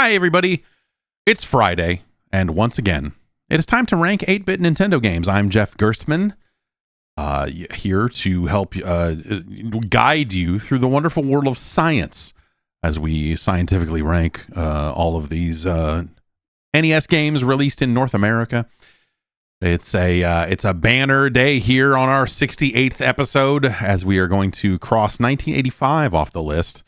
Hi, everybody. It's Friday, and once again, it is time to rank 8-bit Nintendo games. I'm Jeff Gerstmann, here to help guide you through the wonderful world of science as we scientifically rank all of these NES games released in North America. It's a banner day here on our 68th episode as we are going to cross 1985 off the list.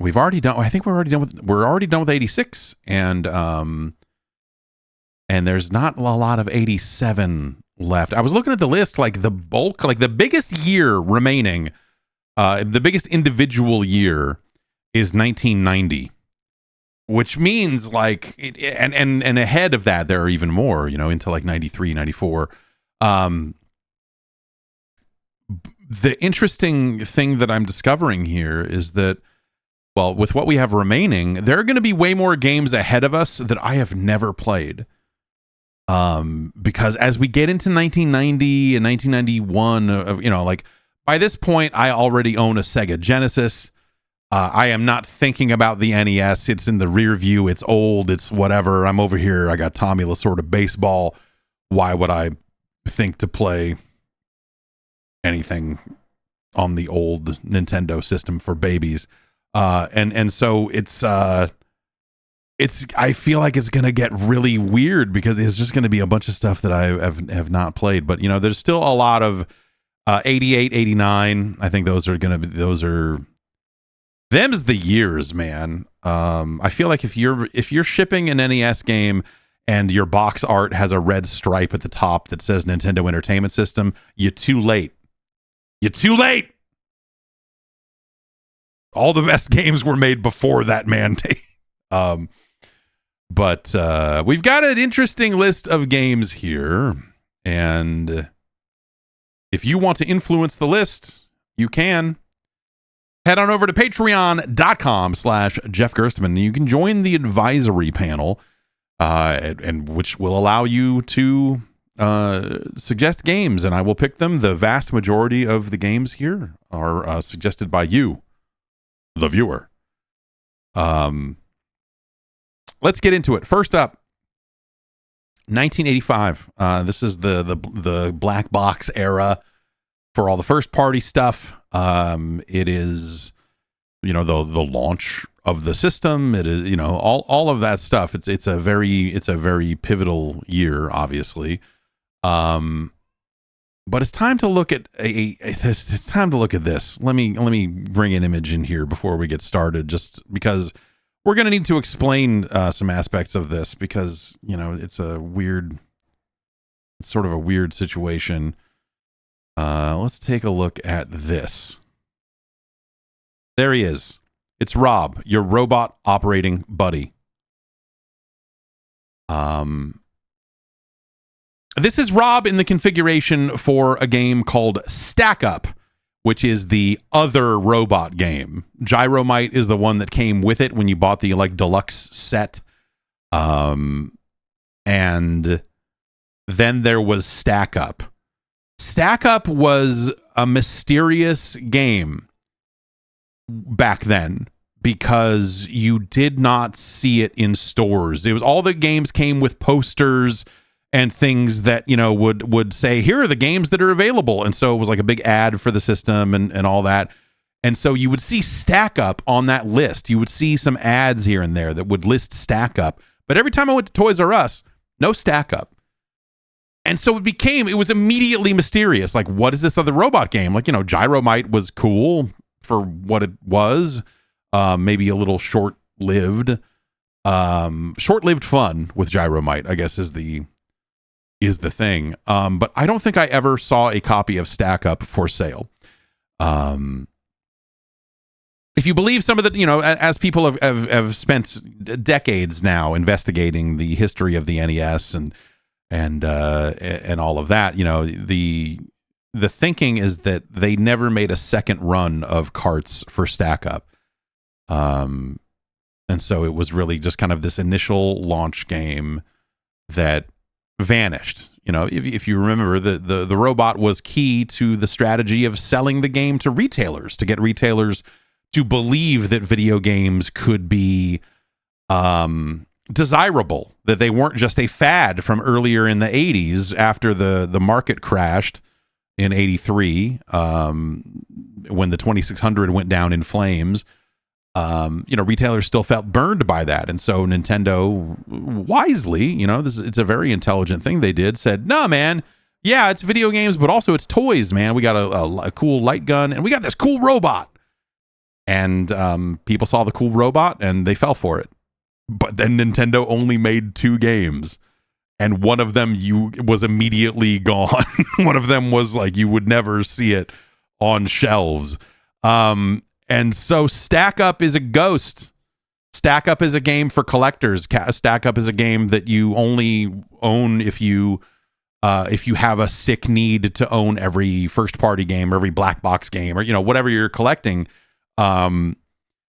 We've already done. I think we're already done with 86, and there's not a lot of 87 left. I was looking at the list, like the bulk, like the biggest year remaining, the biggest individual year is 1990, which means like and ahead of that there are even more, into like 93, 94. The interesting thing that I'm discovering here is that, well, with what we have remaining, there are going to be way more games ahead of us that I have never played. Because as we get into 1990 and 1991, like by this point, I already own a Sega Genesis. I am not thinking about the NES. It's in the rear view. It's old. It's whatever. I'm over here. I got Tommy Lasorda baseball. Why would I think to play anything on the old Nintendo system for babies? And so it's I feel like it's going to get really weird because it's just going to be a bunch of stuff that I have not played, but there's still a lot of 88, 89. I think them's the years, man. I feel like if you're shipping an NES game and your box art has a red stripe at the top that says Nintendo Entertainment System, you're too late. All the best games were made before that mandate. But we've got an interesting list of games here. And if you want to influence the list, you can. Head on over to patreon.com/Jeff Gerstmann. You can join the advisory panel, and which will allow you to suggest games, and I will pick them. The vast majority of the games here are suggested by you, the viewer. Let's get into it. First up, 1985. This is the black box era for all the first party stuff. It is, the launch of the system. It is, all of that stuff. It's a very pivotal year, obviously. But it's time to look at it's time to look at this. Let me bring an image in here before we get started, just because we're going to need to explain some aspects of this because, it's sort of a weird situation. Let's take a look at this. There he is. It's Rob, your robot operating buddy. This is Rob in the configuration for a game called Stack Up, which is the other robot game. Gyromite is the one that came with it when you bought the deluxe set. And then there was Stack Up. Stack Up was a mysterious game back then because you did not see it in stores. It was all the games came with posters and things that, would say, here are the games that are available. And so it was like a big ad for the system and all that. And so you would see Stack Up on that list. You would see some ads here and there that would list Stack Up. But every time I went to Toys R Us, no Stack Up. And so it was immediately mysterious. Like, what is this other robot game? Like, Gyromite was cool for what it was. Maybe a little short-lived fun with Gyromite, I guess is the thing. But I don't think I ever saw a copy of Stack Up for sale. If you believe some of the, as people have spent decades now investigating the history of the NES and all of that, the thinking is that they never made a second run of carts for Stack Up. And so it was really just kind of this initial launch game that vanished. If you remember, the robot was key to the strategy of selling the game to retailers, to get retailers to believe that video games could be desirable, that they weren't just a fad from earlier in the 80s after the market crashed in 83, when the 2600 went down in flames. Retailers still felt burned by that. And so Nintendo wisely, it's a very intelligent thing they did, said, no, man, yeah, it's video games, but also it's toys, man. We got a cool light gun and we got this cool robot. And people saw the cool robot and they fell for it. But then Nintendo only made 2 games. And one of them was immediately gone. One of them was like, you would never see it on shelves. And so Stack Up is a ghost. Stack Up is a game for collectors. Stack Up is a game that you only own if you have a sick need to own every first party game, or every black box game, or whatever you're collecting.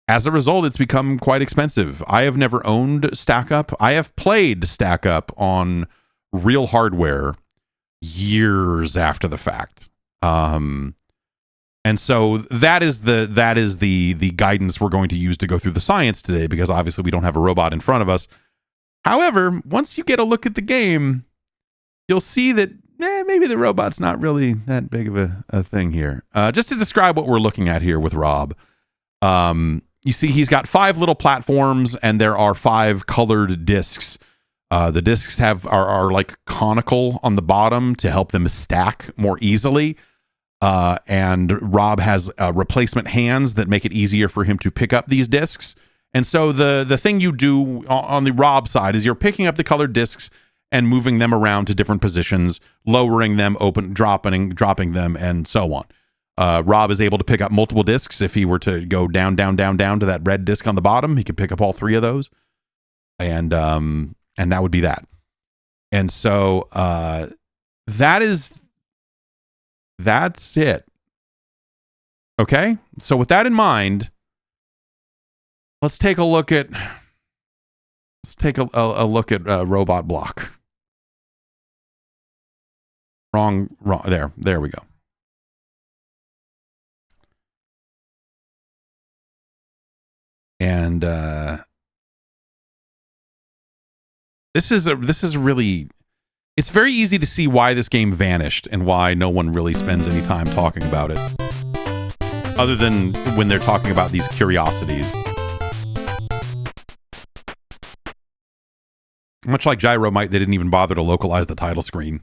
As a result, it's become quite expensive. I have never owned Stack Up. I have played Stack Up on real hardware years after the fact. And so that is the guidance we're going to use to go through the science today, because obviously we don't have a robot in front of us. However, once you get a look at the game, you'll see that maybe the robot's not really that big of a thing here. Just to describe what we're looking at here with Rob. You see he's got 5 little platforms and there are 5 colored discs. The discs are like conical on the bottom to help them stack more easily. And Rob has replacement hands that make it easier for him to pick up these discs. And so the thing you do on the Rob side is you're picking up the colored discs and moving them around to different positions, lowering them, dropping them, and so on. Rob is able to pick up multiple discs. If he were to go down to that red disc on the bottom, he could pick up all 3 of those. And that would be that. And so that's it. Okay? So with that in mind, let's take a look at Robot Block. Wrong. There we go. And this is really, it's very easy to see why this game vanished and why no one really spends any time talking about it, other than when they're talking about these curiosities. Much like Gyromite, they didn't even bother to localize the title screen.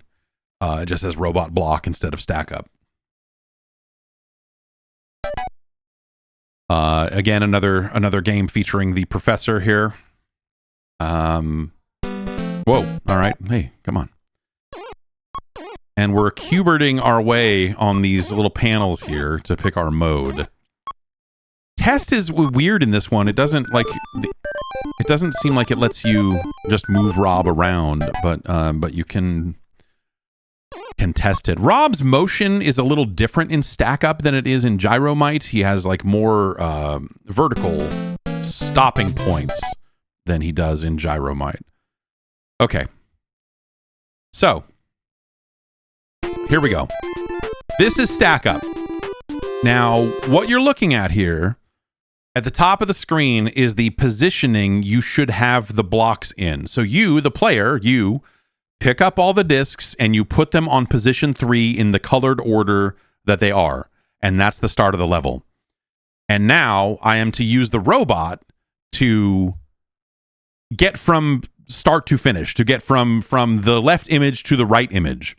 It just says Robot Block instead of Stack Up. Again, another game featuring the professor here. Whoa, all right. Hey, come on. And we're cuberting our way on these little panels here to pick our mode. Test is weird in this one. It doesn't seem like it lets you just move Rob around, but you can test it. Rob's motion is a little different in Stack Up than it is in Gyromite. He has like more vertical stopping points than he does in Gyromite. Okay. So, here we go. This is Stack Up. Now, what you're looking at here, at the top of the screen, is the positioning you should have the blocks in. So you, the player, pick up all the discs and you put them on position 3 in the colored order that they are. And that's the start of the level. And now I am to use the robot to get from start to finish, to get from the left image to the right image.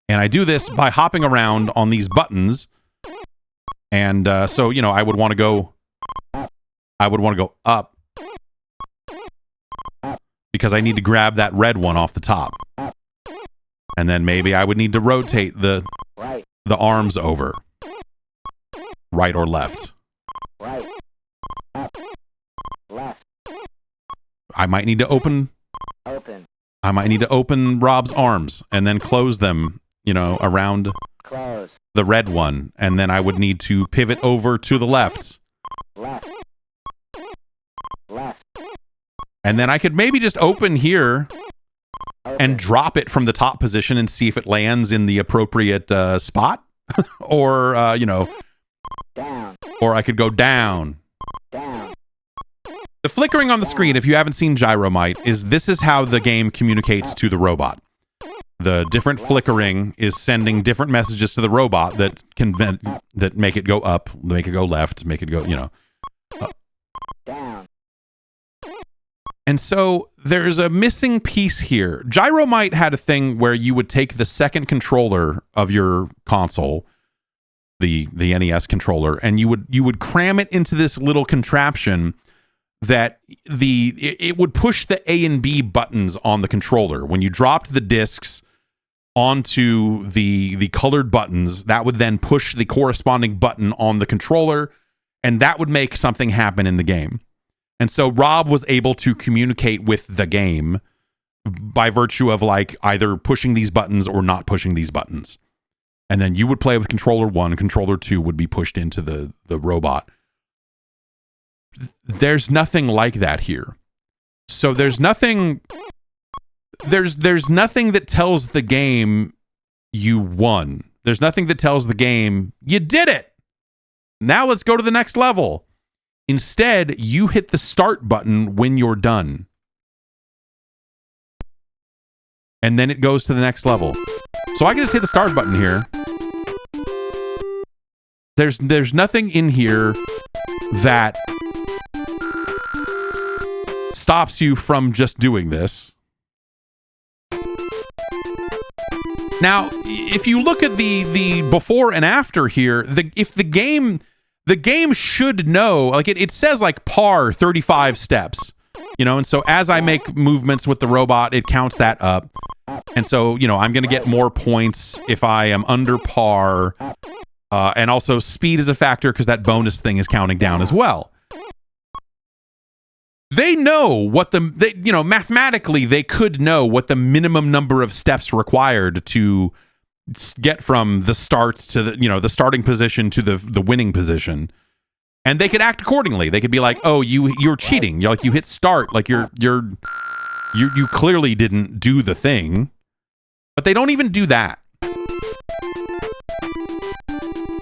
And I do this by hopping around on these buttons. And so, I would want to go up because I need to grab that red one off the top. And then maybe I would need to rotate the arms over. Right or left. Right. Up. Left. I might need to open. I might need to open Rob's arms and then close them, around Close. the red one. And then I would need to pivot over to the left. Left. And then I could maybe just open here and drop it from the top position and see if it lands in the appropriate spot. Or, down, or I could go down. down, The flickering on the screen, if you haven't seen Gyromite, this is how the game communicates to the robot. The different flickering is sending different messages to the robot that that make it go up, make it go left, make it go, up. down, And so there's a missing piece here. Gyromite had a thing where you would take the second controller of your console, the NES controller, and you would cram it into this little contraption that it would push the A and B buttons on the controller. When you dropped the discs onto the colored buttons, that would then push the corresponding button on the controller, and that would make something happen in the game. And so Rob was able to communicate with the game by virtue of like either pushing these buttons or not pushing these buttons. And then you would play with controller 1, controller 2 would be pushed into the robot. There's nothing like that here. So there's nothing that tells the game you won. There's nothing that tells the game you did it. Now let's go to the next level. Instead, you hit the start button when you're done. And then it goes to the next level. So I can just hit the start button here. There's nothing in here that stops you from just doing this. Now, if you look at the before and after here, the game should know, like it says like par 35 steps, and so as I make movements with the robot, it counts that up. And so, I'm going to get more points if I am under par. And also speed is a factor because that bonus thing is counting down as well. They know what mathematically they could know what the minimum number of steps required to get from the starts to the starting position to the winning position, and they could act accordingly. They could be like, "Oh, you're cheating. You hit start. Like you clearly didn't do the thing." But they don't even do that.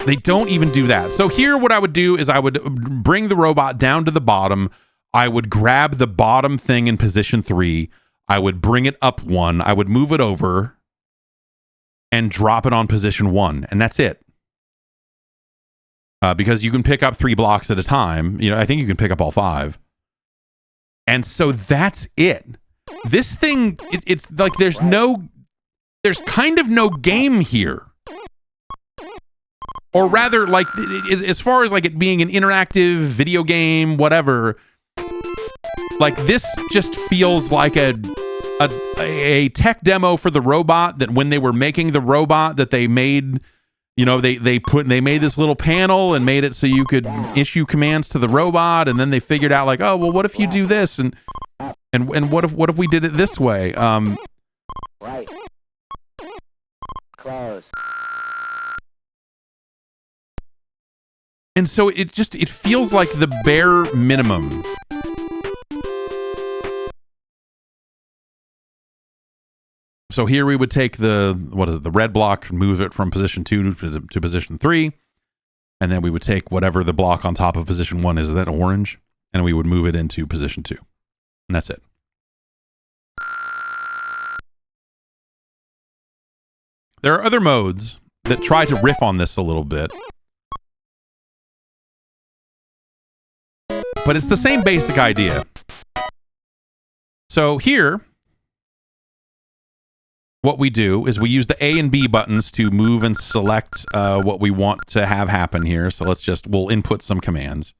They don't even do that. So here, what I would do is I would bring the robot down to the bottom. I would grab the bottom thing in position 3. I would bring it up 1. I would move it over and drop it on position 1. And that's it. Because you can pick up 3 blocks at a time. I think you can pick up all 5. And so that's it. This thing, it's like there's kind of no game here. Or rather, like, as far as like it being an interactive video game, whatever, like this just feels like a tech demo for the robot that when they were making the robot that they made, they made this little panel and made it so you could issue commands to the robot, and then they figured out like, oh, well, what if you do this, and what if we did it this way? right, close, and so it feels like the bare minimum. So here we would take the red block, move it from position 2 to position 3, and then we would take whatever the block on top of position 1 is that orange, and we would move it into position 2. And that's it. There are other modes that try to riff on this a little bit, but it's the same basic idea. So here, what we do is we use the A and B buttons to move and select what we want to have happen here. So we'll input some commands.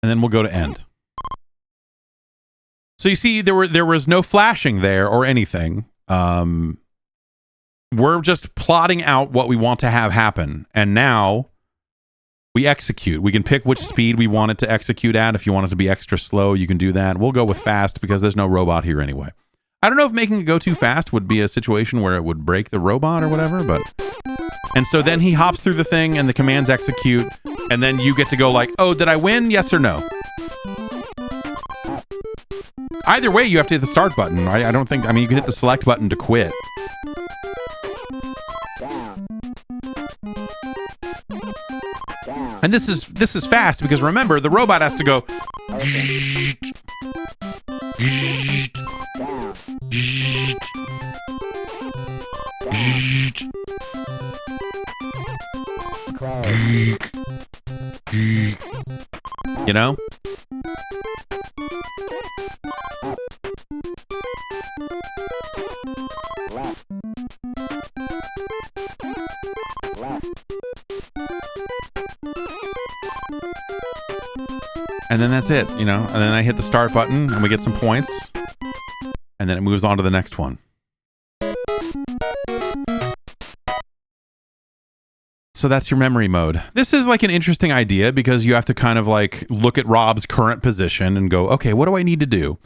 And then we'll go to end. So you see, there was no flashing there or anything. We're just plotting out what we want to have happen. And now we execute. We can pick which speed we want it to execute at. If you want it to be extra slow, you can do that. We'll go with fast because there's no robot here anyway. I don't know if making it go too fast would be a situation where it would break the robot or whatever, but... And so then he hops through the thing and the commands execute, and then you get to go like, oh, did I win? Yes or no? Either way, you have to hit the start button. I don't think... I mean, you can hit the select button to quit. Down. Down. And this is fast because remember, the robot has to go... Open. Down. Down. Close. You know? Up. Left. Left. And then that's it, you know? And then I hit the start button and we get some points. And then it moves on to the next one. So that's your memory mode. This is like an interesting idea because you have to kind of like look at Rob's current position and go, okay, what do I need to do?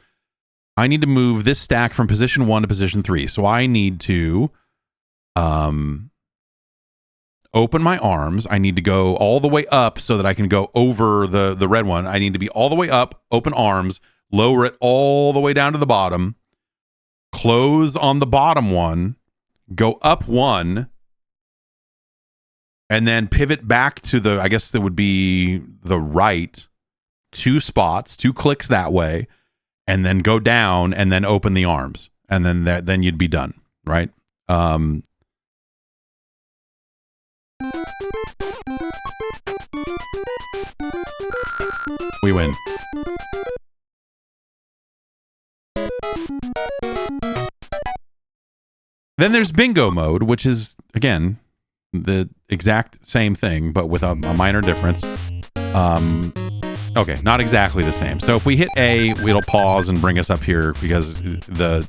I need to move this stack from position 1 to position 3. So I need to open my arms. I need to go all the way up so that I can go over the red one. I need to be all the way up, open arms, lower it all the way down to the bottom, close on the bottom one, go up one, and then pivot back to the, I guess that would be the right, 2 spots, 2 clicks that way, and then go down and then open the arms. And then you'd be done, right? We win. Then there's bingo mode, which is, again, the exact same thing, but with a minor difference. Okay, not exactly the same. So if we hit A, it'll pause and bring us up here because the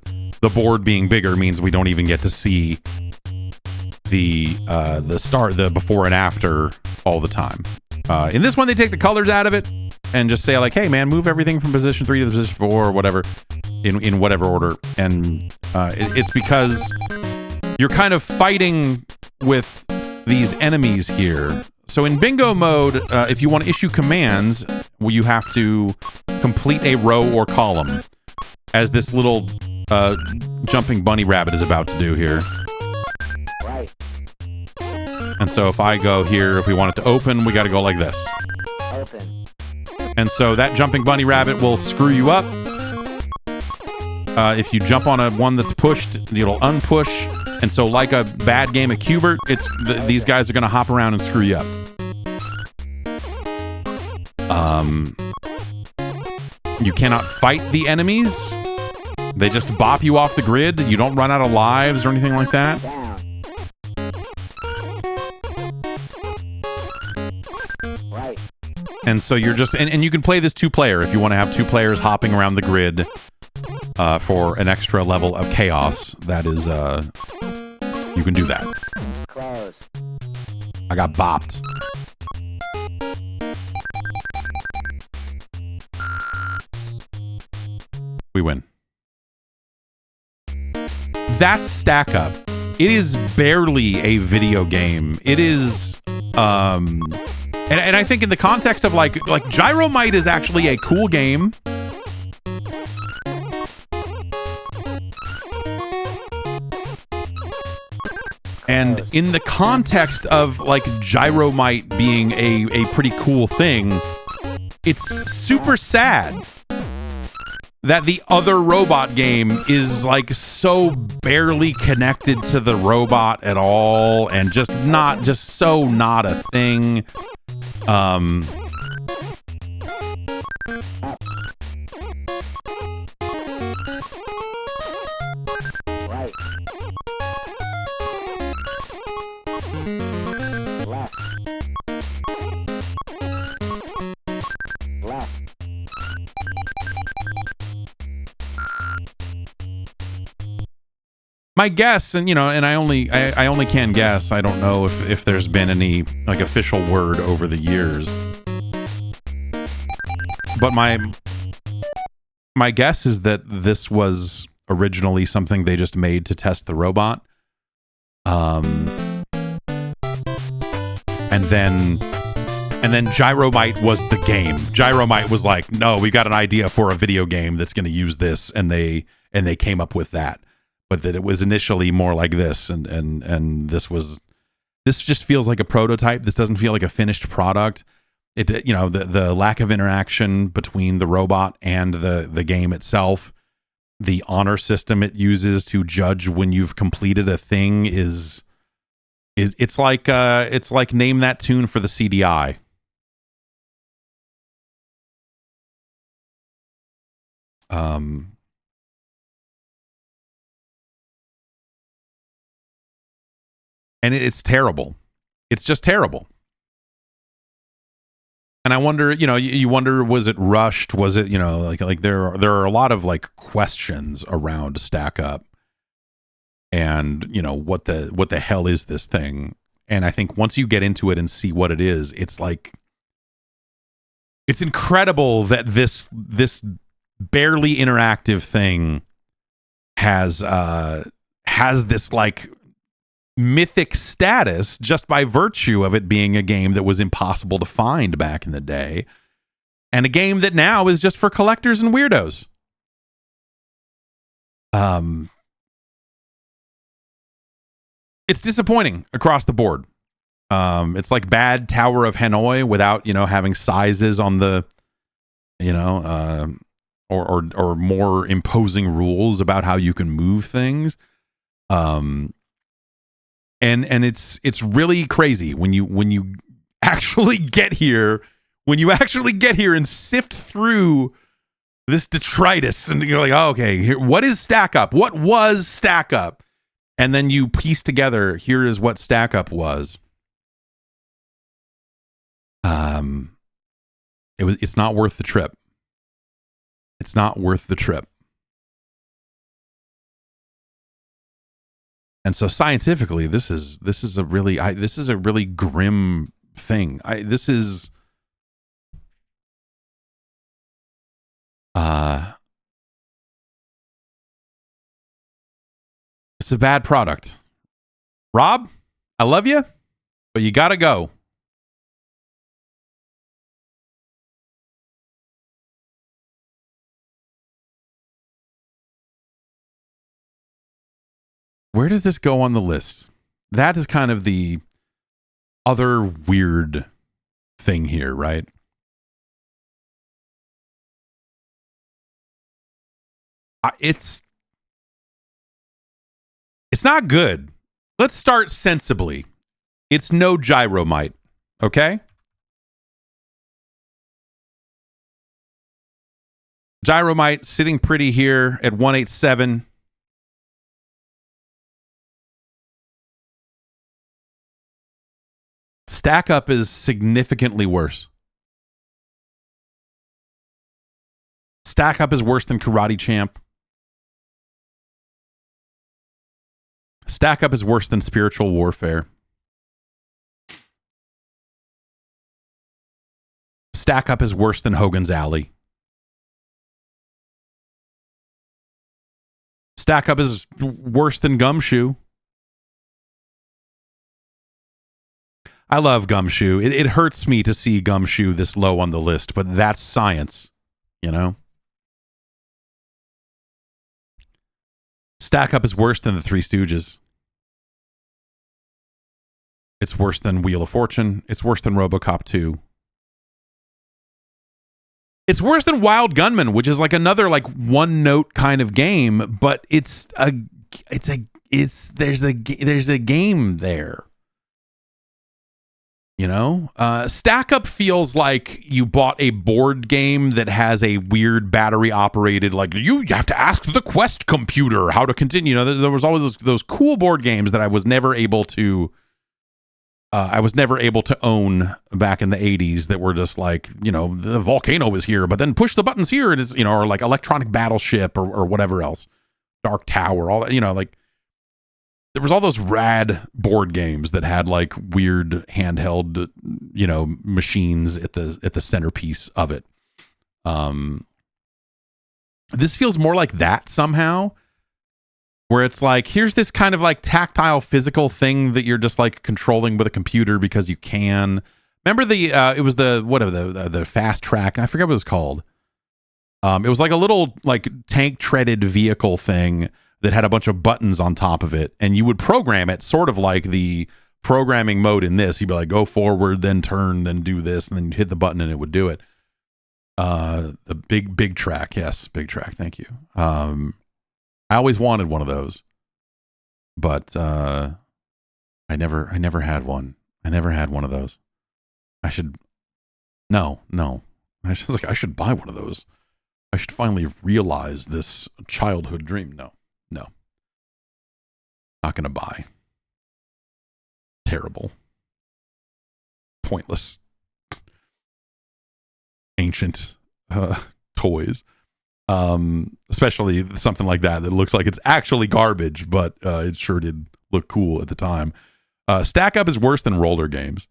board being bigger means we don't even get to see the before and after all the time. In this one, they take the colors out of it and just say like, hey man, move everything from position 3 to position 4 or whatever in whatever order. And it's because you're kind of fighting with these enemies here. So in bingo mode, if you want to issue commands, well, you have to complete a row or column, as this little jumping bunny rabbit is about to do here. Right. And so if I go here, if we want it to open, we got to go like this. Open. And so that jumping bunny rabbit will screw you up. If you jump on one that's pushed, it'll unpush. And so like a bad game of Cubert, these guys are going to hop around and screw you up. You cannot fight the enemies. They just bop you off the grid. You don't run out of lives or anything like that. Down. Right. And so you're just... And you can play this 2-player if you want to have 2 players hopping around the grid for an extra level of chaos. That is... you can do that. Close. I got bopped. We win. That's Stack Up. It is barely a video game. It is and I think in the context of like Gyromite is actually a cool game. And in the context of like Gyromite being a pretty cool thing, it's super sad that the other robot game is like so barely connected to the robot at all and just so not a thing. My guess, and and I only can guess. I don't know if there's been any like official word over the years. But my guess is that this was originally something they just made to test the robot. And then Gyromite was the game. Gyromite was like, no, we got an idea for a video game that's going to use this, and they came up with that. But that it was initially more like this, and this just feels like a prototype. This doesn't feel like a finished product. It the lack of interaction between the robot and the game itself, the honor system it uses to judge when you've completed a thing is it's like name that tune for the CDI. And it's terrible. It's just terrible. And I wonder, you wonder, was it rushed? Was it, like there are a lot of like questions around Stack Up, and what the hell is this thing? And I think once you get into it and see what it is, it's like, it's incredible that this barely interactive thing has this like mythic status just by virtue of it being a game that was impossible to find back in the day, and a game that now is just for collectors and weirdos. It's disappointing across the board. It's like bad Tower of Hanoi without having sizes on the or more imposing rules about how you can move things. And it's really crazy when you actually get here, and sift through this detritus, and you're like, oh, okay, here, what is Stack Up? What was Stack Up? And then you piece together, here is what Stack Up was. It's not worth the trip. It's not worth the trip. And so scientifically, this is a really grim thing. It's a bad product. Rob, I love you, but you gotta go. Where does this go on the list? That is kind of the other weird thing here, right? It's not good. Let's start sensibly. It's no Gyromite, okay? Gyromite sitting pretty here at 187. Stack Up is significantly worse. Stack Up is worse than Karate Champ. Stack Up is worse than Spiritual Warfare. Stack Up is worse than Hogan's Alley. Stack Up is worse than Gumshoe. I love Gumshoe. It hurts me to see Gumshoe this low on the list, but that's science, Stack Up is worse than the Three Stooges. It's worse than Wheel of Fortune. It's worse than RoboCop 2. It's worse than Wild Gunman, which is like another like one note kind of game, but there's a game there. Stack Up feels like you bought a board game that has a weird battery operated, like you have to ask the Quest computer how to continue. There was always those cool board games that I was never able to own back in the 80s that were just like, the volcano is here, but then push the buttons here. It is, or like Electronic Battleship or whatever else, Dark Tower, all that, like there was all those rad board games that had like weird handheld, machines at the centerpiece of it. This feels more like that somehow, where it's like, here's this kind of like tactile physical thing that you're just like controlling with a computer because you can. Remember it was the fast track, and I forget what it was called. It was like a little like tank treaded vehicle thing that had a bunch of buttons on top of it, and you would program it sort of like the programming mode in this. You'd be like, go forward, then turn, then do this, and then you'd hit the button and it would do it. The big track. Yes, big track. Thank you. I always wanted one of those, but I never had one. I never had one of those. I should I should buy one of those. I should finally realize this childhood dream. No. Not going to buy. Terrible. Pointless. Ancient toys. Especially something like that looks like it's actually garbage, but it sure did look cool at the time. Stack Up is worse than roller games.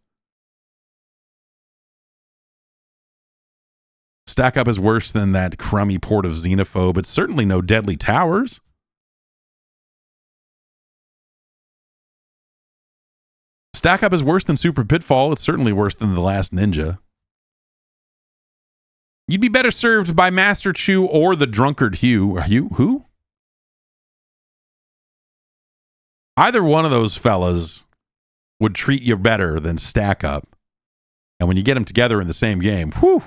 Stack Up is worse than that crummy port of Xenophobe. It's certainly no Deadly Towers. Stack Up is worse than Super Pitfall. It's certainly worse than The Last Ninja. You'd be better served by Master Chew or the Drunkard Hugh. Who? Either one of those fellas would treat you better than Stack Up. And when you get them together in the same game, whew.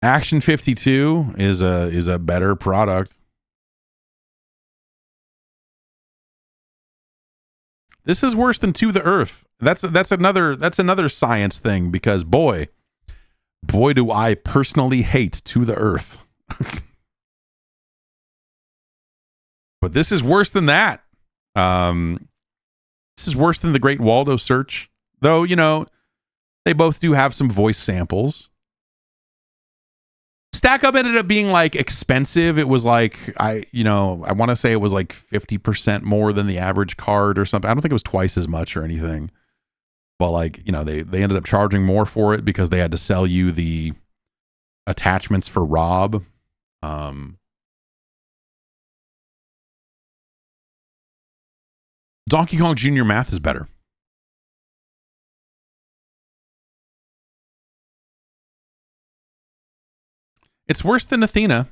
Action 52 is a better product. This is worse than To the Earth. That's another science thing, because boy do I personally hate To the Earth. But this is worse than that. This is worse than The Great Waldo Search, though. They both do have some voice samples. Stack Up ended up being like expensive. It was like, I want to say it was like 50% more than the average card or something. I don't think it was twice as much or anything. But like, they ended up charging more for it because they had to sell you the attachments for Rob. Donkey Kong Jr. Math is better. It's worse than Athena.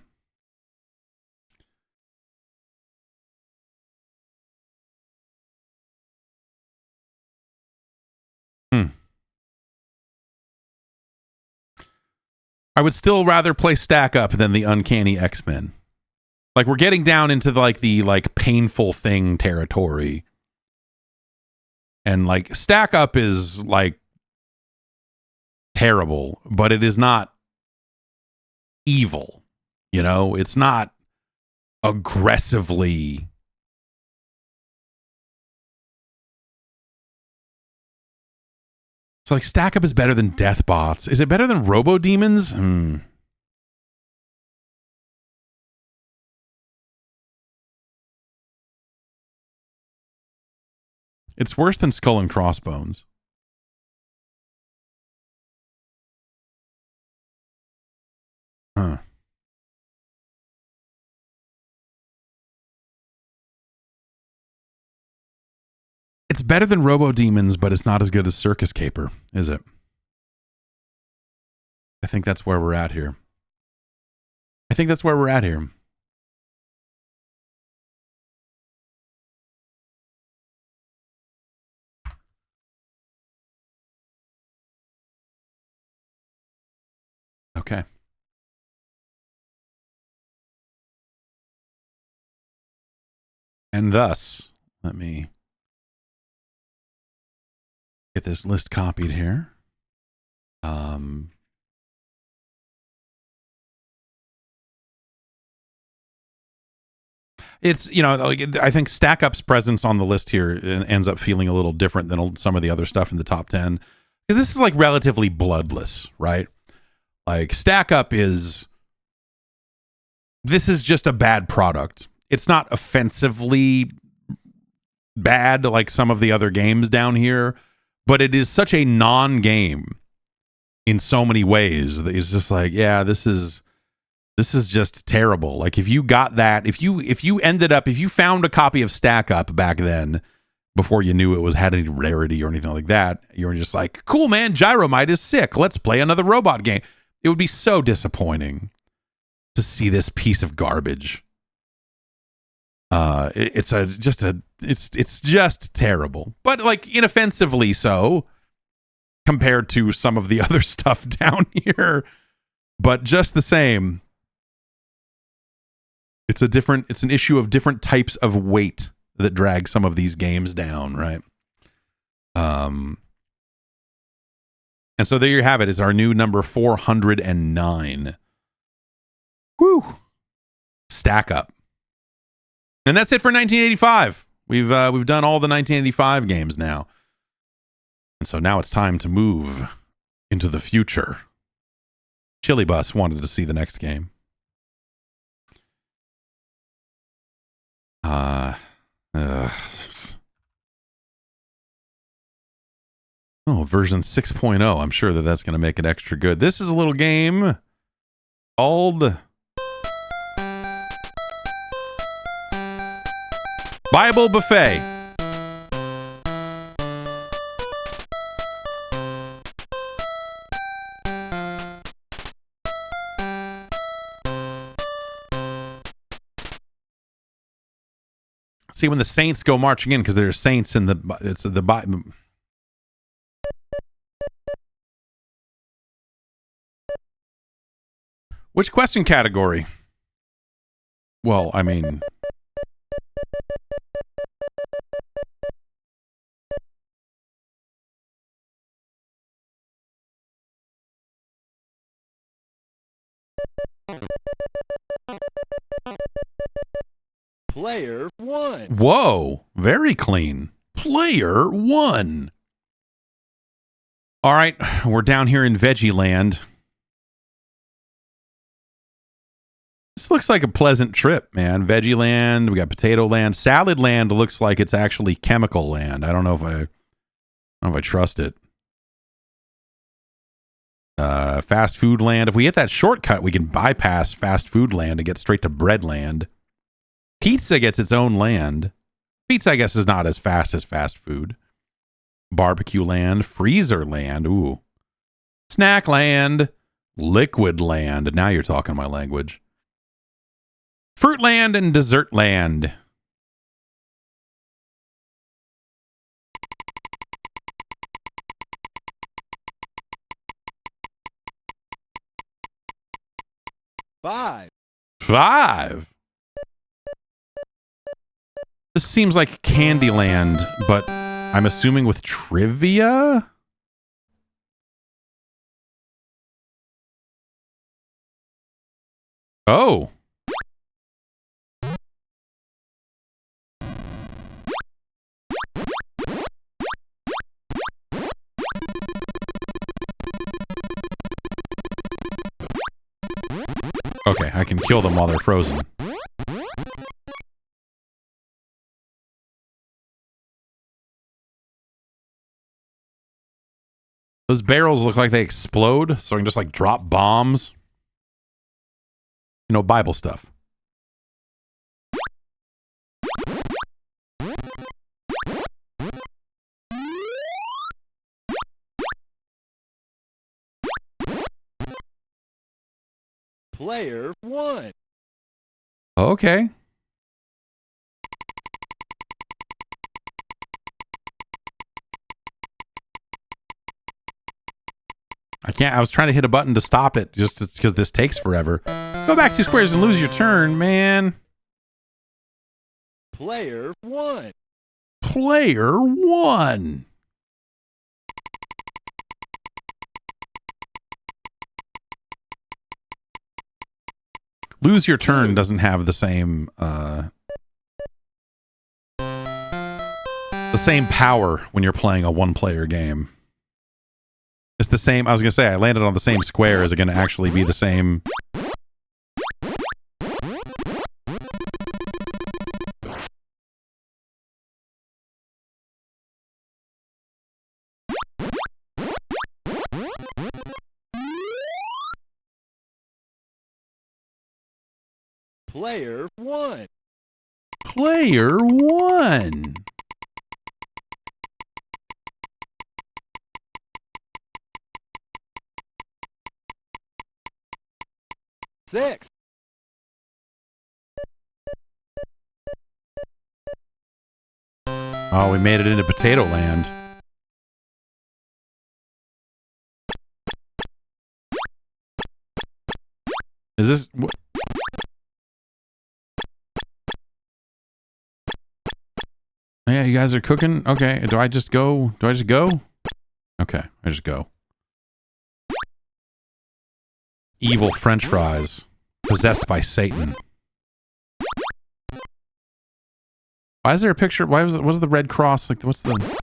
I would still rather play Stack Up than the Uncanny X-Men. Like, we're getting down into the painful thing territory. And like Stack Up is like terrible, but it is not evil. It's not aggressively so like Stack Up is better than Deathbots. Is it better than Robo Demons? It's worse than Skull and Crossbones. Huh. It's better than Robo Demons, but it's not as good as Circus Caper, is it? I think that's where we're at here. Okay. And thus, let me get this list copied here. It's, I think Stack Up's presence on the list here ends up feeling a little different than some of the other stuff in the top 10. Because this is like relatively bloodless, right? Like Stack Up this is just a bad product. It's not offensively bad like some of the other games down here, but it is such a non-game in so many ways that it's just like, yeah, this is just terrible. Like if you got that, if you found a copy of Stack Up back then before you knew it had any rarity or anything like that, you were just like, cool, man, Gyromite is sick. Let's play another robot game. It would be so disappointing to see this piece of garbage. It's just terrible, but like inoffensively so compared to some of the other stuff down here. But just the same, it's an issue of different types of weight that drag some of these games down, right? And so there you have it. Is our new number 409. Woo! Stack Up. And that's it for 1985. We've done all the 1985 games now. And so now it's time to move into the future. Chili Bus wanted to see the next game. Version 6.0. I'm sure that's going to make it extra good. This is a little game called Bible Buffet. See, when the saints go marching in, because there are saints in the Bible. Which question category? Well, I mean, Player 1. Whoa, very clean. Player 1. All right, we're down here in Veggie Land. This looks like a pleasant trip, man. Veggie Land, we got Potato Land. Salad Land looks like it's actually Chemical Land. I don't know if I trust it. Fast Food Land. If we hit that shortcut, we can bypass Fast Food Land and get straight to Bread Land. Pizza gets its own land. Pizza, I guess, is not as fast as fast food. Barbecue Land, Freezer Land, ooh. Snack Land, Liquid Land. Now you're talking my language. Fruit Land and Dessert Land. Five. This seems like Candyland, but I'm assuming with trivia? Oh. Okay, I can kill them while they're frozen. Those barrels look like they explode, so I can just like drop bombs. You know, Bible stuff. Player 1. Okay. I was trying to hit a button to stop it just because this takes forever. Go back 2 squares and lose your turn, man. Player 1. Player 1. Lose your turn doesn't have the same power when you're playing a one-player game. It's the same. I was going to say, I landed on the same square. Is it going to actually be the same? Player 1. Player 1. 6. Oh, we made it into Potato Land. Is this... Yeah, you guys are cooking? Okay, do I just go? Do I just go? Okay, I just go. Evil French fries. Possessed by Satan. Why is there a picture? Why was the red cross? Like, what's the...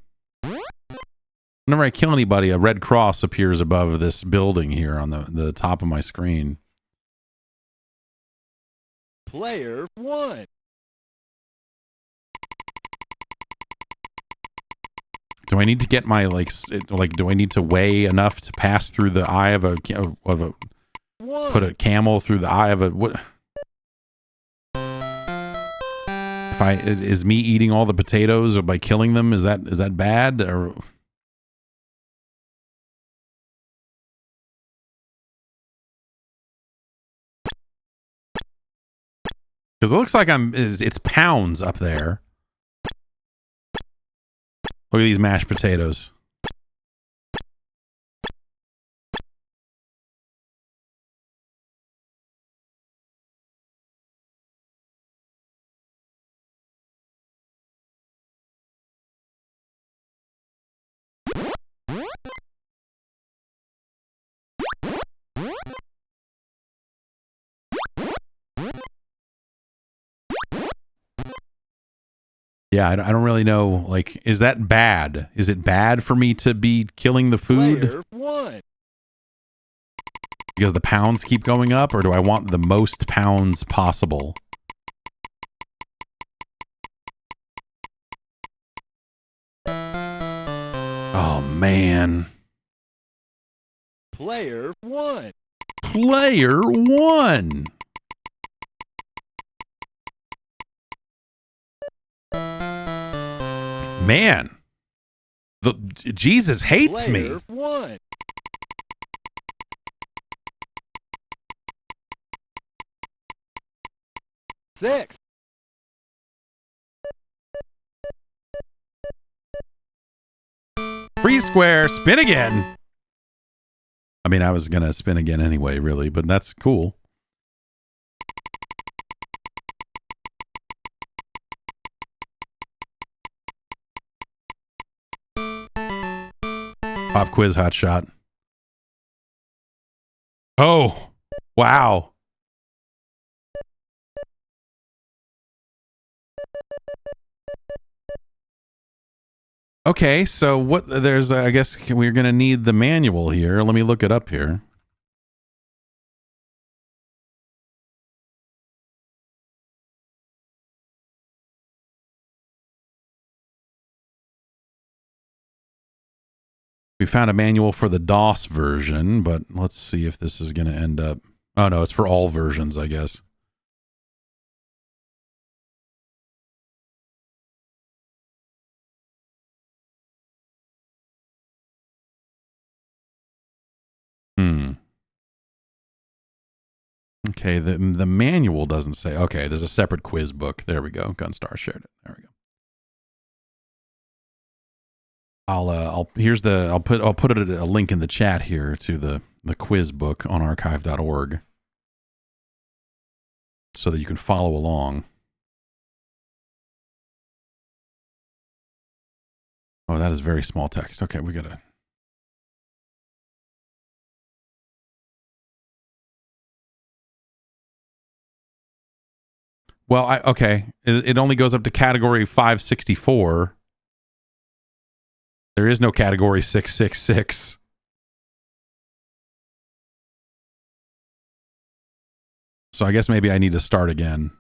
Whenever I kill anybody, a red cross appears above this building here on the top of my screen. Player 1. Do I need to get my, like, do I need to weigh enough to pass through the eye of a... Put a camel through the eye of a... What? If I... Is me eating all the potatoes or by killing them, is that bad? Or... Because it looks like it's pounds up there. Look at these mashed potatoes. Yeah, I don't really know, like, is that bad? Is it bad for me to be killing the food? Player 1. Because the pounds keep going up, or do I want the most pounds possible? Oh, man. Player 1. Player 1. Man. Jesus hates me. Player 1. Six. Free square, spin again. I mean, I was going to spin again anyway, really, but that's cool. Pop quiz hot shot. Oh, wow. Okay, so what there's I guess we're going to need the manual here. Let me look it up here. We found a manual for the DOS version, but let's see if this is going to end up... Oh, no, it's for all versions, I guess. Okay, the manual doesn't say... Okay, there's a separate quiz book. There we go. Gunstar shared it. There we go. I'll put a link in the chat here to the quiz book on archive.org so that you can follow along. Oh, that is very small text. Okay, we gotta... Well, okay. It only goes up to category 564. There is no category 666. So I guess maybe I need to start again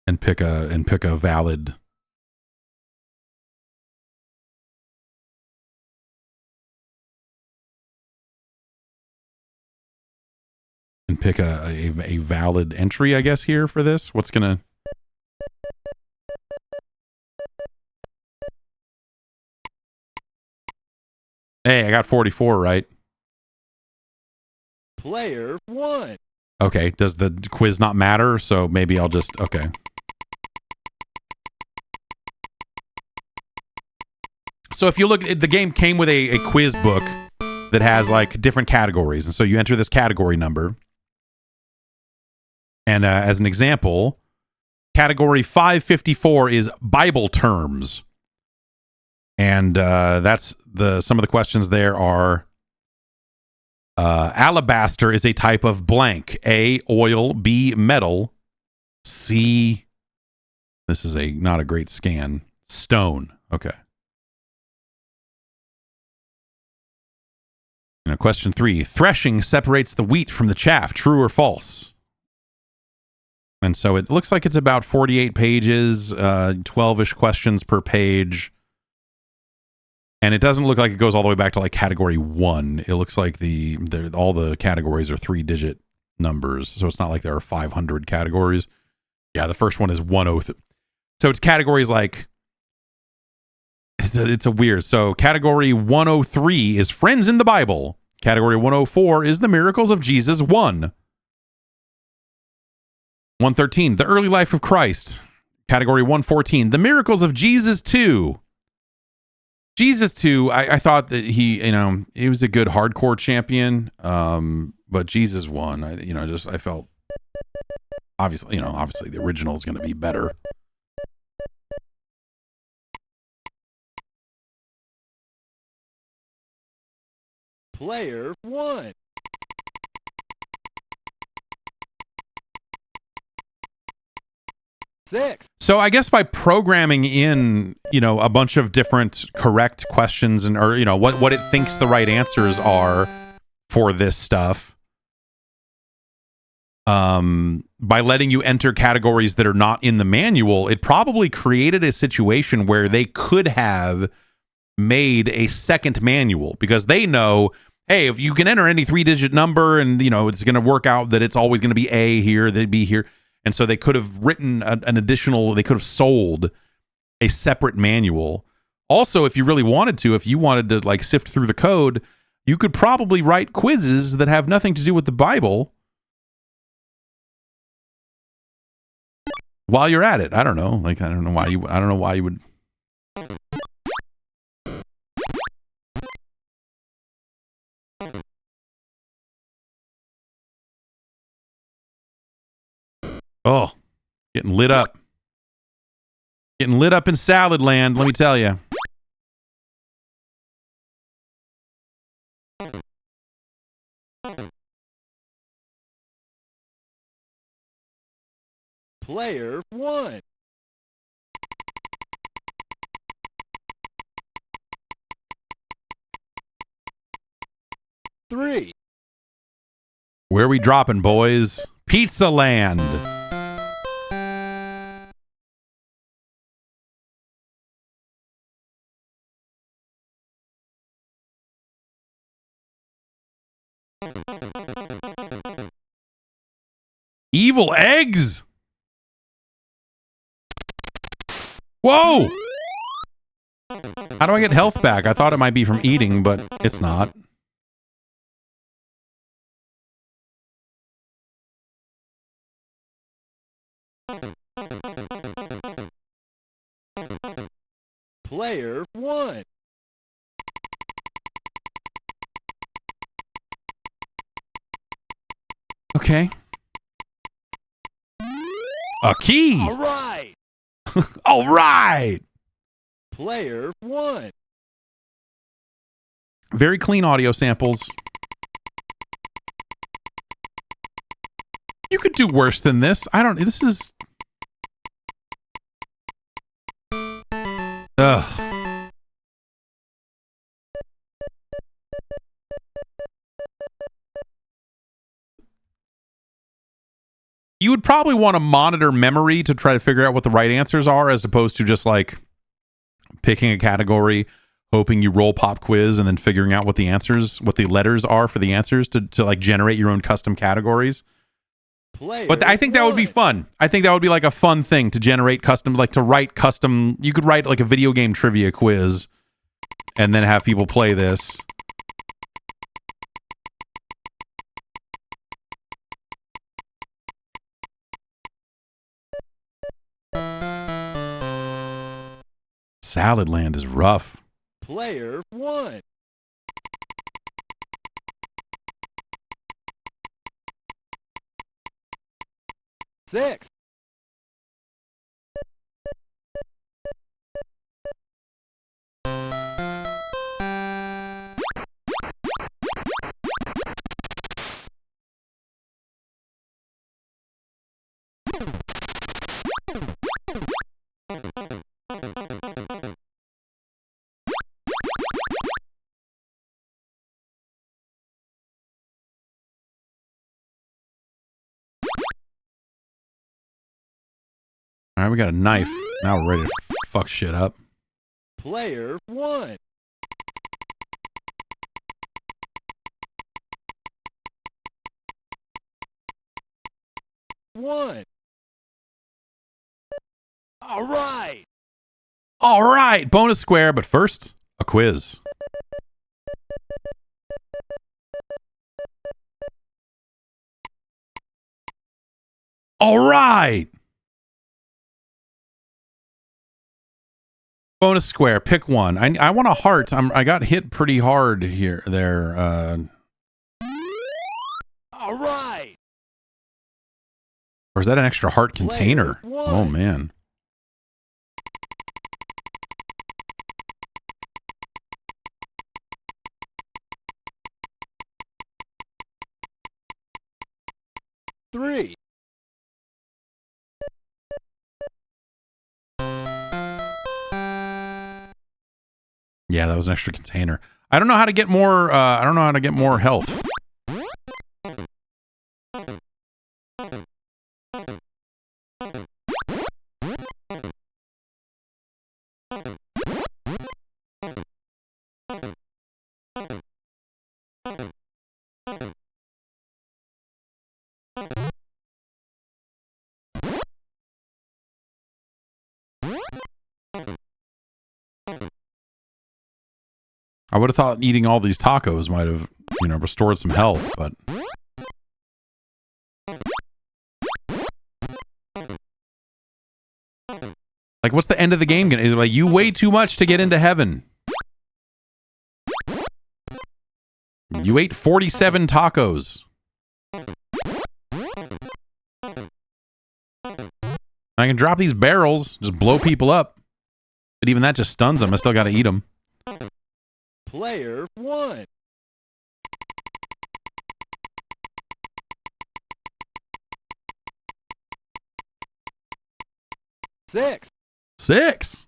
and pick a valid. And pick a valid entry, I guess, here for this. What's gonna... Hey, I got 44 right. Player 1. Okay, does the quiz not matter? So maybe I'll just... Okay. So if you look, the game came with a quiz book that has like different categories. And so you enter this category number. And as an example, category 554 is Bible terms. And that's some of the questions there are... alabaster is a type of blank. A, oil. B, metal. C, this is not a great scan. Stone. Okay. Now, question 3. Threshing separates the wheat from the chaff. True or false? And so it looks like it's about 48 pages, 12-ish questions per page. And it doesn't look like it goes all the way back to like category 1. It looks like all the categories are 3-digit numbers. So it's not like there are 500 categories. Yeah, the first one is 103. So it's categories like... It's a weird... So category 103 is Friends in the Bible. Category 104 is The Miracles of Jesus 1. 113, The Early Life of Christ. Category 114, The Miracles of Jesus 2. Jesus 2, I thought that he was a good hardcore champion, but Jesus 1, I felt obviously the original is going to be better. Player 1. Six. So I guess by programming in, a bunch of different correct questions or what it thinks the right answers are for this stuff, by letting you enter categories that are not in the manual, it probably created a situation where they could have made a second manual because they know, hey, if you can enter any 3-digit number and, it's going to work out that it's always going to be A here, they'd be here. And so they could have written an additional, they could have sold a separate manual. Also, if you really wanted to, if you wanted to like sift through the code, you could probably write quizzes that have nothing to do with the Bible while you're at it. I don't know. Like, I don't know why you would. Oh, getting lit up. Getting lit up in salad land, let me tell you. Player 1. Three. Where we dropping, boys? Pizza Land. Evil eggs? Whoa! How do I get health back? I thought it might be from eating, but it's not. Player 1. Okay. A key. All right. All right. Player 1. Very clean audio samples. You could do worse than this. This is... Ugh. You would probably want to monitor memory to try to figure out what the right answers are as opposed to just like picking a category, hoping you roll pop quiz and then figuring out what the answers, what the letters are for the answers to like generate your own custom categories. But I think that would be fun. I think that would be like a fun thing to generate custom, like to write custom. You could write like a video game trivia quiz and then have people play this. Salad Land is rough. Player 1. Six. All right, we got a knife. Now we're ready to fuck shit up. Player 1. One. All right. All right, bonus square, but first, a quiz. All right. Bonus square, pick one. I want a heart. I got hit pretty hard there. All right. Or is that an extra heart container? Oh man. Three. Yeah, that was an extra container. I don't know how to get more. I don't know how to get more health. I would have thought eating all these tacos might have, restored some health, but like, what's the end of the game gonna? Is it like you weigh too much to get into heaven? You ate 47 tacos. I can drop these barrels, just blow people up, but even that just stuns them. I still got to eat them. Player 1. Six. Six.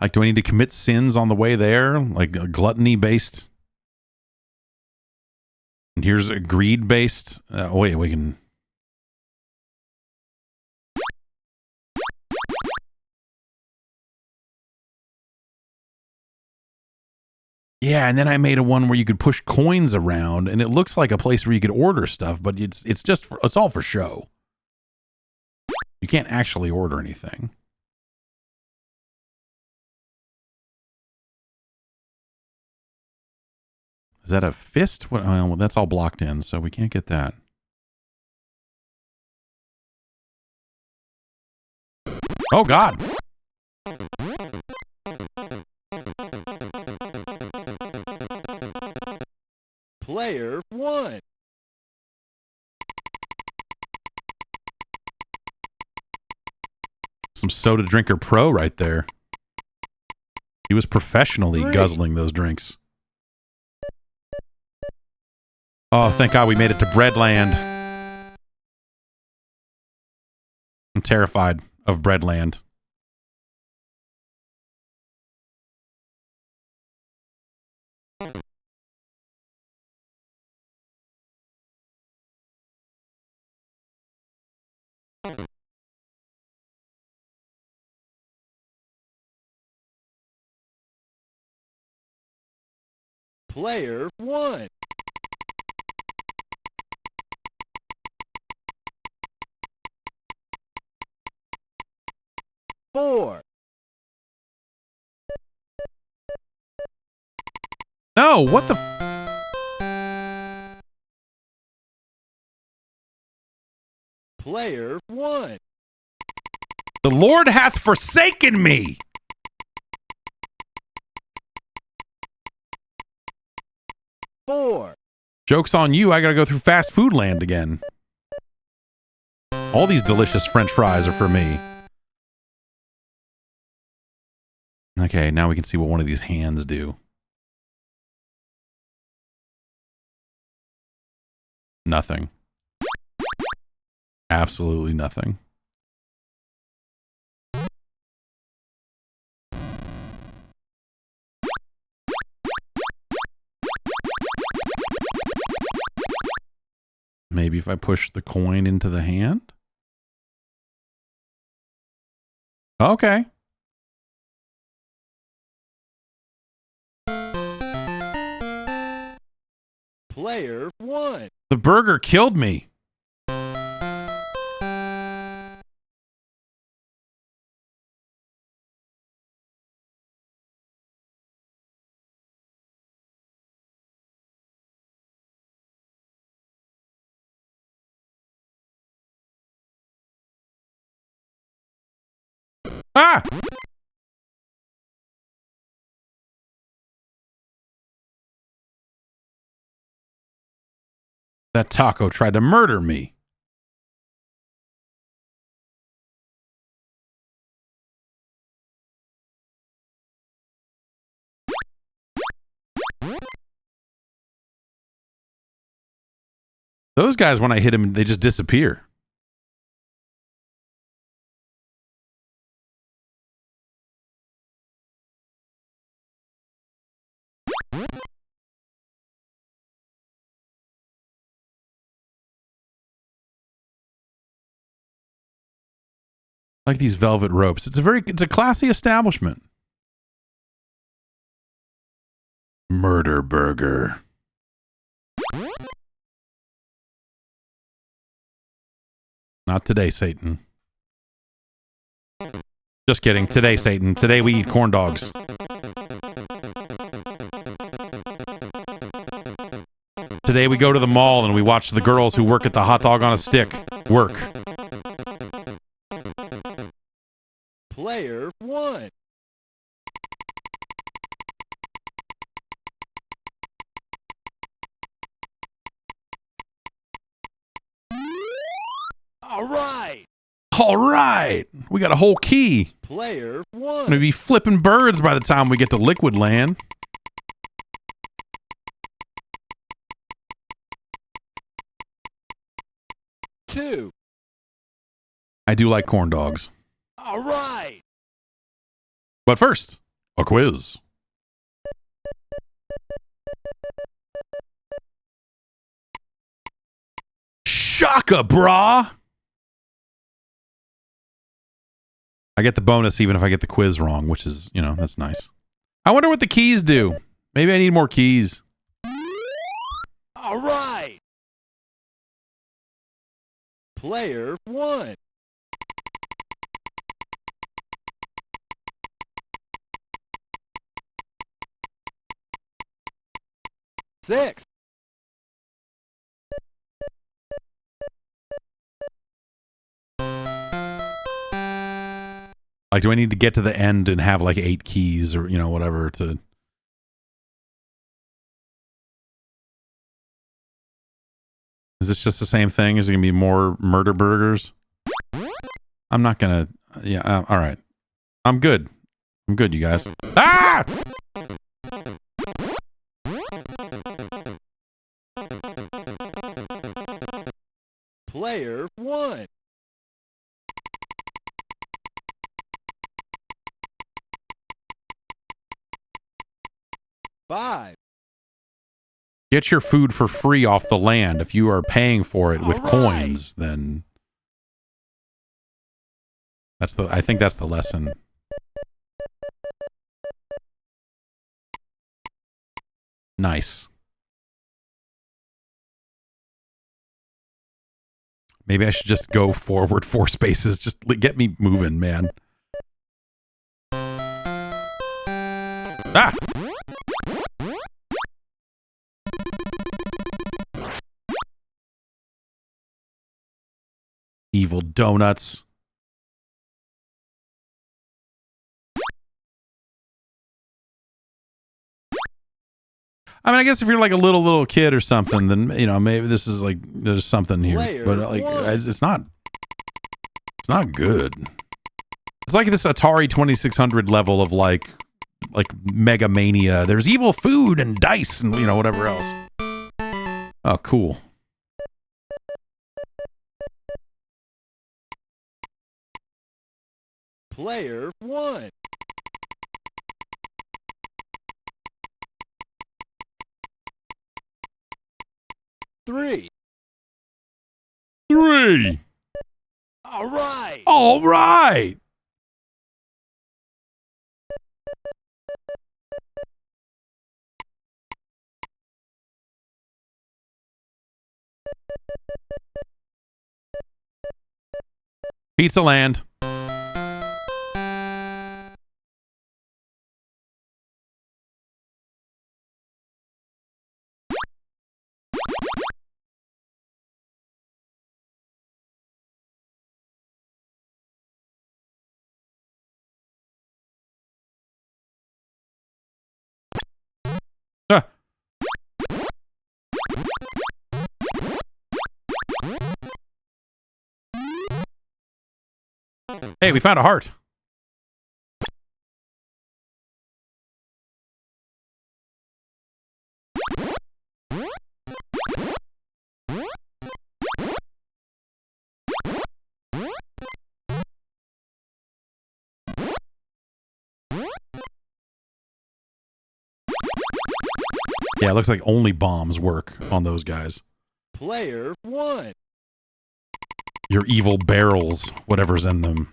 Like, do I need to commit sins on the way there? Like a gluttony based? And here's a greed based. Wait, we can. Yeah, and then I made a one where you could push coins around, and it looks like a place where you could order stuff, but it's all for show. You can't actually order anything. Is that a fist? What? Well, that's all blocked in, so we can't get that. Oh God! Player 1. Some soda drinker pro right there. He was professionally guzzling those drinks. Oh, thank God we made it to Breadland. I'm terrified of Breadland. Player 1. Four. No, what the? Player 1. The Lord hath forsaken me. Four. Joke's on you. I gotta go through fast food land again. All these delicious French fries are for me. Okay, now we can see what one of these hands do. Nothing. Absolutely nothing. Maybe if I push the coin into the hand? Okay. Player 1. The burger killed me. Ah! That taco tried to murder me. Those guys, when I hit them, they just disappear. Like these velvet ropes. It's a classy establishment. Murder burger. Not today, Satan. Just kidding. Today, Satan. Today we eat corn dogs. Today we go to the mall and we watch the girls who work at the hot dog on a stick work. Player 1. All right. All right. We got a whole key. Player We're 1. going to be flipping birds by the time we get to Liquid Land. Two. I do like corn dogs. All right. But first, a quiz. Shaka, brah! I get the bonus even if I get the quiz wrong, which is, you know, that's nice. I wonder what the keys do. Maybe I need more keys. All right. Player 1. Six. Like, do I need to get to the end and have like 8 keys or, you know, whatever to... Is this just the same thing? Is it going to be more murder burgers? I'm not going to... Yeah, all right. I'm good. I'm good, you guys. Ah! Player 1. Five. Get your food for free off the land. If you are paying for it with All right. coins, then... I think that's the lesson. Nice. Maybe I should just go forward 4 spaces. Just get me moving, man. Ah! Evil donuts. I mean, I guess if you're like a little kid or something, then, you know, maybe this is like, there's something here. Player But like, one. it's not good. It's like this Atari 2600 level of like Mega Mania. There's evil food and dice and, you know, whatever else. Oh, cool. Player 1. 3. 3. All right. All right. Pizza Land. Ah. Hey, we found a heart. Yeah, it looks like only bombs work on those guys. Player 1. Your evil barrels, whatever's in them.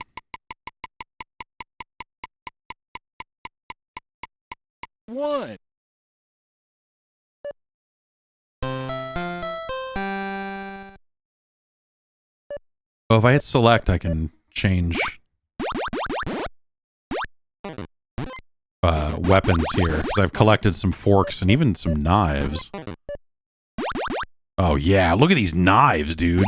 One. Oh, if I hit select, I can change weapons here, because I've collected some forks and even some knives. Oh yeah, look at these knives, dude.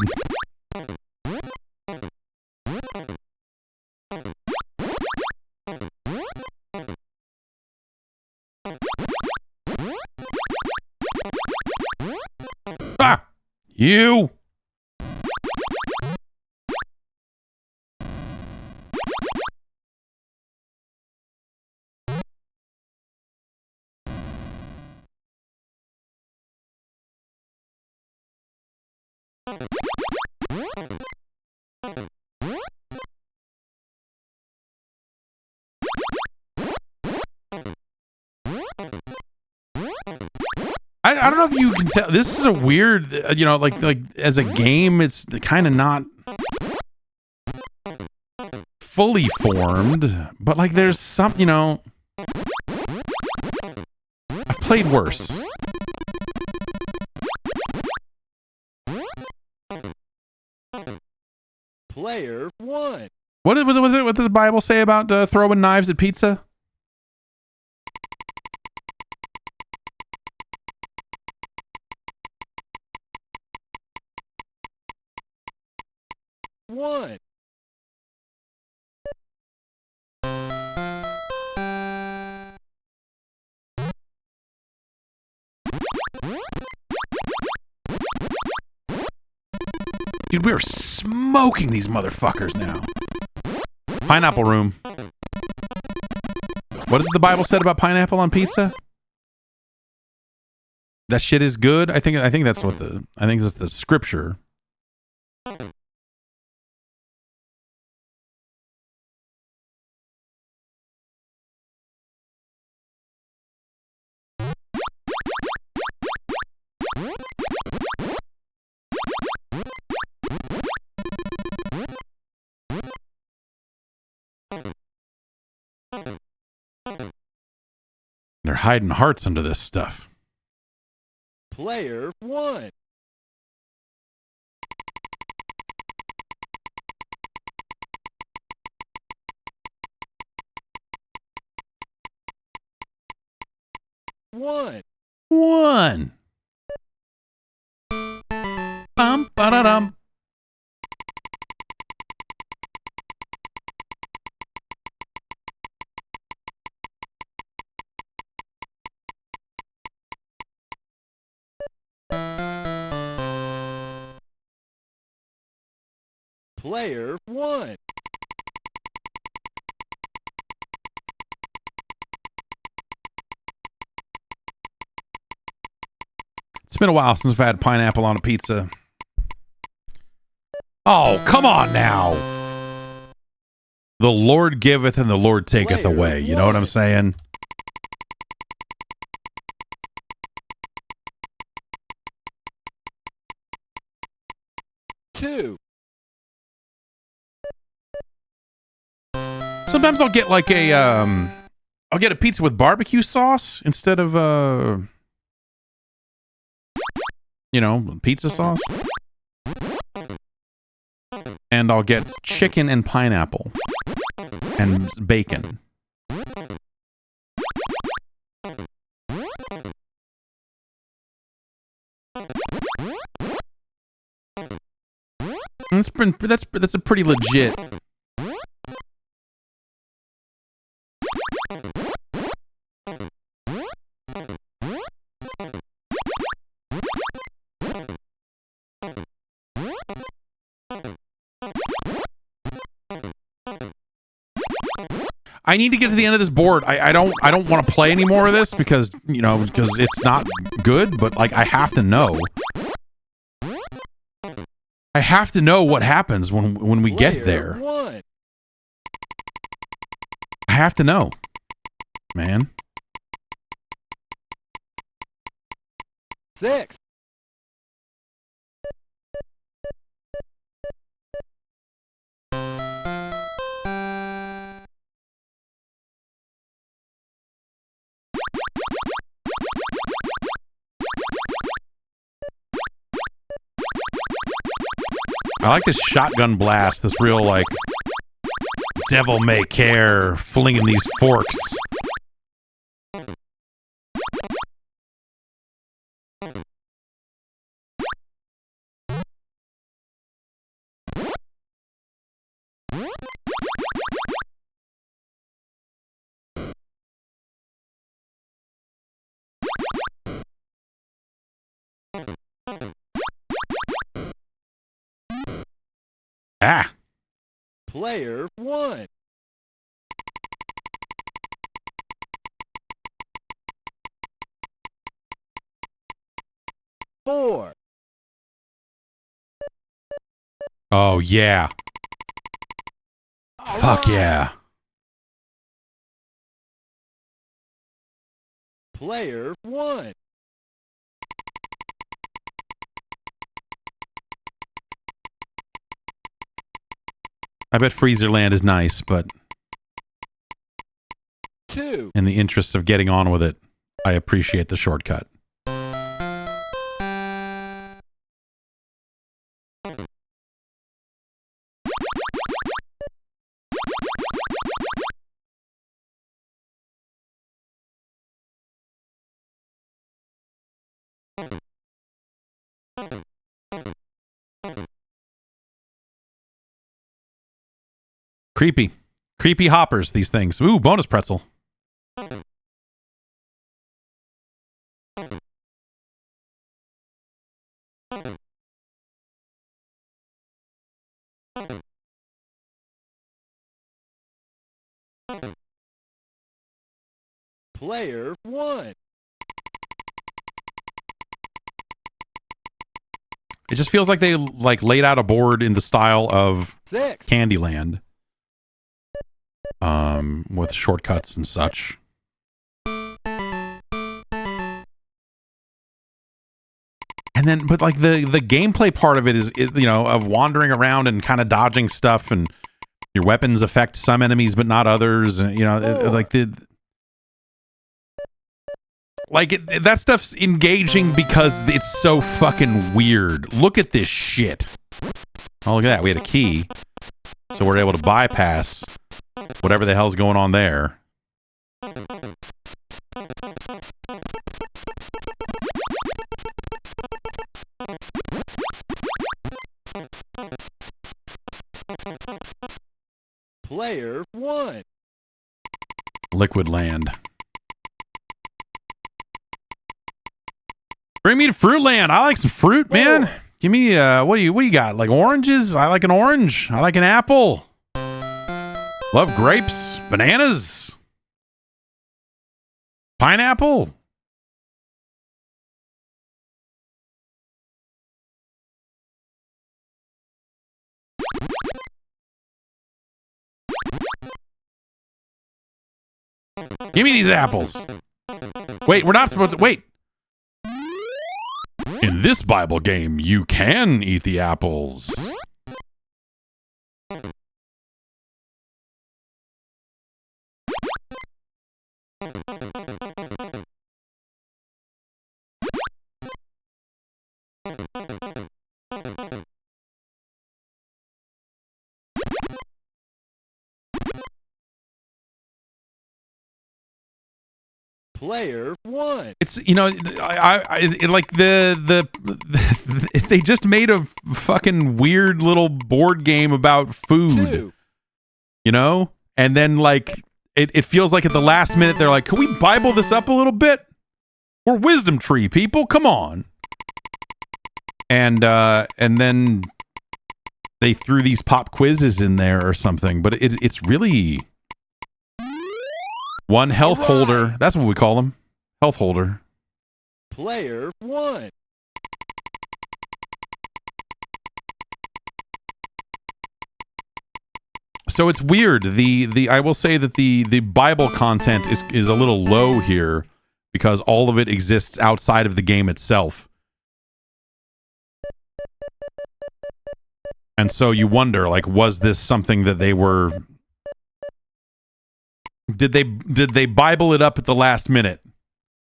Ah! You! I don't know if you can tell. This is a weird, you know, like as a game, it's kind of not fully formed, but like there's some, you know, I've played worse. Player 1. What was it? What does the Bible say about throwing knives at pizza? One. Dude, we're smoking these motherfuckers now. Pineapple room. What does the Bible said about pineapple on pizza? That shit is good. I think that's what I think that's the scripture. They're hiding hearts under this stuff. Player 1. One. One. Bum, ba-da-dum. Player 1. It's been a while since I've had pineapple on a pizza. Oh, come on now. The Lord giveth and the Lord taketh Player away. You know what I'm one. saying? Two. Sometimes I'll get like a I'll get a pizza with barbecue sauce instead of pizza sauce. And I'll get chicken and pineapple and bacon. That's a pretty legit. I need to get to the end of this board. I don't want to play any more of this because it's not good, but like I have to know. I have to know what happens when we get there. One. I have to know. Man. 6. I like this shotgun blast, this real like devil may care flinging these forks. Ah. Player 1. Four. Oh yeah. Fuck yeah. Player 1. I bet Freezerland is nice, but 2. in the interests of getting on with it, I appreciate the shortcut. Creepy. Creepy hoppers, these things. Ooh, bonus pretzel. Player 1. It just feels like they like laid out a board in the style of 6. Candyland. With shortcuts and such. And then, but like the gameplay part of it is of wandering around and kind of dodging stuff, and your weapons affect some enemies but not others, and Like, that stuff's engaging because it's so fucking weird. Look at this shit. Oh, look at that. We had a key. So we're able to bypass whatever the hell's going on there. Player 1. Liquid Land. Bring me to Fruit Land. I like some fruit, man. Give me what do you got? Like oranges? I like an orange. I like an apple. Love grapes, bananas, pineapple. Give me these apples. Wait, we're not supposed to wait. In this Bible game, you can eat the apples. Player 1. It's, you know, like they just made a fucking weird little board game about food, 2. you know? And then like it feels like at the last minute they're like, "Can we Bible this up a little bit? We're Wisdom Tree people, come on." And then they threw these pop quizzes in there or something, but it's really one health holder. That's what we call them. Health holder. Player 1. So it's weird. I will say that the Bible content is a little low here because all of it exists outside of the game itself. And so you wonder, like, was this something that they were... Did they Bible it up at the last minute?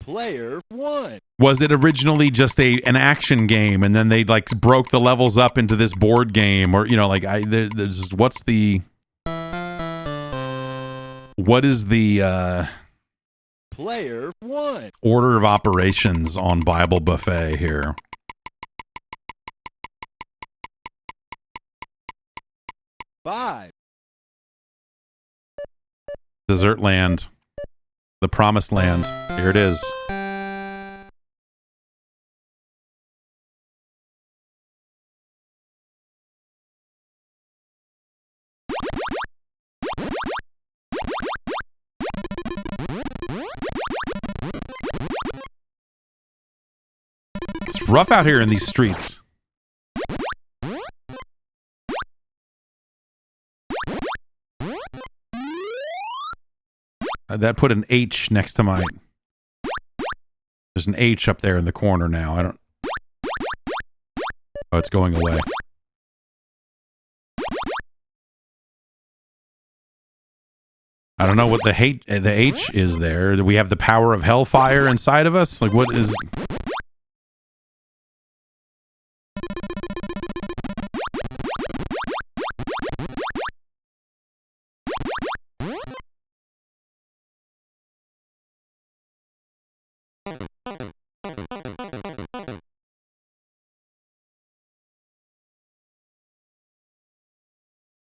Player 1. Was it originally just an action game, and then they like broke the levels up into this board game, or you know, like there's what is the Player 1. order of operations on Bible Buffet here? Five. Desert Land. The Promised Land. Here it is. It's rough out here in these streets. That put an H next to my... There's an H up there in the corner now. I don't... Oh, it's going away. I don't know what the H is there. Do we have the power of hellfire inside of us? Like, what is...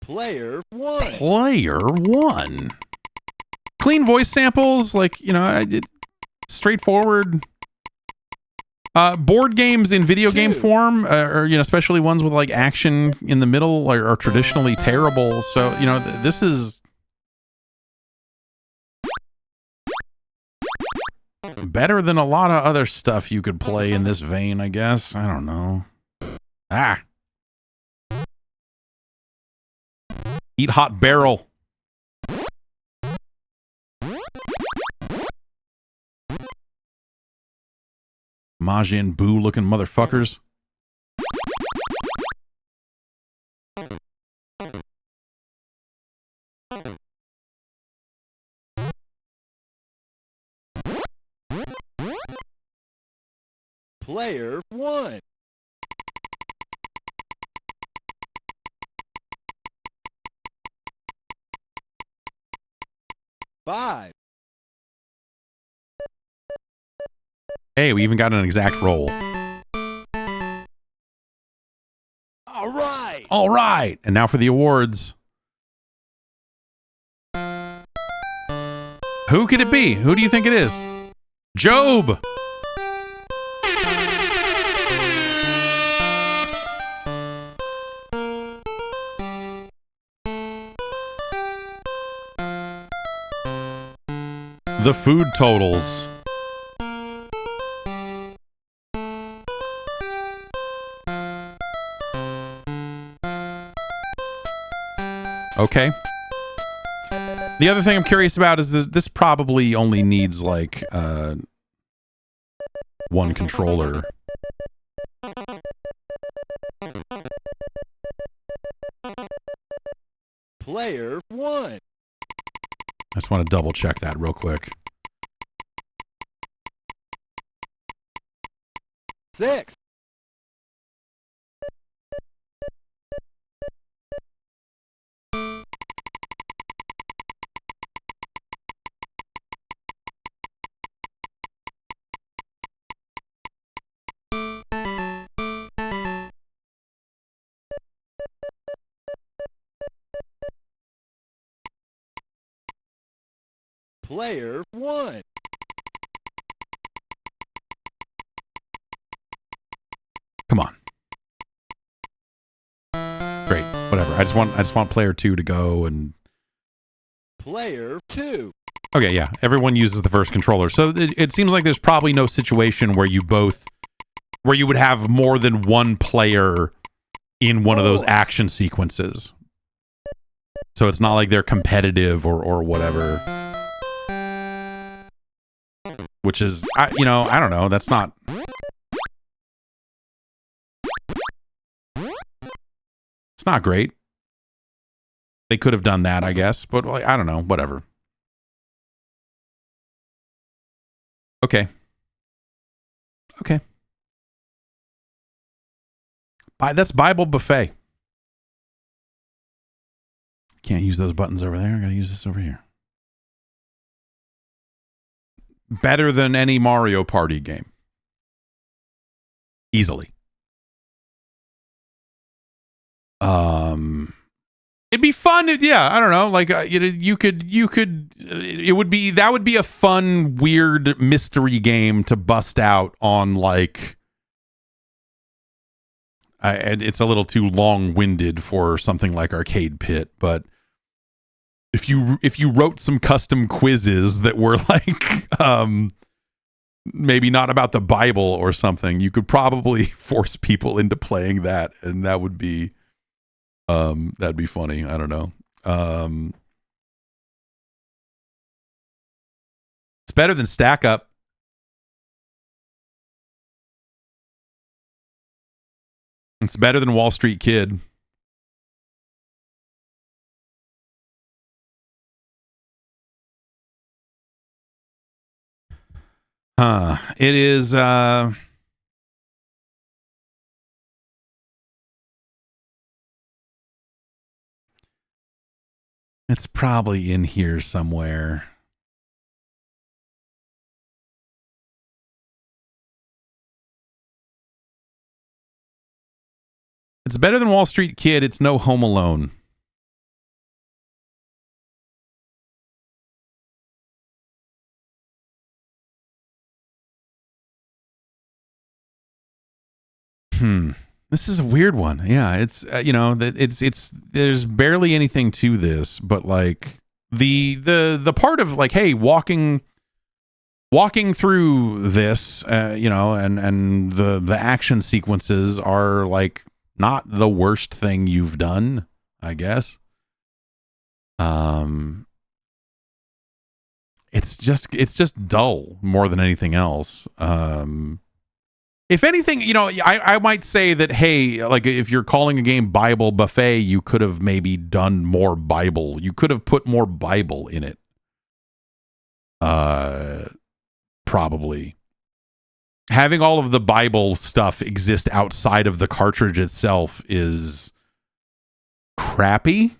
Player 1. Player 1. Clean voice samples, like, you know, straightforward. Board games in video game form, or, you know, especially ones with, like, action in the middle are traditionally terrible. So, you know, this is better than a lot of other stuff you could play in this vein, I guess. I don't know. Ah. Eat Hot Barrel. Majin Buu looking motherfuckers. Player 1. 5. Hey, we even got an exact roll. All right. All right. And now for the awards. Who could it be? Who do you think it is? Job. The food totals. Okay. The other thing I'm curious about is this probably only needs like one controller. Player 1. I just want to double check that real quick. 6. Player 1. Come on. Great. Whatever. I just want player 2 to go and Player 2. okay, yeah. Everyone uses the first controller. So it seems like there's probably no situation where you would have more than one player in one of those action sequences. So it's not like they're competitive or whatever. Which is, I don't know. That's not. It's not great. They could have done that, I guess. But like, I don't know. Whatever. Okay. Okay. That's Bible Buffet. Can't use those buttons over there. I gotta use this over here. Better than any Mario Party game. Easily. It'd be fun. Yeah, I don't know. Like you could. It would be a fun, weird mystery game to bust out on like. And it's a little too long-winded for something like Arcade Pit, but if you wrote some custom quizzes that were like maybe not about the Bible or something, you could probably force people into playing that, and that would be that'd be funny. I don't know. It's better than Stack Up. It's better than Wall Street Kid. It is it's probably in here somewhere. It's better than Wall Street Kid. It's no Home Alone. This is a weird one. Yeah, it's it's there's barely anything to this, but like the part of like, hey, walking through this, and the action sequences are like not the worst thing you've done, I guess. It's just dull more than anything else. If anything, I might say that, hey, like if you're calling a game Bible Buffet, you could have maybe done more Bible. You could have put more Bible in it. Probably. having all of the Bible stuff exist outside of the cartridge itself is crappy.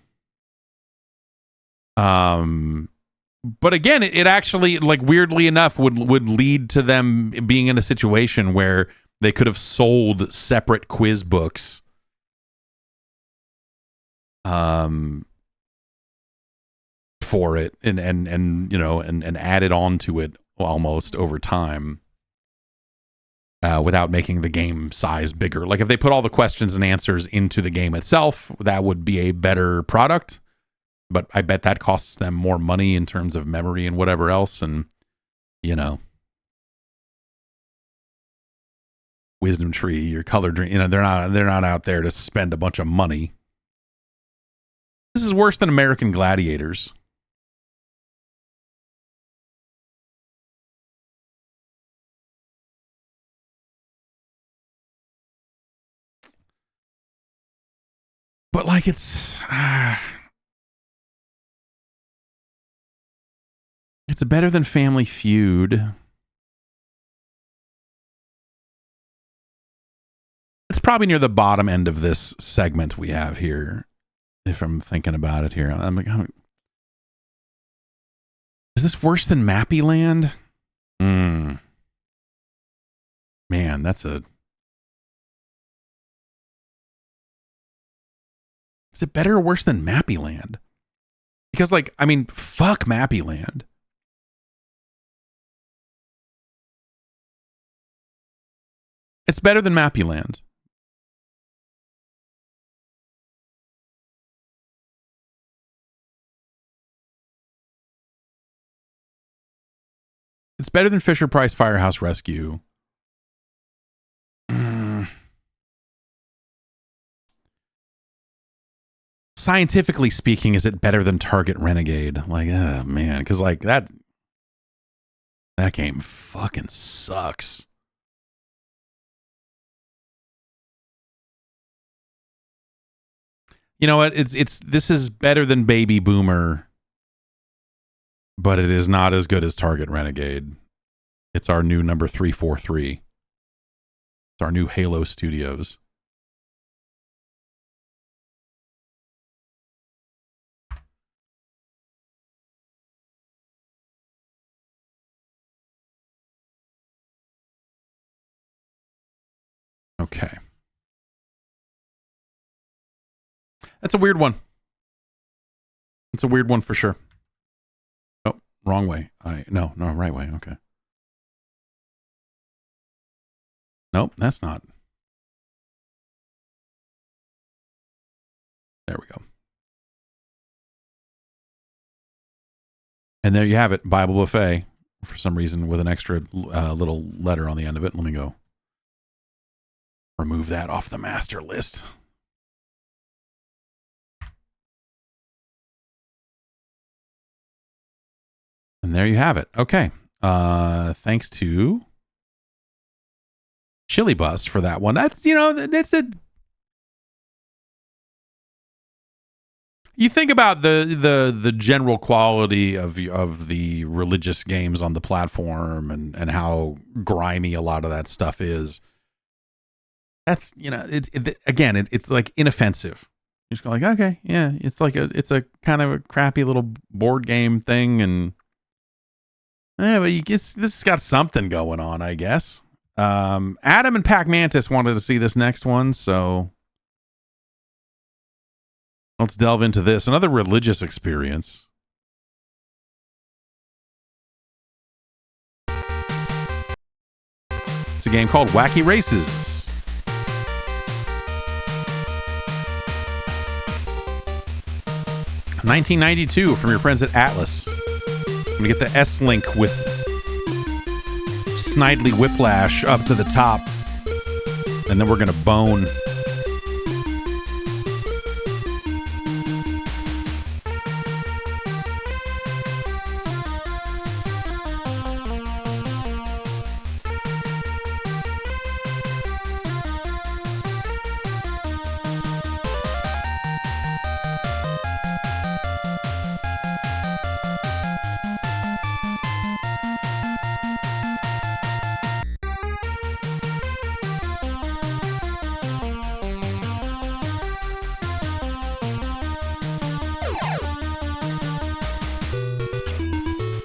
But again, it actually, like, weirdly enough, would lead to them being in a situation where they could have sold separate quiz books for it and you know, and added on to it almost over time without making the game size bigger. Like, if they put all the questions and answers into the game itself, that would be a better product. But I bet that costs them more money in terms of memory and whatever else. And, you know, Wisdom Tree, your Color Dream, you know, they're not out there to spend a bunch of money. This is worse than American Gladiators. But, like, it's better than Family Feud. It's probably near the bottom end of this segment we have here, if I'm thinking about it here. Is this worse than Mappy Land? Man, that's a... Is it better or worse than Mappy Land? Because, like, I mean, fuck Mappy Land. It's better than Mappy Land. It's better than Fisher Price Firehouse Rescue. Scientifically speaking, is it better than Target Renegade? Like, oh man, because like that game fucking sucks. You know what? This is better than Baby Boomer, but it is not as good as Target Renegade. It's our new number 343. It's our new Halo Studios. Okay. That's a weird one. It's a weird one for sure. Oh, wrong way. No, right way. Okay. Nope, that's not. There we go. And there you have it, Bible Buffet, for some reason, with an extra little letter on the end of it. Let me go remove that off the master list. And there you have it. Okay. Thanks to Chili Bus for that one. That's, you know, that's a... You think about the general quality of the religious games on the platform and how grimy a lot of that stuff is. That's, you know, it's like inoffensive. You just go like, okay, yeah, it's a kind of a crappy little board game thing, and but this has got something going on, I guess. Adam and Pac Mantis wanted to see this next one, so let's delve into this. Another religious experience. It's a game called Wacky Races. 1992 from your friends at Atlas. I'm gonna get the S-Link with Snidely Whiplash up to the top, and then we're gonna bone.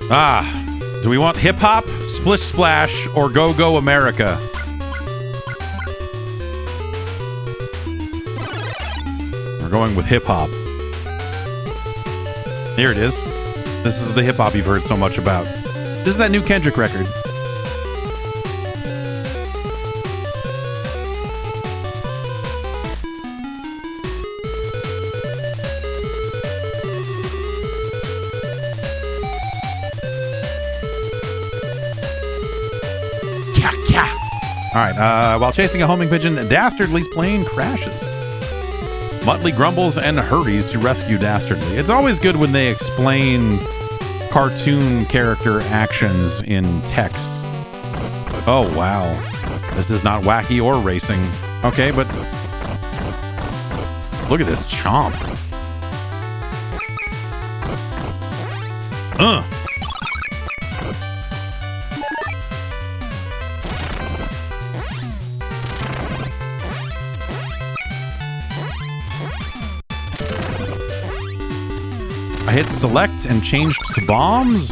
Do we want hip hop, Splish Splash, or Go Go America? We're going with hip hop. Here it is. This is the hip hop you've heard so much about. This is that new Kendrick record. All right, while chasing a homing pigeon, Dastardly's plane crashes. Muttley grumbles and hurries to rescue Dastardly. It's always good when they explain cartoon character actions in text. Oh, wow. This is not wacky or racing. Okay, but look at this chomp. I hit select and changed to bombs.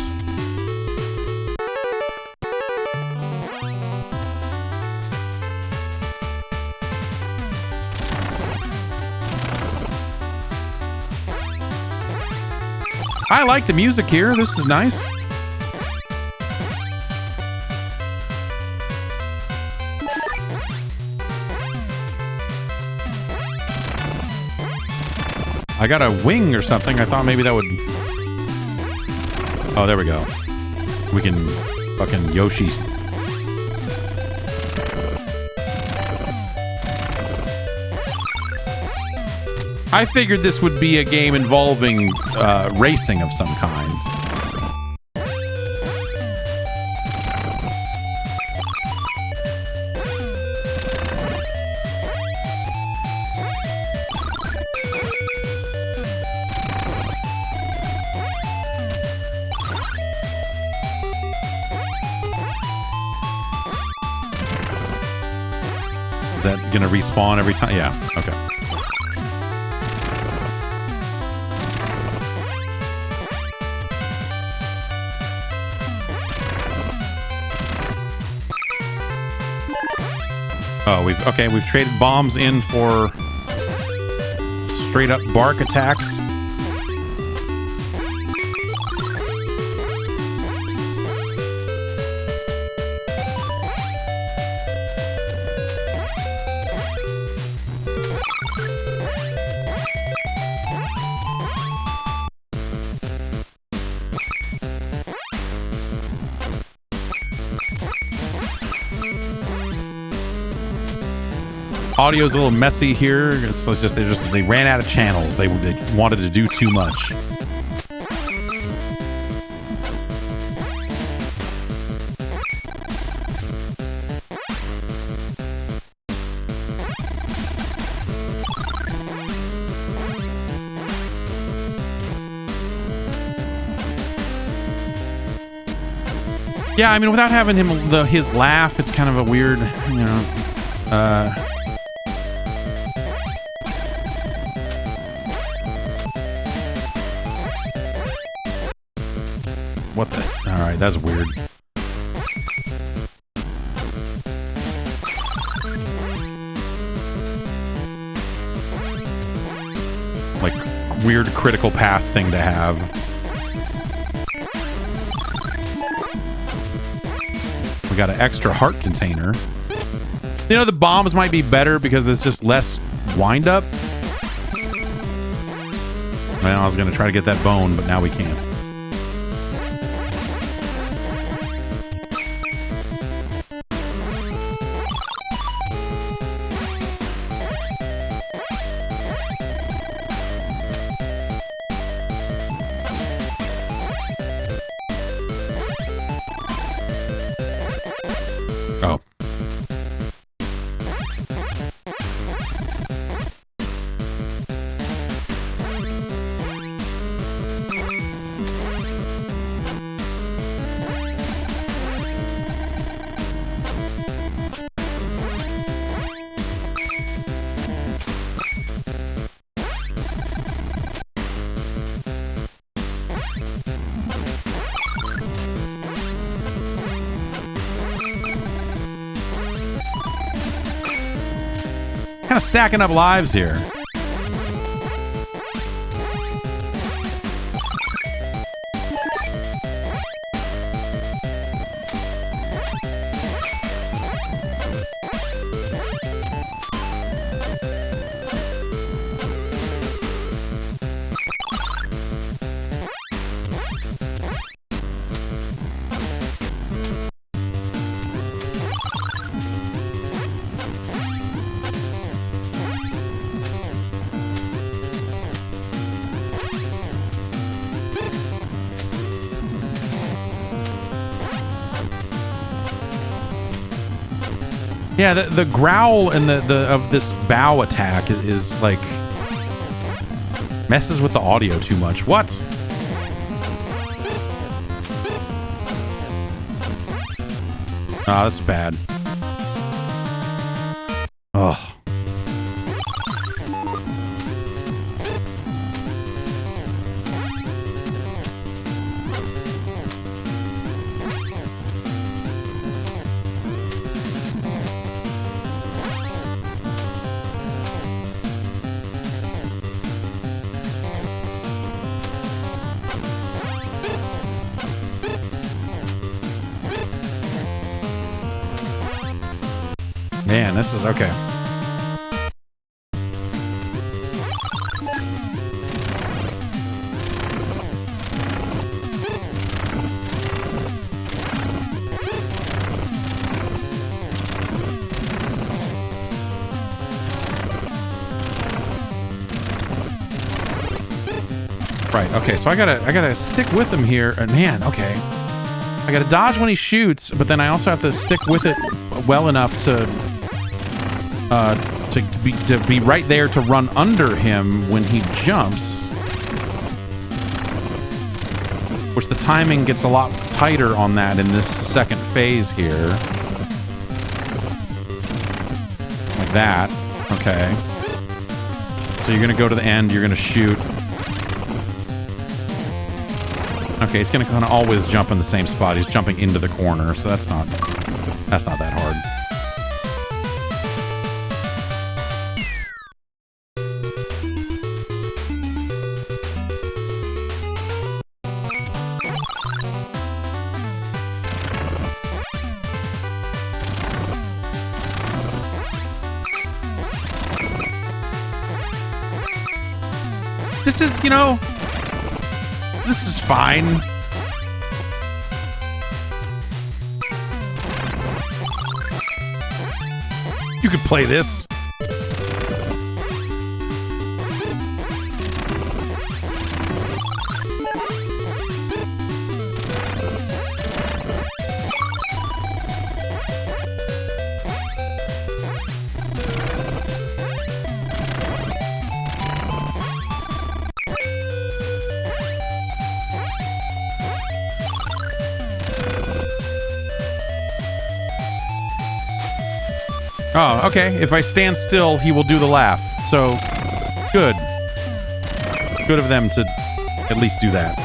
I like the music here. This is nice. I got a wing or something. I thought maybe that would... Oh, there we go. We can fucking Yoshi. I figured this would be a game involving racing of some kind. Is that gonna respawn every time? Yeah, okay. Oh, we've traded bombs in for straight up bark attacks. Audio's a little messy here. So it's just they ran out of channels. They wanted to do too much. Yeah, I mean, without having him his laugh, it's kind of a weird, you know. What the? All right, that's weird. Like, weird critical path thing to have. We got an extra heart container. You know, the bombs might be better because there's just less wind up. Well, I was going to try to get that bone, but now we can't. Oh. Kind of stacking up lives here. Yeah, the growl and the of this bow attack is like messes with the audio too much. What? Ah, that's bad. Ugh. Man, this is okay. Right, okay, so I gotta stick with him here. And man, okay. I gotta dodge when he shoots, but then I also have to stick with it well enough to be right there to run under him when he jumps. Which the timing gets a lot tighter on that in this second phase here. Like that. Okay. So you're gonna go to the end, you're gonna shoot. Okay, he's gonna kind of always jump in the same spot. He's jumping into the corner, so that's not that hard. This is, you know, this is fine. You could play this. Oh, okay. If I stand still, he will do the laugh. So, good. Good of them to at least do that.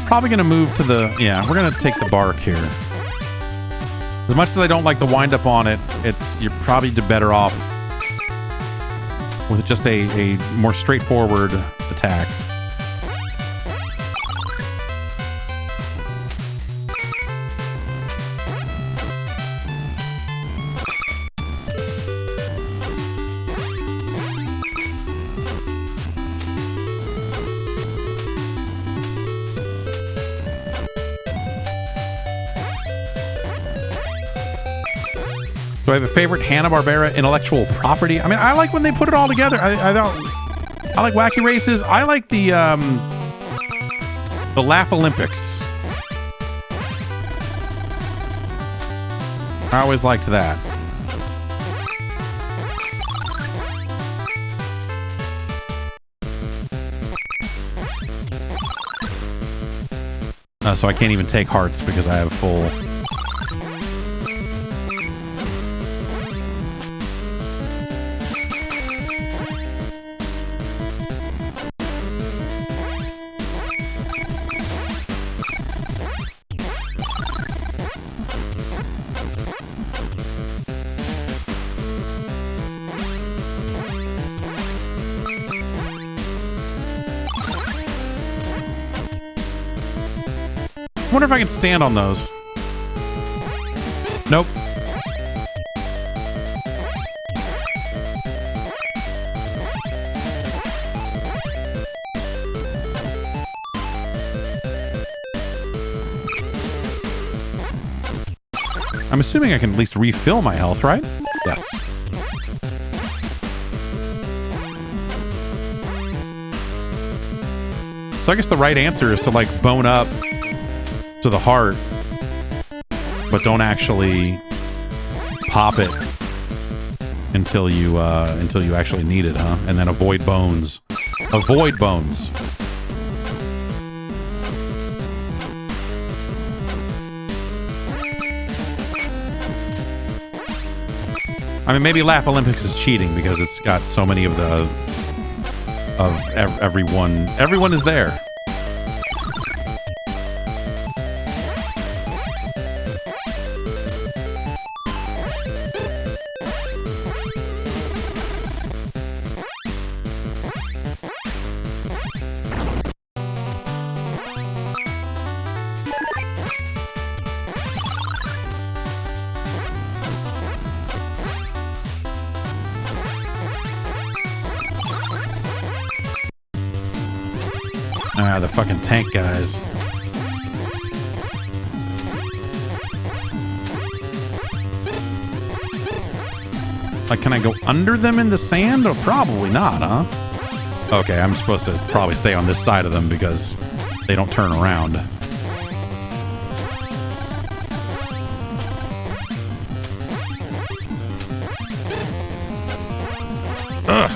Probably going to move to the... Yeah, we're going to take the bark here. As much as I don't like the wind-up on it, you're probably better off with just a more straightforward attack. Do I have a favorite Hanna-Barbera intellectual property? I mean, I like when they put it all together. I like Wacky Races. I like the Laugh Olympics. I always liked that. So I can't even take hearts because I have full... I wonder if I can stand on those. Nope. I'm assuming I can at least refill my health, right? Yes. So I guess the right answer is to like bone up to the heart, but don't actually pop it until you actually need it, huh? And then avoid bones. Avoid bones. I mean, maybe Laugh Olympics is cheating because it's got so many of the everyone. Everyone is there. Ah, the fucking tank guys. Like, can I go under them in the sand? Or probably not, huh? Okay, I'm supposed to probably stay on this side of them because they don't turn around. Ugh.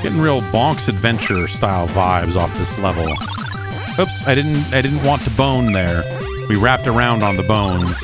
Getting real Bonk's Adventure style vibes off this level. Oops, I didn't want to bone there. We wrapped around on the bones.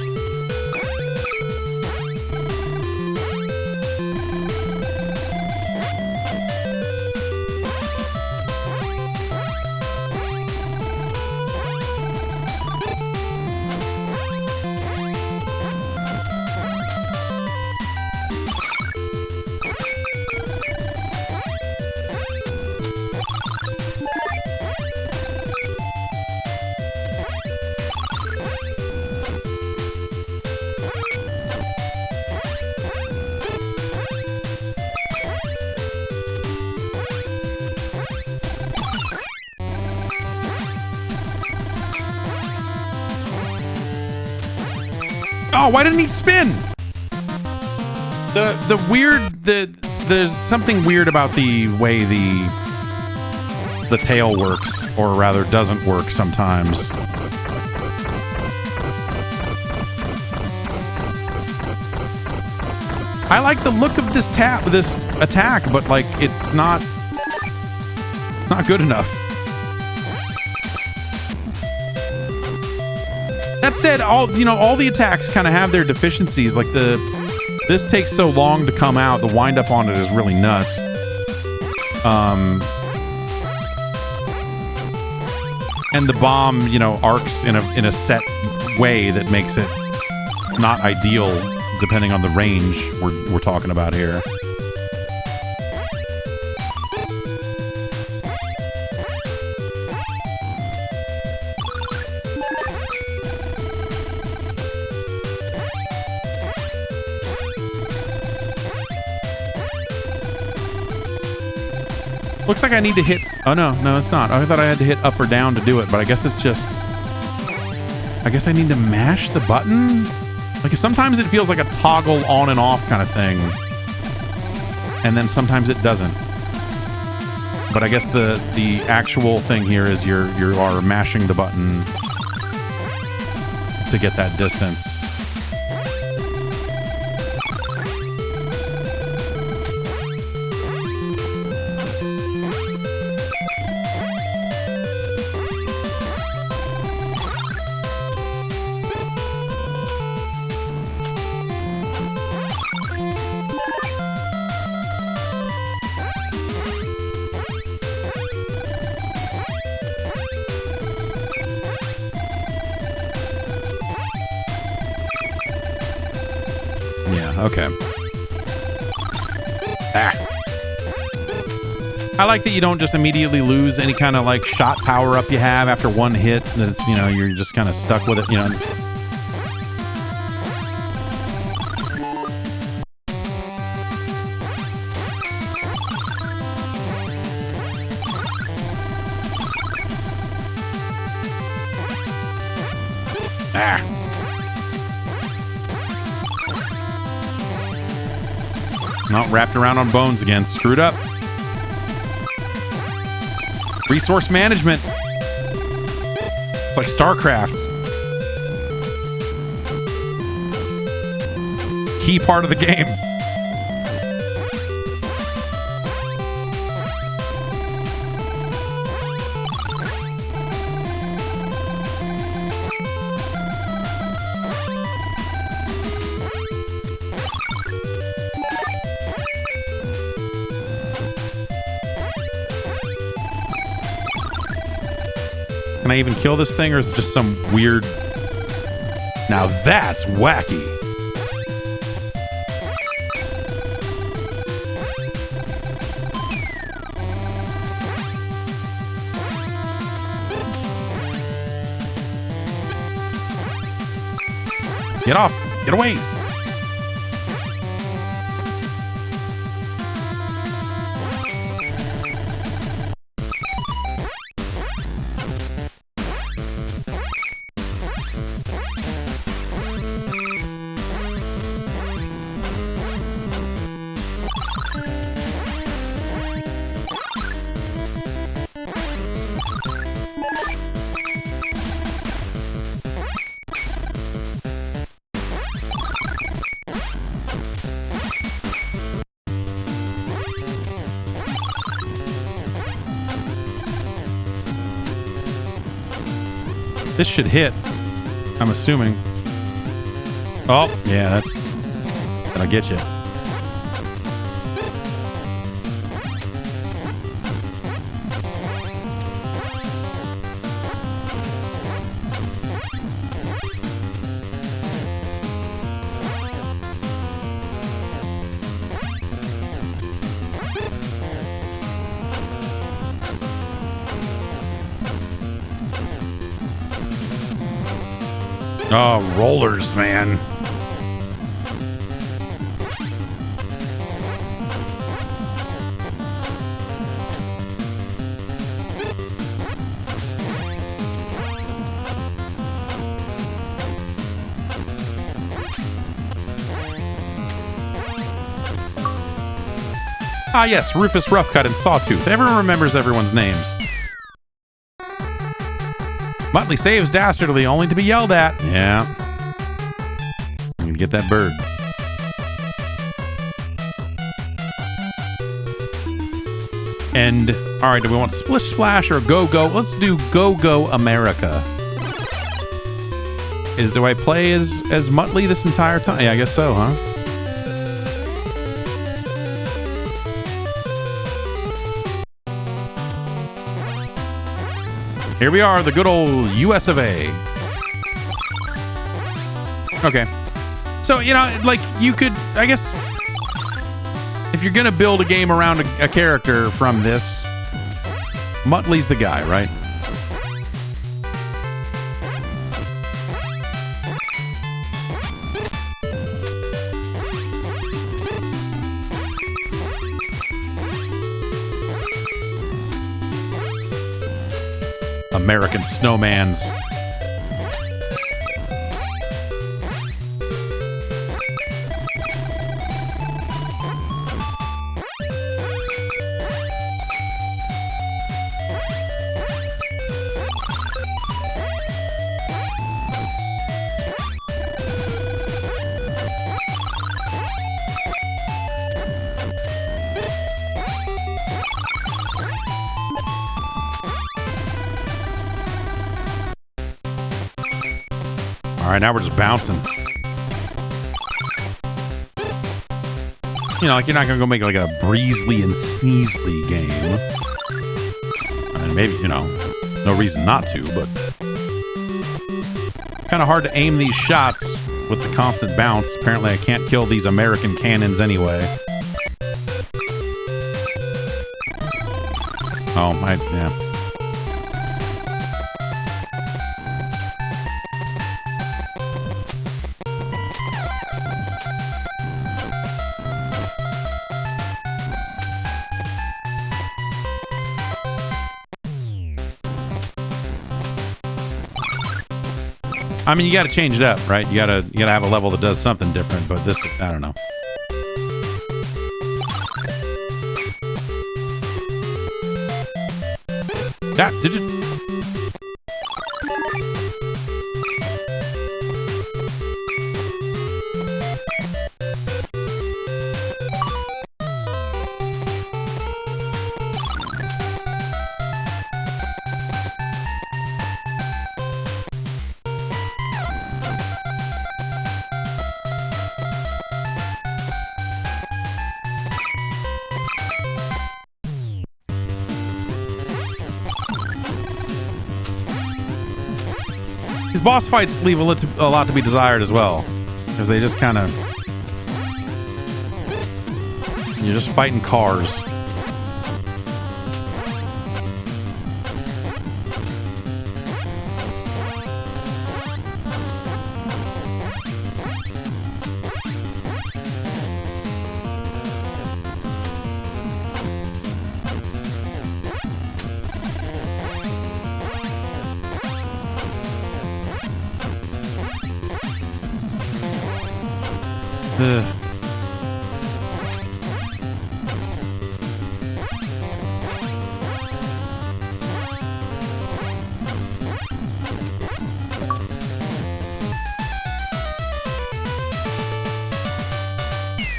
Oh, why didn't he spin? There's something weird about the way the tail works, or rather doesn't work sometimes. I like the look of this attack, but like it's not good enough. That said, all the attacks kind of have their deficiencies. Like this takes so long to come out. The wind up on it is really nuts. And the bomb, arcs in a set way that makes it not ideal, depending on the range we're talking about here. Looks like I need to hit... Oh, no, it's not. I thought I had to hit up or down to do it, but I guess it's just... I guess I need to mash the button? Like, sometimes it feels like a toggle on and off kind of thing. And then sometimes it doesn't. But I guess the actual thing here is you are mashing the button to get that distance. Okay. I like that you don't just immediately lose any kind of like shot power up you have after one hit. That it's, you know, you're just kind of stuck with it, you know. Not wrapped around on bones again. Screwed up. Resource management. It's like StarCraft. Key part of the game. Can I even kill this thing, or is it just some weird... Now that's wacky. Get off! Get away! This should hit, I'm assuming. Oh, yeah, that'll get you. Oh, rollers, man. Ah, yes, Rufus Roughcut and Sawtooth. Everyone remembers everyone's names. Muttley saves dastardly, only to be yelled at. Yeah. I'm gonna get that bird. And, alright, do we want Splish Splash or Go Go? Let's do Go Go America. Do I play as Muttley this entire time? Yeah, I guess so, huh? Here we are, the good old US of A. Okay. So, you know, like, you could, I guess, if you're going to build a game around a character from this, Muttley's the guy, right? American snowmans. All right, now we're just bouncing. You know, like you're not gonna go make like a Breezely and Sneezely game. I mean, maybe, you know, no reason not to, but kind of hard to aim these shots with the constant bounce. Apparently, I can't kill these American cannons anyway. Oh, yeah. I mean, you got to change it up, right? You gotta have a level that does something different. But this, I don't know. That did you? Boss fights leave a lot to be desired as well, because they just kind of, you're just fighting cars.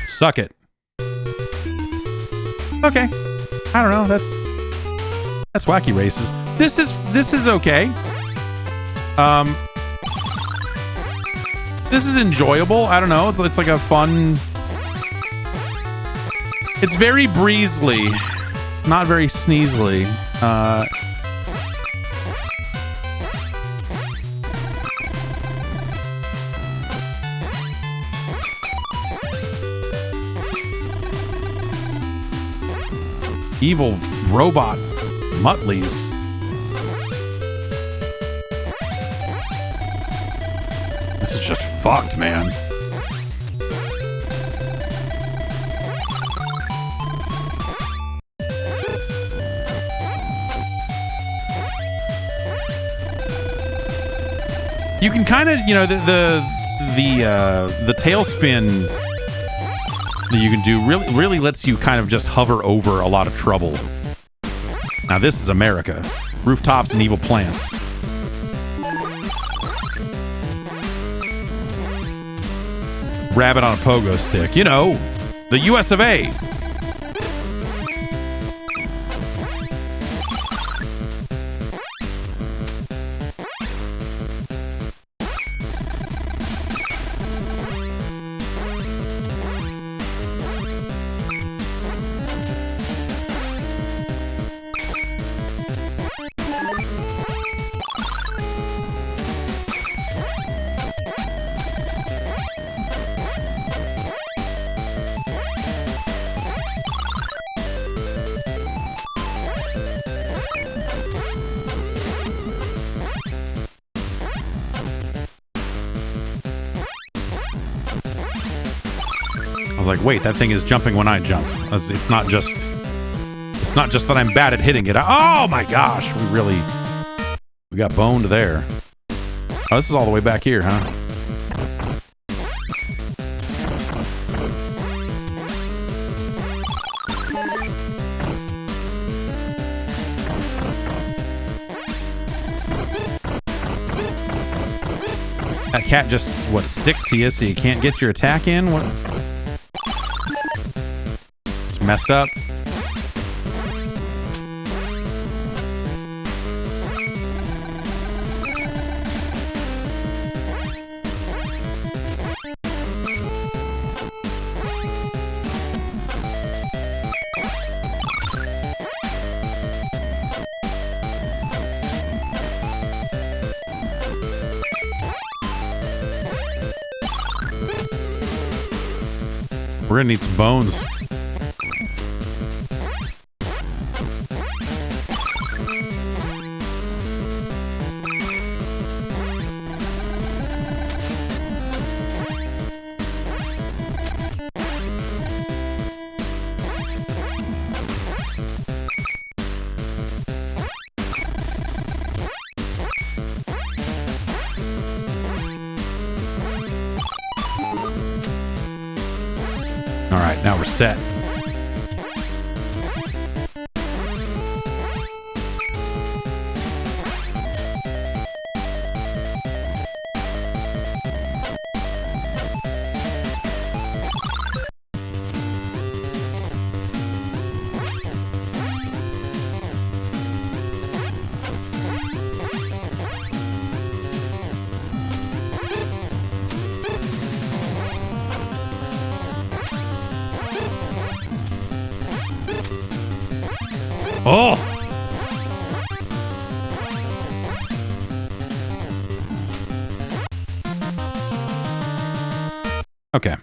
Suck it. Okay. I don't know. That's Wacky Races. This is okay. This is enjoyable. I don't know. It's like a fun. It's very breezely, not very sneezely. Evil robot Mutleys. This is just fucked, man. You can kind of, you know, the tailspin that you can do really lets you kind of just hover over a lot of trouble. Now this is America. Rooftops and evil plants. Rabbit on a pogo stick. You know, the US of A. I was like, wait, that thing is jumping when I jump. It's not just that I'm bad at hitting it. Oh my gosh, we really We got boned there. Oh, this is all the way back here, huh? That cat just, what, sticks to you so you can't get your attack in? What? It's messed up. We're gonna need some bones. All right, now we're set. Oh! Okay.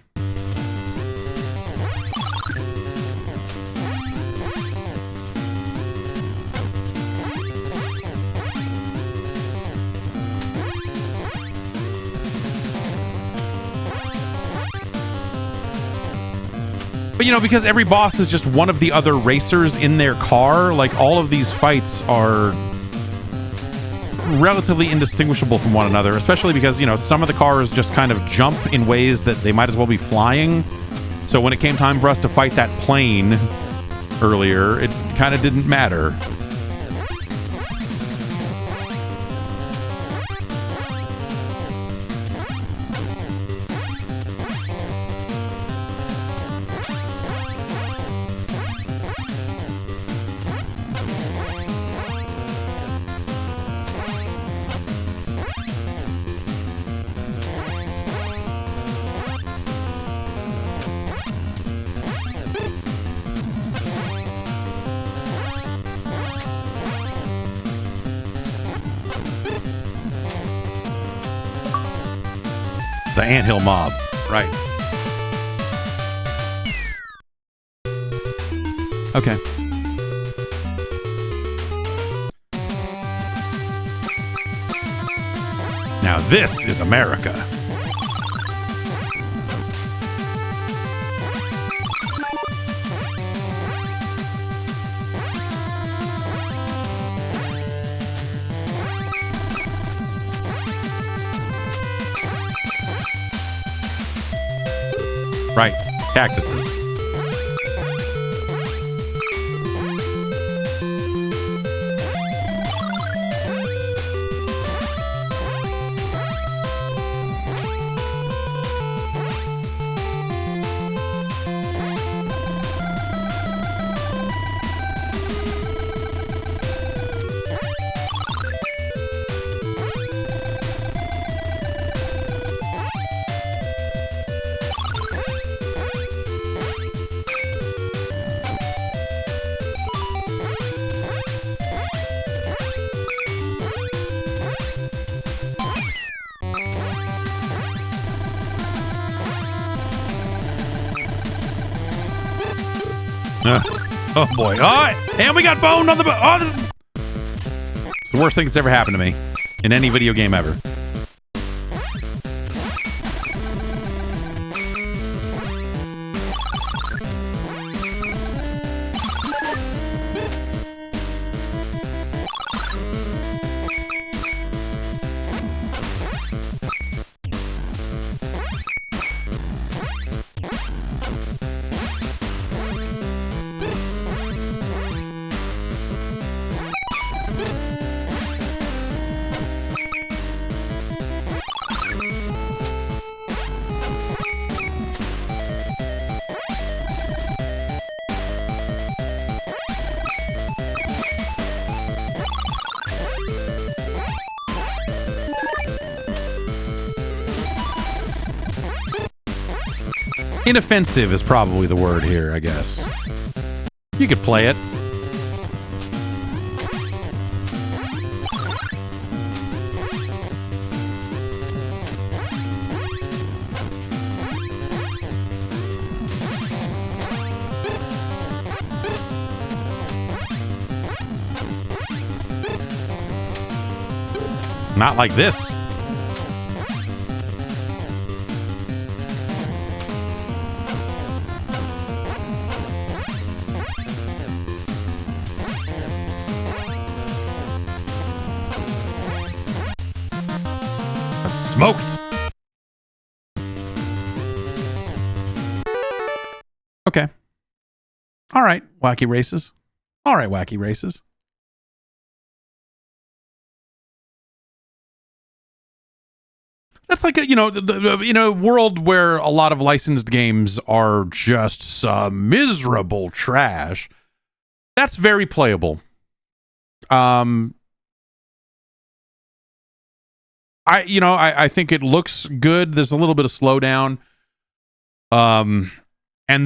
But, you know, because every boss is just one of the other racers in their car, like, all of these fights are relatively indistinguishable from one another, especially because, you know, some of the cars just kind of jump in ways that they might as well be flying. So when it came time for us to fight that plane earlier, it kind of didn't matter. The anthill mob, right. Okay. Now this is America. Right, cactuses. Oh boy. Oh, and we got boned on the oh, this is... It's the worst thing that's ever happened to me in any video game ever. Inoffensive is probably the word here, I guess. You could play it. Not like this. That's smoked. Okay. All right, Wacky Races. All right, Wacky Races. That's like a world where a lot of licensed games are just some miserable trash. That's very playable. I think it looks good. There's a little bit of slowdown. And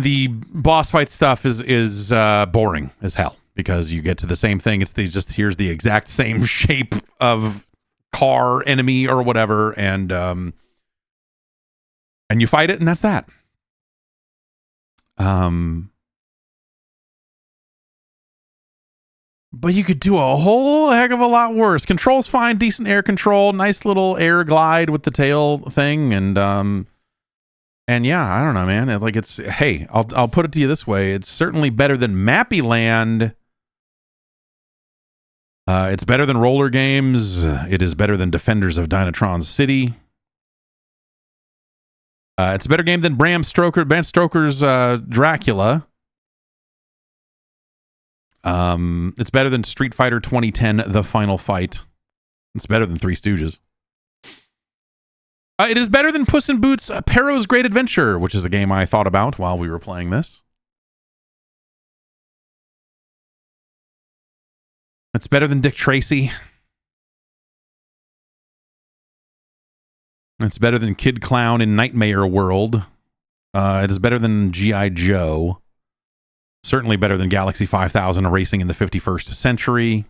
the boss fight stuff is boring as hell because you get to the same thing. Here's the exact same shape of car enemy or whatever, and you fight it, and that's that. But you could do a whole heck of a lot worse. Control's fine, decent air control, nice little air glide with the tail thing, and yeah, I don't know, man. Hey, I'll put it to you this way: it's certainly better than Mappy Land. It's better than roller games. It is better than Defenders of Dynatron City. It's a better game than Bram Stoker's Dracula. It's better than Street Fighter 2010 The Final Fight. It's better than Three Stooges. It is better than Puss in Boots' Perro's Great Adventure, which is a game I thought about while we were playing this. It's better than Dick Tracy. It's better than Kid Clown in Nightmare World. It is better than G.I. Joe. Certainly better than Galaxy 5000 Racing in the 51st Century.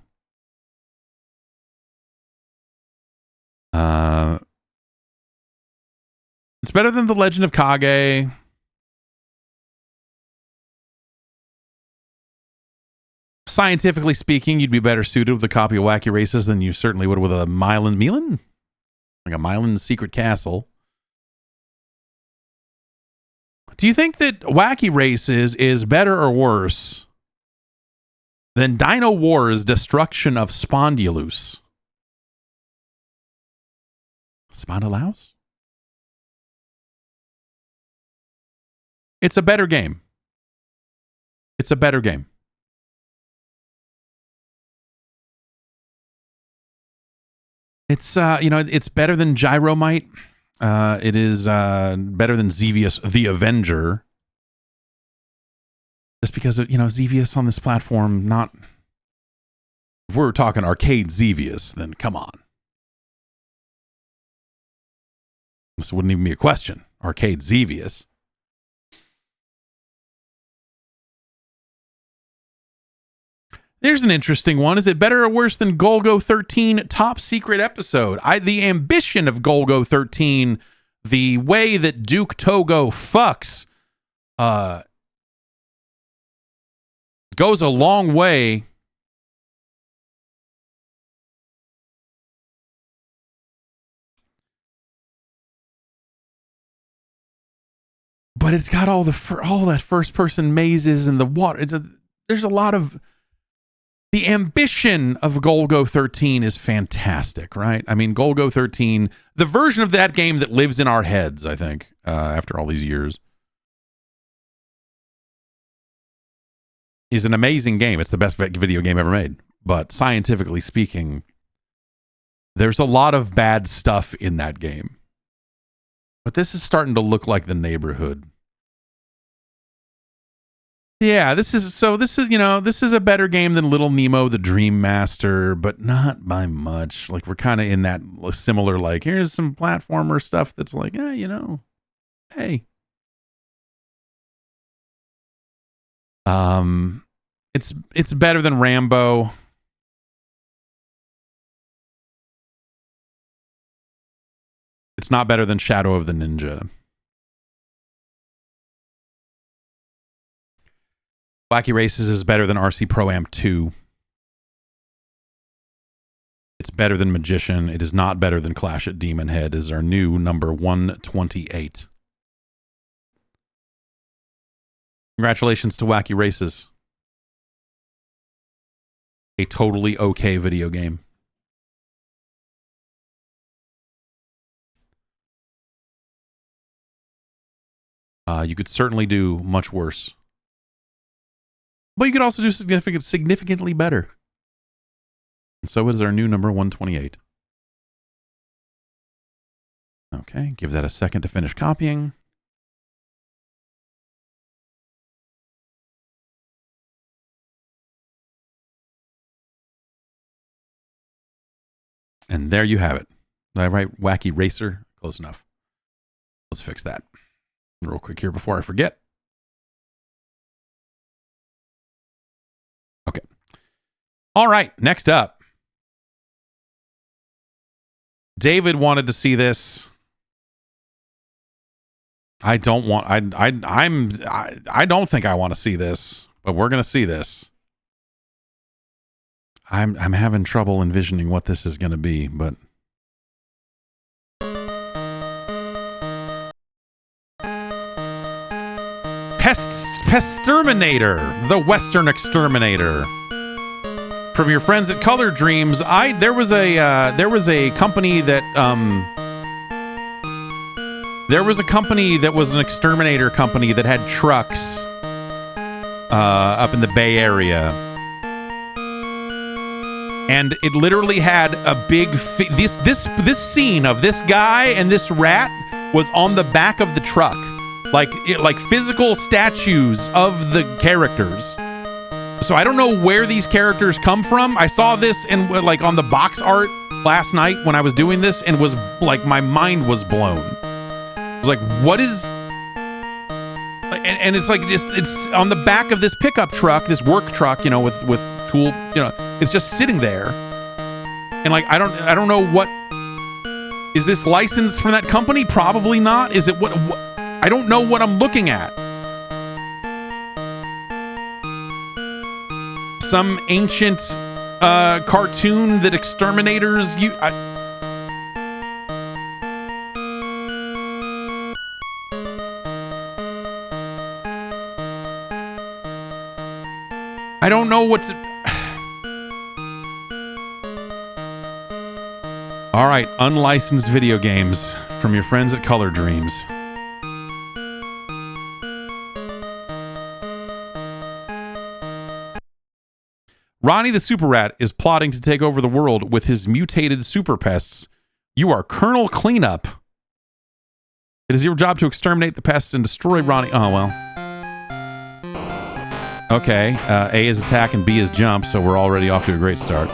It's better than The Legend of Kage. Scientifically speaking, you'd be better suited with a copy of Wacky Races than you certainly would with a Milan? Like a Milan Secret Castle. Do you think that Wacky Races is better or worse than Dino Wars Destruction of Spondylus? Spondylus? It's a better game. It's a better game. It's it's better than Gyromite. It is better than Xevious the Avenger. Just because of, Xevious on this platform, not... If we're talking arcade Xevious, then come on. This wouldn't even be a question. Arcade Xevious. There's an interesting one. Is it better or worse than Golgo 13 Top Secret Episode? The ambition of Golgo 13, the way that Duke Togo fucks, goes a long way. But it's got all that first person mazes and the water. There's a lot of... The ambition of Golgo 13 is fantastic, right? I mean, Golgo 13, the version of that game that lives in our heads, I think, after all these years, is an amazing game. It's the best video game ever made. But scientifically speaking, there's a lot of bad stuff in that game. But this is starting to look like the neighborhood. Yeah, this is a better game than Little Nemo the Dream Master, but not by much. Like, we're kind of in that similar, like, here's some platformer stuff that's like, hey, It's better than Rambo. It's not better than Shadow of the Ninja. Wacky Races is better than RC Pro Am 2. It's better than Magician. It is not better than Clash at Demon Head. It is our new number 128. Congratulations to Wacky Races. A totally okay video game. You could certainly do much worse. But you could also do significantly better. And so is our new number 128. Okay, give that a second to finish copying. And there you have it. Did I write Wacky Racer? Close enough. Let's fix that real quick here before I forget. Okay. All right, next up. David wanted to see this. I don't think I want to see this, but we're going to see this. I'm having trouble envisioning what this is going to be, but Pesterminator, the Western Exterminator. From your friends at Color Dreams, there was a company that was an exterminator company that had trucks up in the Bay Area. And it literally had a big this scene of this guy and this rat was on the back of the truck, like physical statues of the characters. So I don't know where these characters come from. I saw this in like on the box art last night when I was doing this, and was like my mind was blown. I was like, what is? And it's like it's on the back of this pickup truck, this work truck, with tool, it's just sitting there. And like I don't know what is this licensed from that company? Probably not. Is it what I don't know what I'm looking at. Some ancient cartoon that exterminators you. I don't know what's. All right, unlicensed video games from your friends at Color Dreams. Ronnie the Super Rat is plotting to take over the world with his mutated super pests. You are Colonel Cleanup. It is your job to exterminate the pests and destroy Ronnie. Oh, well. Okay, A is attack and B is jump, so we're already off to a great start.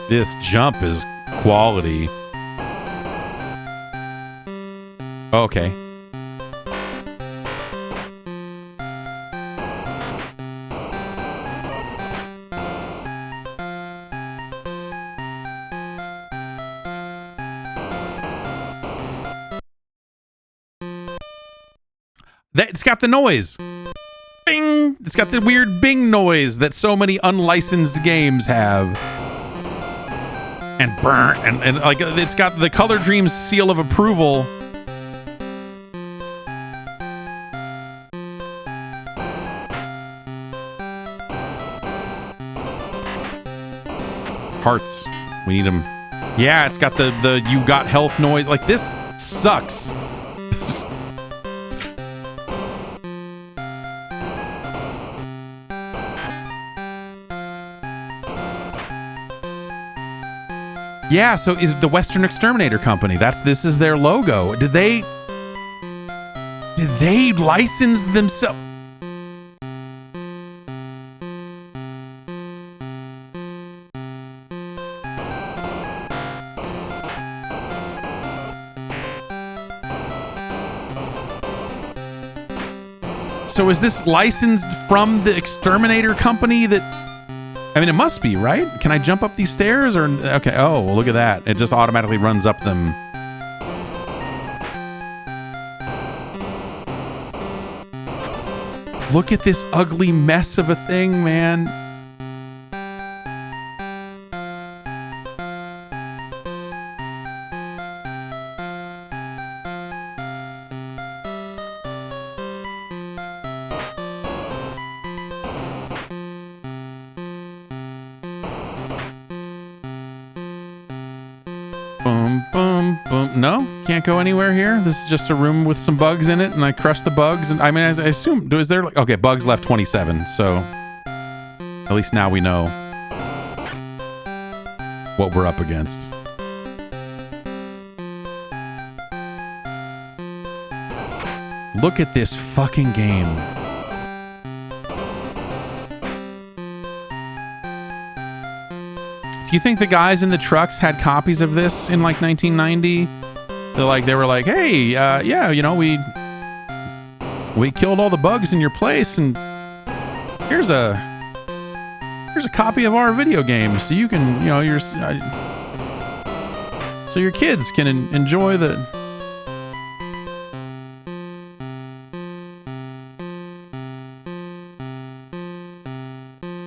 This jump is quality. Okay. It's got the noise. Bing! It's got the weird bing noise that so many unlicensed games have. And burn, and like it's got the Color Dreams seal of approval. Hearts. We need them. Yeah, it's got the you got health noise. Like, this sucks. Yeah, so is the Western Exterminator Company. This is their logo. Did they license themselves? So is this licensed from the Exterminator company that... I mean, it must be, right? Can I jump up these stairs or... Okay, oh, well, look at that. It just automatically runs up them. Look at this ugly mess of a thing, man. No, can't go anywhere here. This is just a room with some bugs in it, and I crush the bugs. And I mean, I assume, is there like, okay, bugs left 27, so at least now we know what we're up against. Look at this fucking game. Do you think the guys in the trucks had copies of this in like 1990? They were like, hey, yeah, you know, we killed all the bugs in your place, and here's a copy of our video game, so you can, you know, so your kids can enjoy the.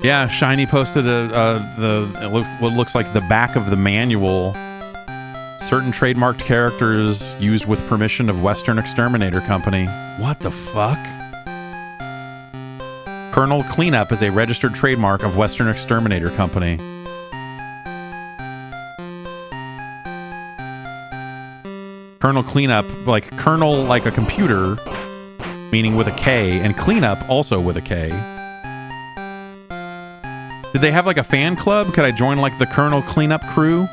Yeah, Shiny posted what looks like the back of the manual. Certain trademarked characters used with permission of Western Exterminator Company. What the fuck? Colonel Cleanup is a registered trademark of Western Exterminator Company. Colonel Cleanup, like Colonel like a computer, meaning with a K, and Cleanup also with a K. Did they have like a fan club? Could I join like the Colonel Cleanup crew?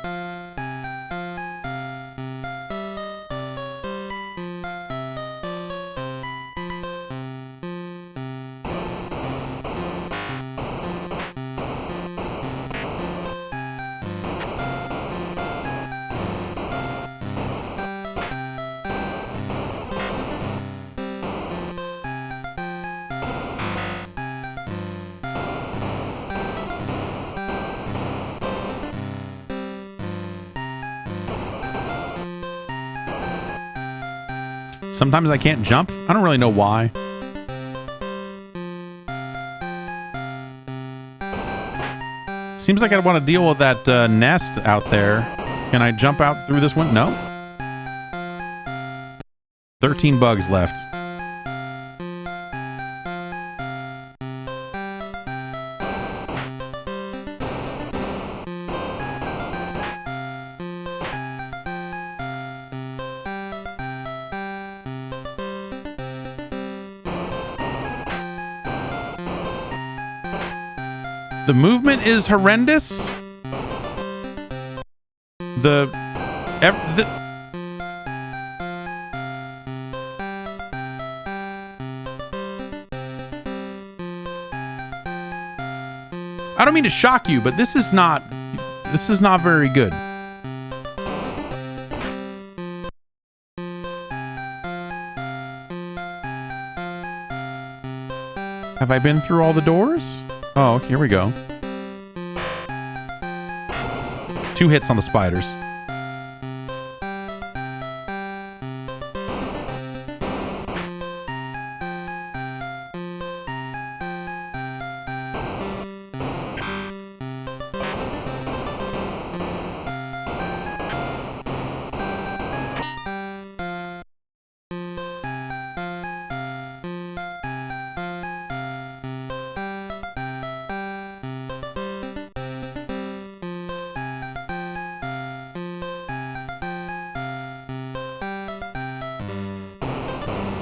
Sometimes I can't jump. I don't really know why. Seems like I want to deal with that nest out there. Can I jump out through this one? No. 13 bugs left. The movement is horrendous. I don't mean to shock you, but this is not very good. Have I been through all the doors? Oh, okay, here we go. 2 hits on the spiders.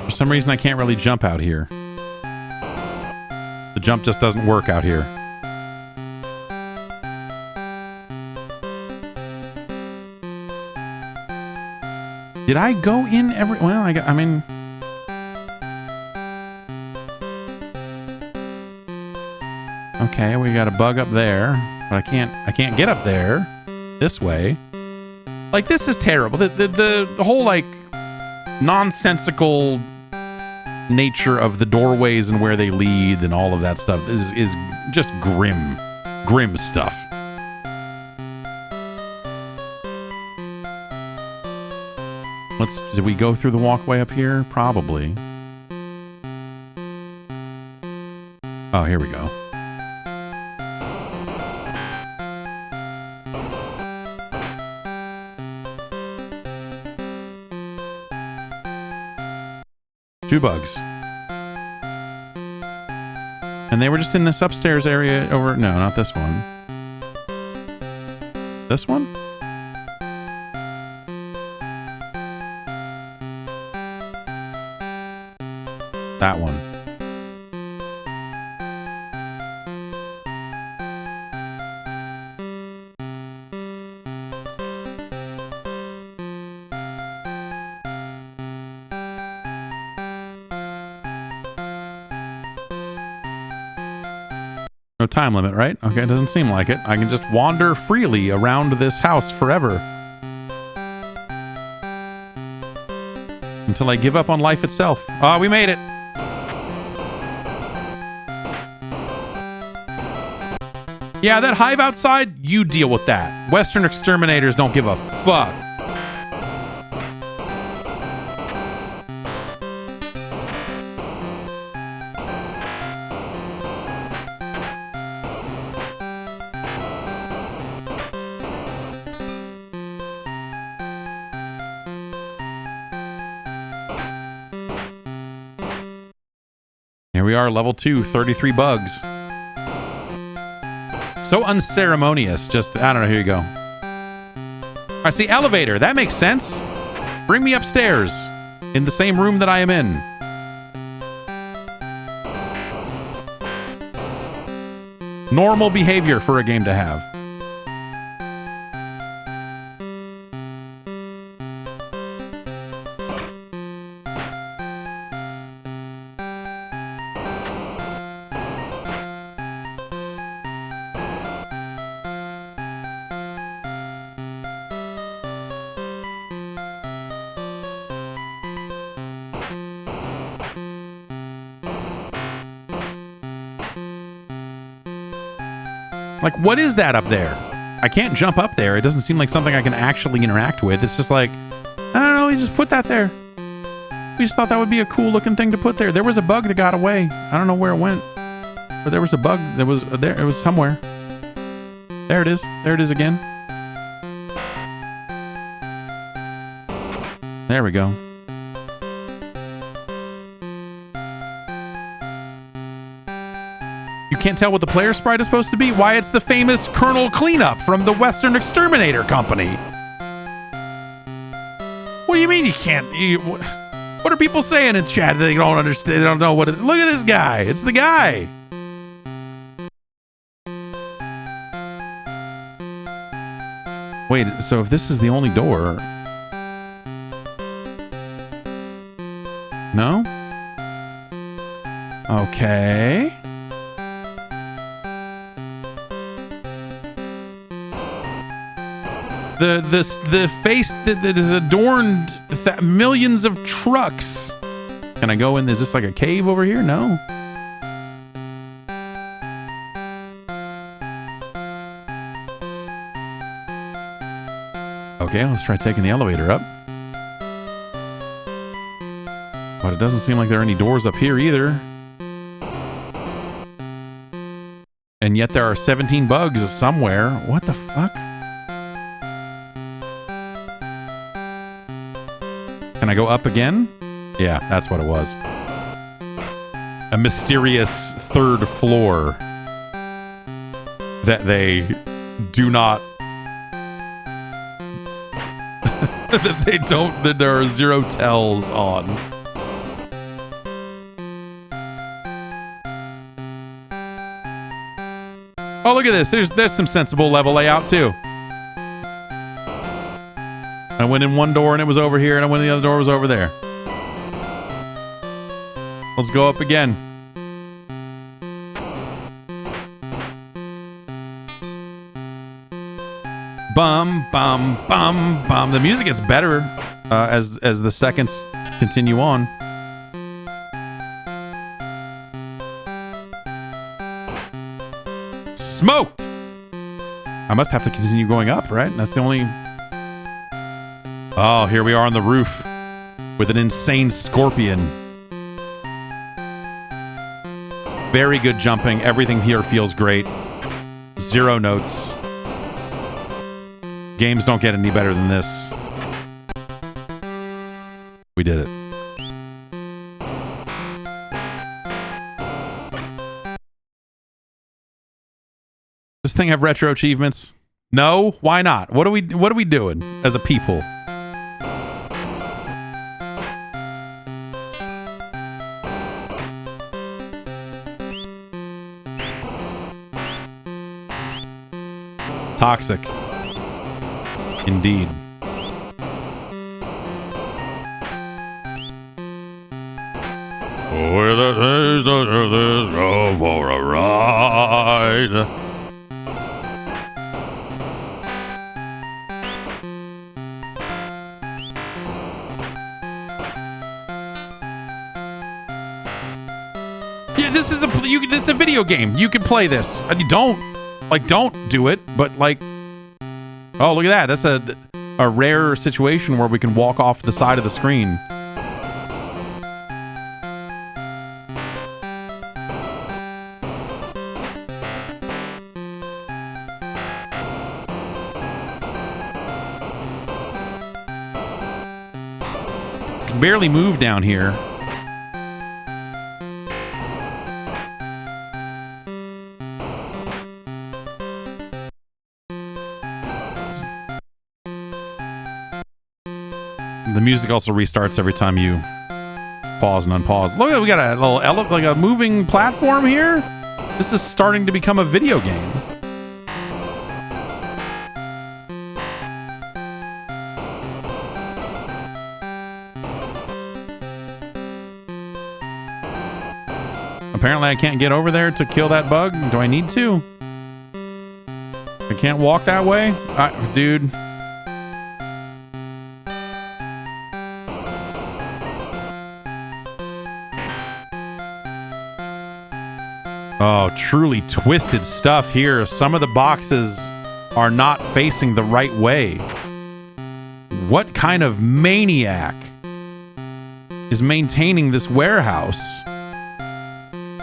For some reason, I can't really jump out here. The jump just doesn't work out here. Did I go in every... Well, I mean... Okay, we got a bug up there, but I can't get up there this way. Like, this is terrible. The whole, like, nonsensical nature of the doorways and where they lead and all of that stuff is just grim stuff. Did we go through the walkway up here? Probably. Oh, here we go. Two bugs. And they were just in this upstairs area over... No, not this one. This one? That one. No time limit, right? Okay, it doesn't seem like it. I can just wander freely around this house forever. Until I give up on life itself. Oh, we made it! Yeah, that hive outside, you deal with that. Western exterminators don't give a fuck. Here we are, level 2, 33 bugs. So unceremonious. Just, I don't know, here you go. I see elevator. That makes sense. Bring me upstairs. In the same room that I am in. Normal behavior for a game to have. Like, what is that up there? I can't jump up there. It doesn't seem like something I can actually interact with. It's just like, I don't know, we just put that there. We just thought that would be a cool looking thing to put there. There was a bug that got away. I don't know where it went. But there was a bug that was there. It was somewhere. There it is. There it is again. There we go. You can't tell what the player sprite is supposed to be? Why, it's the famous Colonel Cleanup from the Western Exterminator Company. What do you mean you can't? What are people saying in chat? They don't understand. They don't know what it... Look at this guy. It's the guy. Wait, so if this is the only door... No? Okay. The face that is adorned millions of trucks. Can I go in? Is this like a cave over here? No. Okay, let's try taking the elevator up. But it doesn't seem like there are any doors up here either. And yet there are 17 bugs somewhere. What the fuck? Can I go up again? Yeah, that's what it was. A mysterious third floor that they do not... that they don't... that there are zero tells on. Oh, look at this. There's some sensible level layout, too. I went in one door and it was over here, and I went in the other door, was over there. Let's go up again. Bum, bum, bum, bum. The music gets better as the seconds continue on. Smoked! I must have to continue going up, right? That's the only... Oh, here we are on the roof with an insane scorpion. Very good jumping. Everything here feels great. 0 notes. Games don't get any better than this. We did it. Does this thing have retro achievements? No? Why not? What are we doing as a people? Toxic. Indeed. Where the days go for a ride. Yeah, this is a video game. You can play this. You don't do it, but like, oh, look at that. That's a rare situation where we can walk off the side of the screen. Can barely move down here. The music also restarts every time you pause and unpause. Look, we got a little like a moving platform here. This is starting to become a video game. Apparently, I can't get over there to kill that bug. Do I need to? I can't walk that way? Dude. Oh, truly twisted stuff here. Some of the boxes are not facing the right way. What kind of maniac is maintaining this warehouse?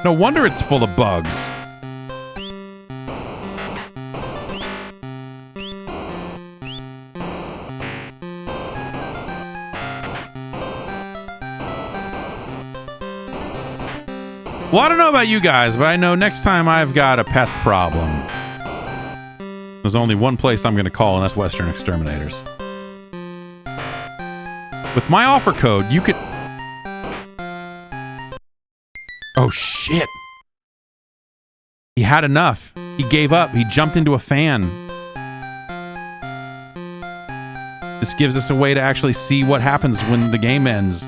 No wonder it's full of bugs. Well, I don't know about you guys, but I know next time I've got a pest problem, there's only one place I'm going to call, and that's Western Exterminators. With my offer code, you could... Oh, shit. He had enough. He gave up. He jumped into a fan. This gives us a way to actually see what happens when the game ends.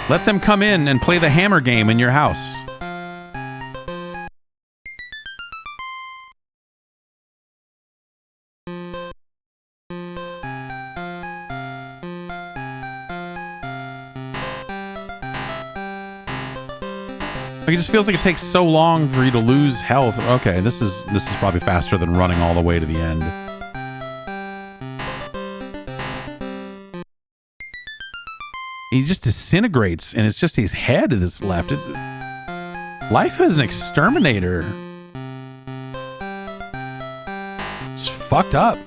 Let them come in and play the hammer game in your house. Like, it just feels like it takes so long for you to lose health. Okay, this is probably faster than running all the way to the end. He just disintegrates, and it's just his head that's left. It's life as an exterminator. It's fucked up.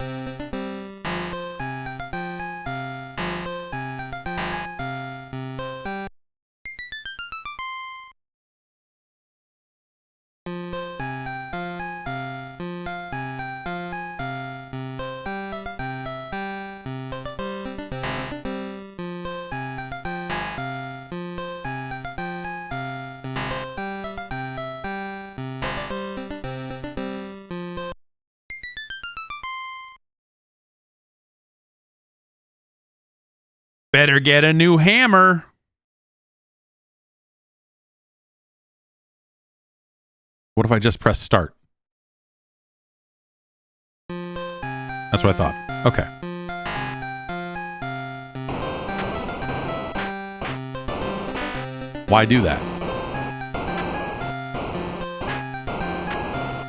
Better get a new hammer. What if I just press start? That's what I thought. Okay. Why do that?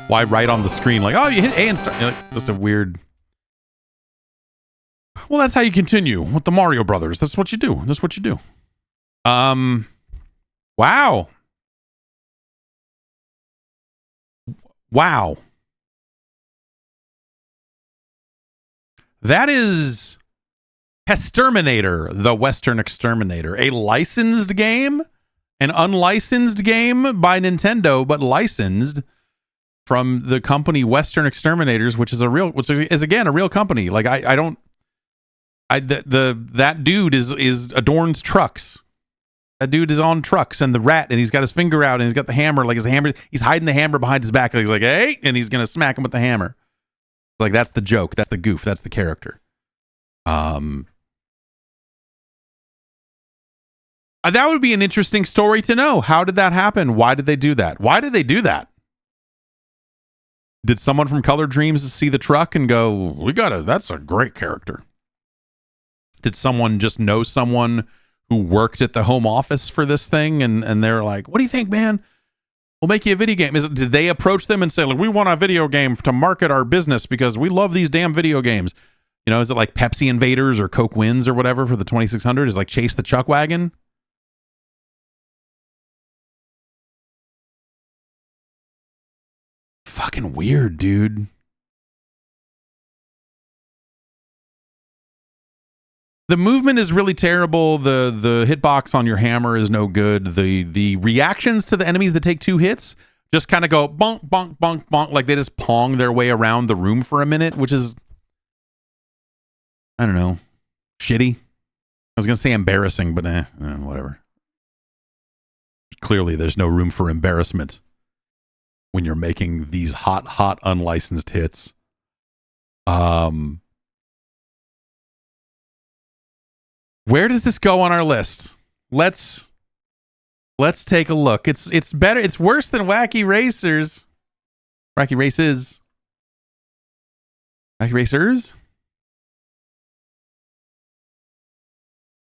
Why write on the screen like, oh, you hit A and start? Like, just a weird. Well, that's how you continue with the Mario Brothers. That's what you do. That's what you do. Wow. Wow. That is Pesterminator, the Western Exterminator, a licensed game, an unlicensed game by Nintendo, but licensed from the company Western Exterminators, which is again a real company. Like that dude is adorns trucks. That dude is on trucks and the rat, and he's got his finger out and he's got the hammer, like his hammer. He's hiding the hammer behind his back. And he's like, hey, and he's gonna smack him with the hammer. Like, that's the joke, that's the goof, that's the character. That would be an interesting story to know. How did that happen? Why did they do that? Why did they do that? Did someone from Color Dreams see the truck and go, that's a great character? Did someone just know someone who worked at the home office for this thing and they're like, what do you think, man? We'll make you a video game. Did they approach them and say, like, we want a video game to market our business because we love these damn video games? You know, is it like Pepsi Invaders or Coke Wins or whatever for the 2600? Is like Chase the Chuck Wagon? Fucking weird, dude. The movement is really terrible. The hitbox on your hammer is no good. The reactions to the enemies that take 2 hits just kind of go bonk, bonk, bonk, bonk, like they just pong their way around the room for a minute, which is, I don't know, shitty. I was going to say embarrassing, but whatever. Clearly, there's no room for embarrassment when you're making these hot, unlicensed hits. Where does this go on our list? Let's take a look. It's better. It's worse than Wacky Racers. Wacky Races. Wacky Racers.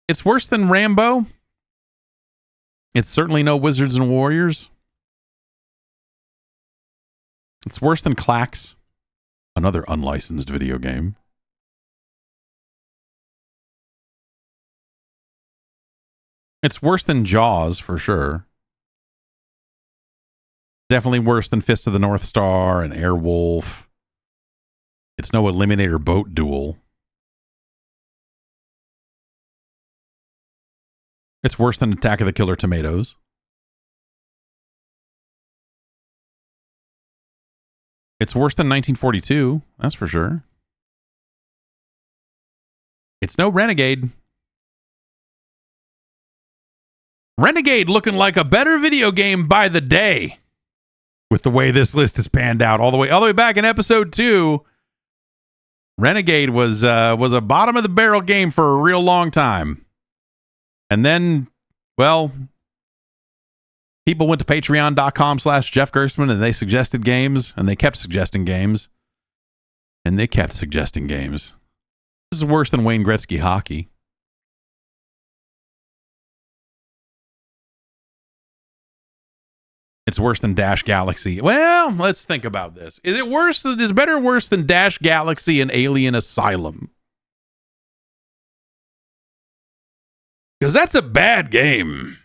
It's worse than Rambo. It's certainly no Wizards and Warriors. It's worse than Clax, another unlicensed video game. It's worse than Jaws, for sure. Definitely worse than Fist of the North Star and Airwolf. It's no Eliminator boat duel. It's worse than Attack of the Killer Tomatoes. It's worse than 1942, that's for sure. It's no Renegade. Renegade looking like a better video game by the day with the way this list is panned out all the way back in episode 2. Renegade was a bottom of the barrel game for a real long time. And then, well, people went to patreon.com/Jeff Gerstmann and they suggested games and they kept suggesting games. And they kept suggesting games. This is worse than Wayne Gretzky hockey. It's worse than Dash Galaxy. Well, let's think about this. Is it worse? Is better or worse than Dash Galaxy and Alien Asylum? Because that's a bad game.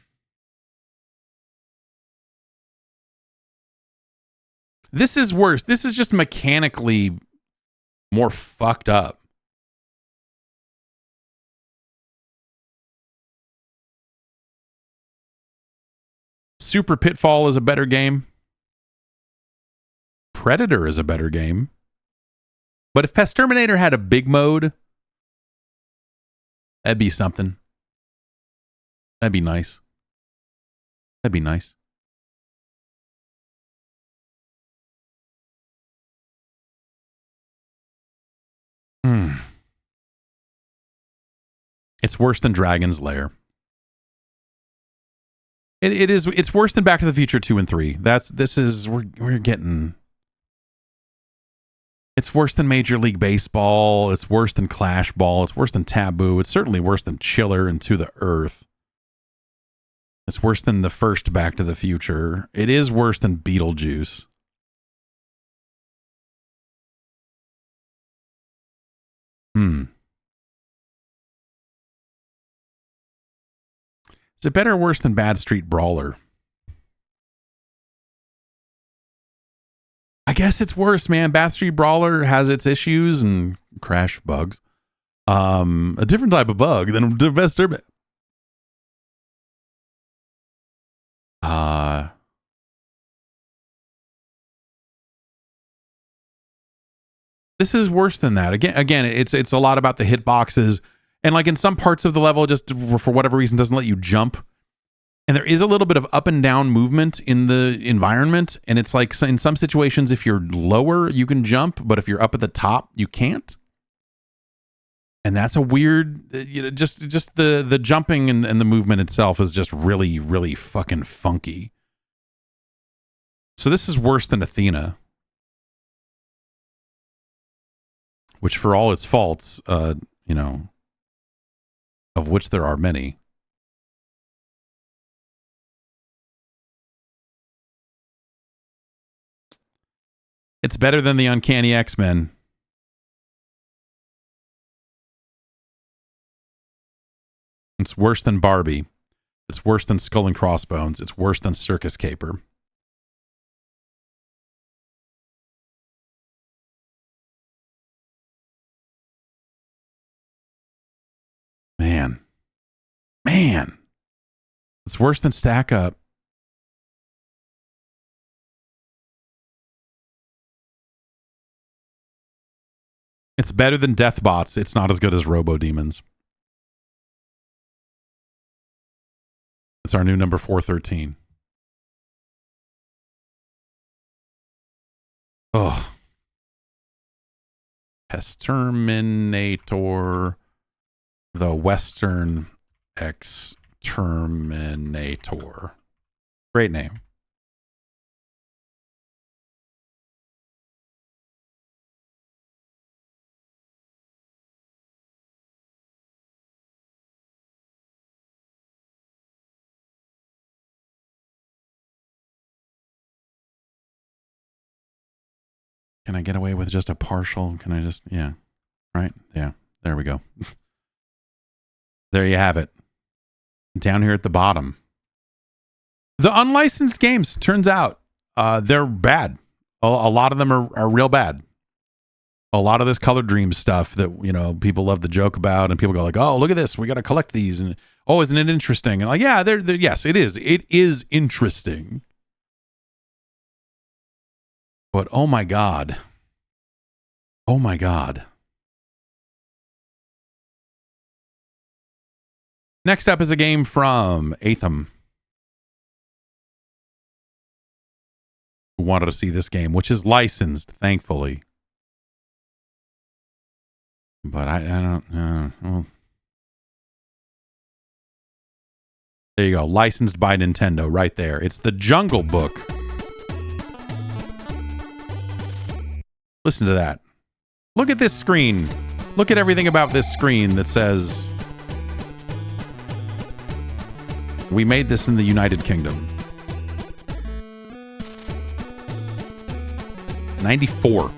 This is worse. This is just mechanically more fucked up. Super Pitfall is a better game. Predator is a better game. But if Pesterminator had a big mode, that'd be something. That'd be nice. That'd be nice. It's worse than Dragon's Lair. It's worse than Back to the Future 2 and 3. We're getting. It's worse than Major League Baseball. It's worse than Clash Ball. It's worse than Taboo. It's certainly worse than Chiller and To the Earth. It's worse than the first Back to the Future. It is worse than Beetlejuice. Is it better or worse than Bad Street Brawler? I guess it's worse, man. Bad Street Brawler has its issues and crash bugs. A different type of bug than the best urban. This is worse than that. Again, it's a lot about the hitboxes, and like in some parts of the level, just for whatever reason, doesn't let you jump. And there is a little bit of up and down movement in the environment, and it's like in some situations, if you're lower, you can jump, but if you're up at the top, you can't. And that's a weird, just the jumping and the movement itself is just really, really fucking funky. So this is worse than Athena, which for all its faults, of which there are many. It's better than the Uncanny X-Men. It's worse than Barbie. It's worse than Skull and Crossbones. It's worse than Circus Caper. Man. It's worse than Stack Up. It's better than Deathbots. It's not as good as Robo Demons. It's our new number 413. Oh. Pesterminator. The Western Exterminator. Great name. Can I get away with just a partial? Can I just, yeah. Right? Yeah. There we go. There you have it. Down here at the bottom. The unlicensed games, turns out, they're bad. A lot of them are real bad. A lot of this Color Dreams stuff that, people love to joke about, and people go like, oh, look at this. We got to collect these. And, oh, isn't it interesting? And like, yeah, yes, it is. It is interesting. But oh my God. Oh my God. Next up is a game from Atham, who wanted to see this game, which is licensed, thankfully. But I don't know. Well. There you go. Licensed by Nintendo right there. It's the Jungle Book. Listen to that. Look at this screen. Look at everything about this screen that says, we made this in the United Kingdom. 94.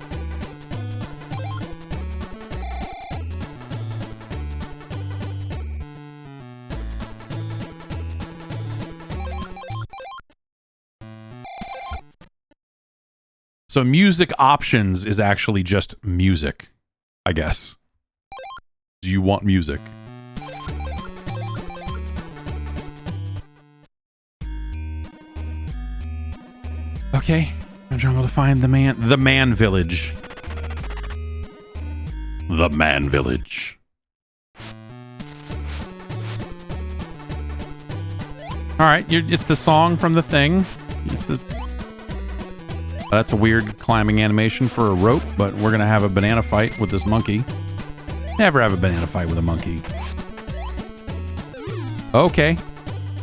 So music options is actually just music, I guess. Do you want music? Okay, I'm trying to find the man village. The man village. All right, it's the song from the thing. That's a weird climbing animation for a rope, but we're gonna have a banana fight with this monkey. Never have a banana fight with a monkey. Okay,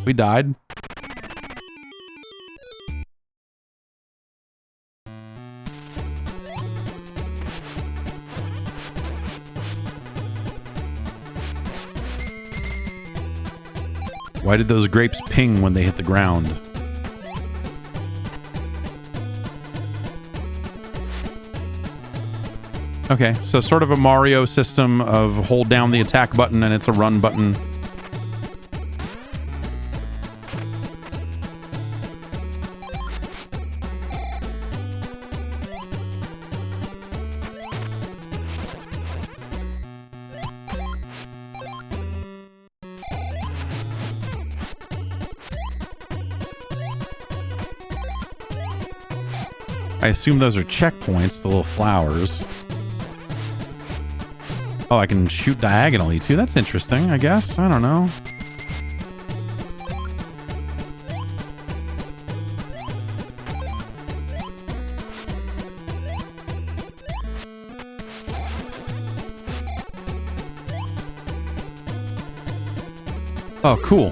we died. Why did those grapes ping when they hit the ground? Okay, so sort of a Mario system of hold down the attack button and it's a run button. I assume those are checkpoints, the little flowers. Oh, I can shoot diagonally too. That's interesting, I guess. I don't know. Oh, cool.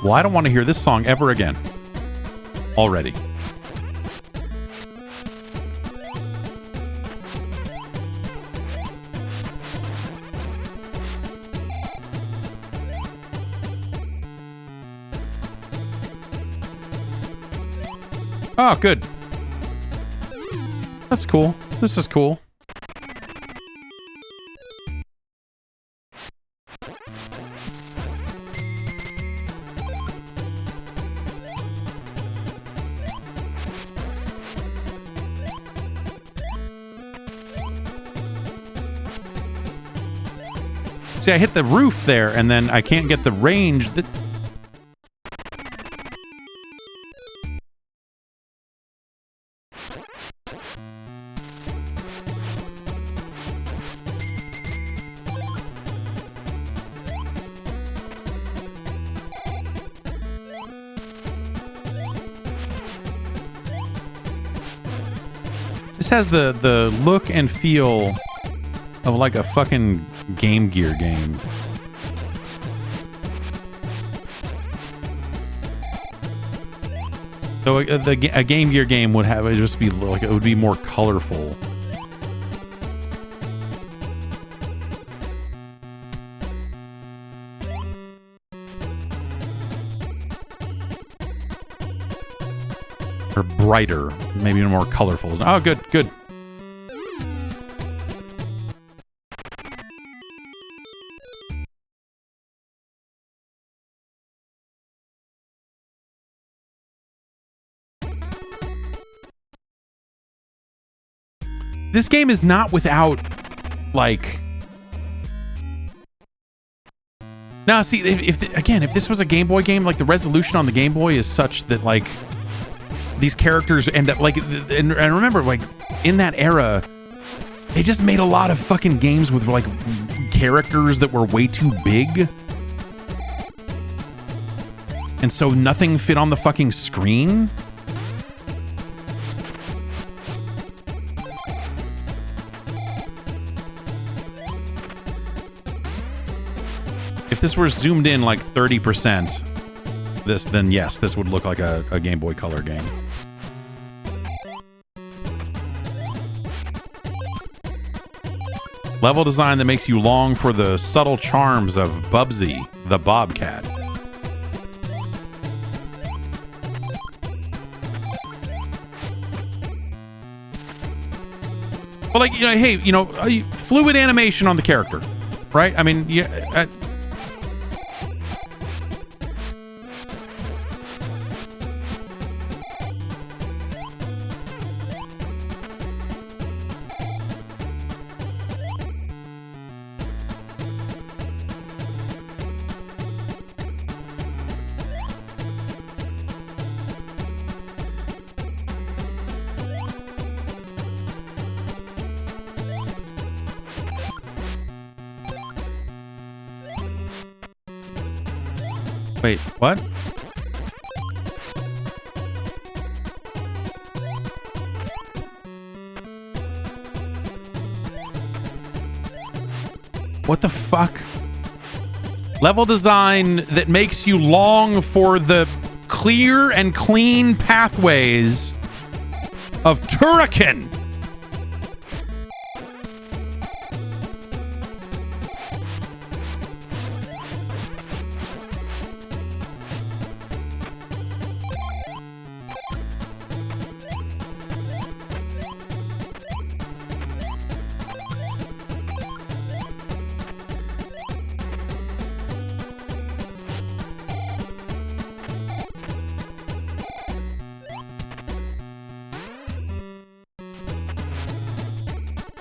Well, I don't want to hear this song ever again. Already. Oh, good. That's cool. This is cool. See, I hit the roof there, and then I can't get the range. This has the look and feel of like a fucking Game Gear game. So a Game Gear game would have it just be like, it would be more colorful. Or brighter, maybe more colorful. Oh, good, good. This game is not without, like... Now, see, if this was a Game Boy game, like, the resolution on the Game Boy is such that, like, these characters end up, like... And remember, like, in that era, they just made a lot of fucking games with, like, characters that were way too big. And so nothing fit on the fucking screen. If this were zoomed in like 30%, then yes, this would look like a Game Boy Color game. Level design that makes you long for the subtle charms of Bubsy, the Bobcat. Well, like, you know, hey, you know, fluid animation on the character, right? I mean, yeah. Wait, what? What the fuck? Level design that makes you long for the clear and clean pathways of Turrican.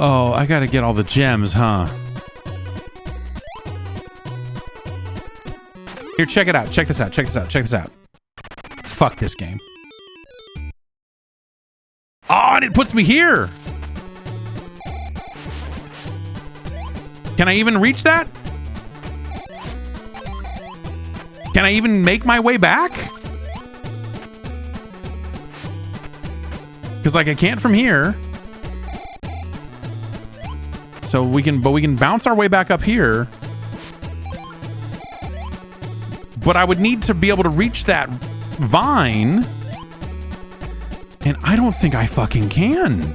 Oh, I gotta get all the gems, huh? Here, check it out. Check this out. Check this out. Check this out. Fuck this game. Oh, and it puts me here. Can I even reach that? Can I even make my way back? Because, like, I can't from here. So we can bounce our way back up here. But I would need to be able to reach that vine. And I don't think I fucking can.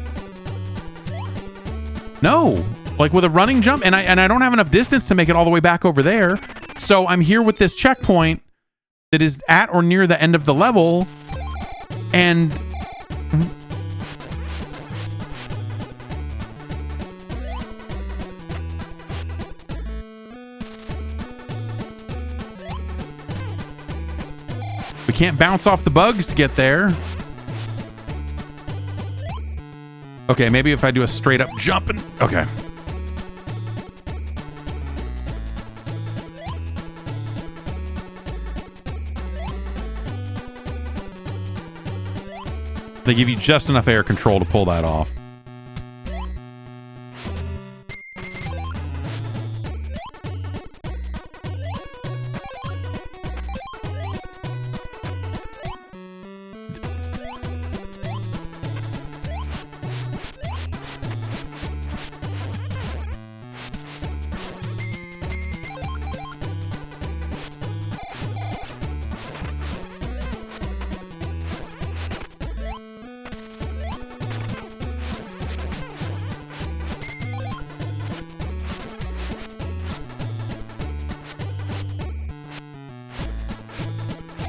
No. Like with a running jump. And I don't have enough distance to make it all the way back over there. So I'm here with this checkpoint that is at or near the end of the level. And... we can't bounce off the bugs to get there. Okay, maybe if I do a straight up jump and... okay. They give you just enough air control to pull that off.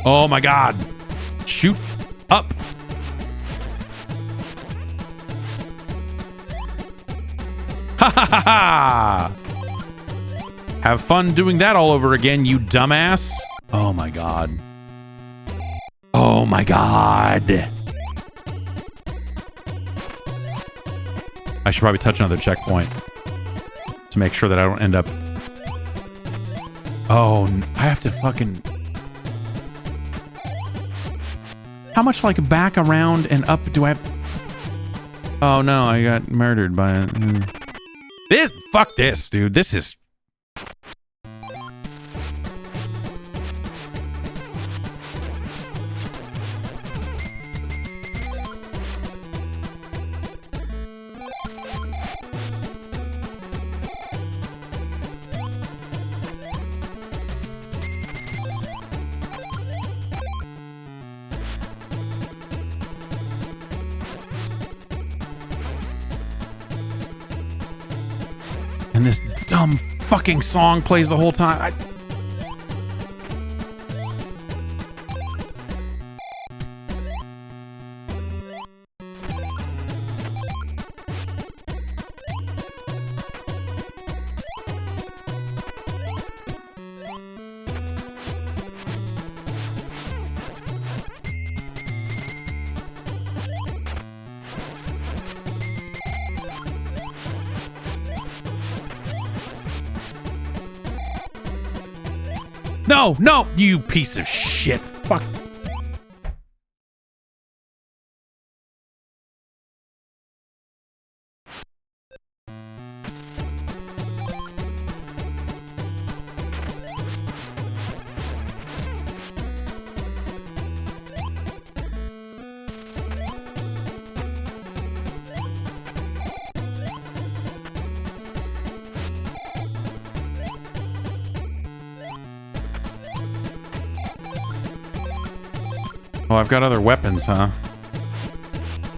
Oh my god. Shoot up. Ha ha ha ha. Have fun doing that all over again, you dumbass. Oh my god. Oh my god. I should probably touch another checkpoint to make sure that I don't end up... oh, I have to fucking... how much like back around and up do I have? Oh no, I got murdered by this. Fuck this, dude. This is... and this dumb fucking song plays the whole time. No, no, you piece of shit. Fuck. Oh, I've got other weapons, huh?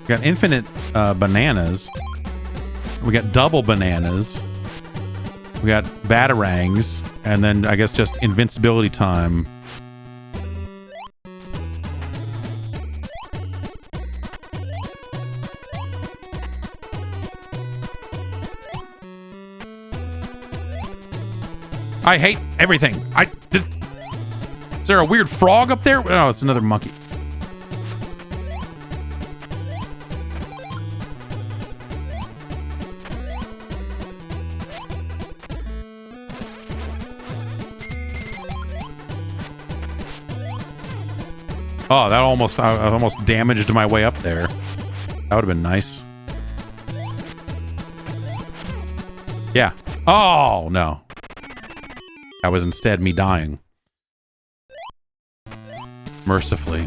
We got infinite bananas. We got double bananas. We got batarangs. And then I guess just invincibility time. I hate everything. Is there a weird frog up there? Oh, it's another monkey. Oh, that almost, I almost damaged my way up there. That would have been nice. Yeah. Oh, no. That was instead me dying. Mercifully.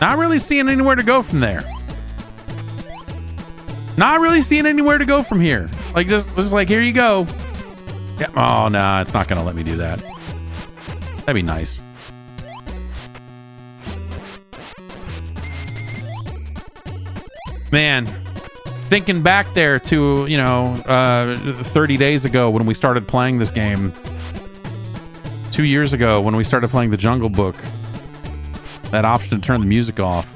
Not really seeing anywhere to go from there. Not really seeing anywhere to go from here. Like, just like, here you go. Yeah. Oh, nah, it's not going to let me do that. That'd be nice. Man, thinking back there to, 30 days ago when we started playing this game. 2 years ago when we started playing the Jungle Book. That option to turn the music off.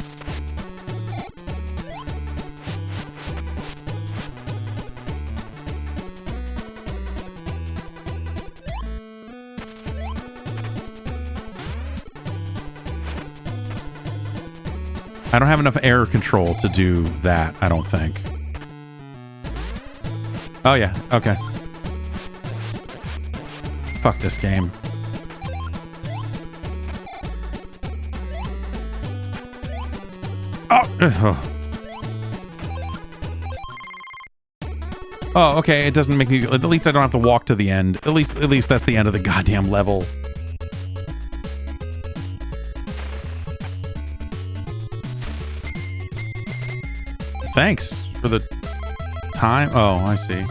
I don't have enough error control to do that, I don't think. Oh yeah, okay. Fuck this game. Oh. Oh, okay. It doesn't make me. At least I don't have to walk to the end. At least that's the end of the goddamn level. Thanks for the time. Oh, I see.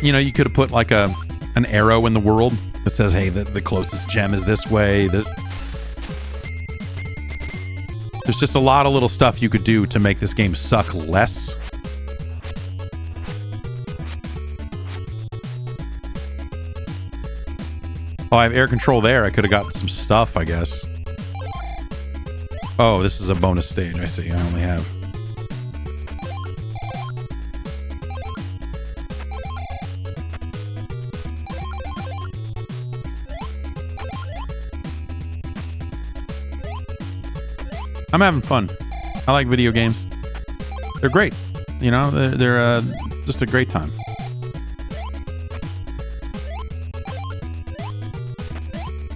You could have put like an arrow in the world that says, "Hey, the closest gem is this way." There's just a lot of little stuff you could do to make this game suck less. Oh, I have air control there. I could have gotten some stuff, I guess. Oh, this is a bonus stage. I see. I only have... I'm having fun. I like video games. They're great. They're just a great time.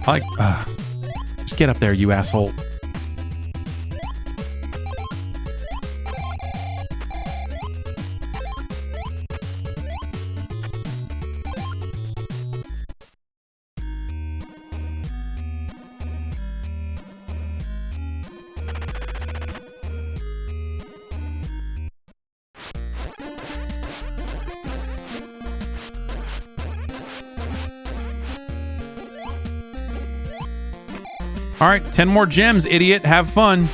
I like... just get up there, you asshole. All right, 10 more gems, idiot. Have fun.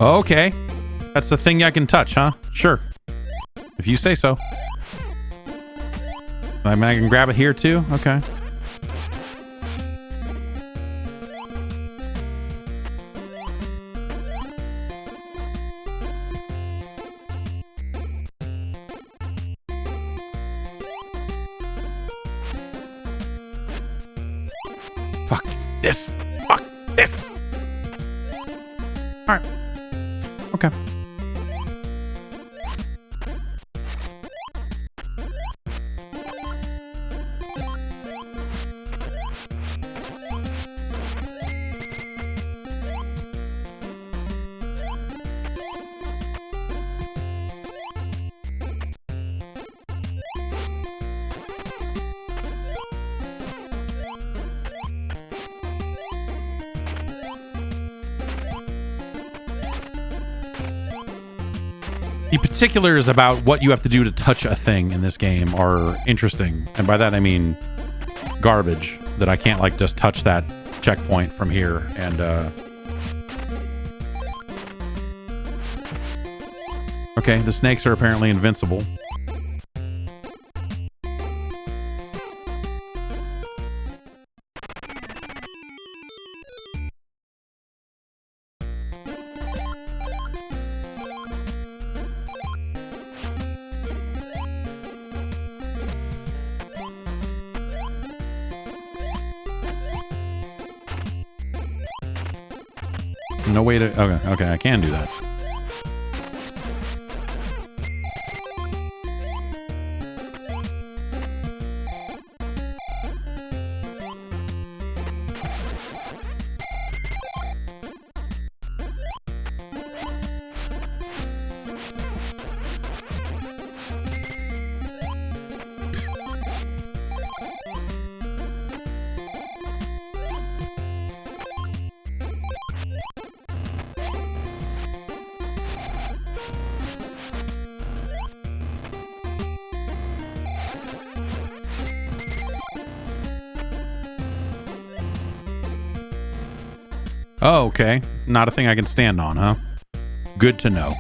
Okay. That's the thing I can touch, huh? Sure. If you say so. I mean, I can grab it here too? Okay. Fuck this. Fuck this. All right. Okay. The particulars about what you have to do to touch a thing in this game are interesting. And by that, I mean garbage. That I can't, like, just touch that checkpoint from here and, Okay, the snakes are apparently invincible. No way to... Okay, I can do that. Oh, okay. Not a thing I can stand on, huh? Good to know.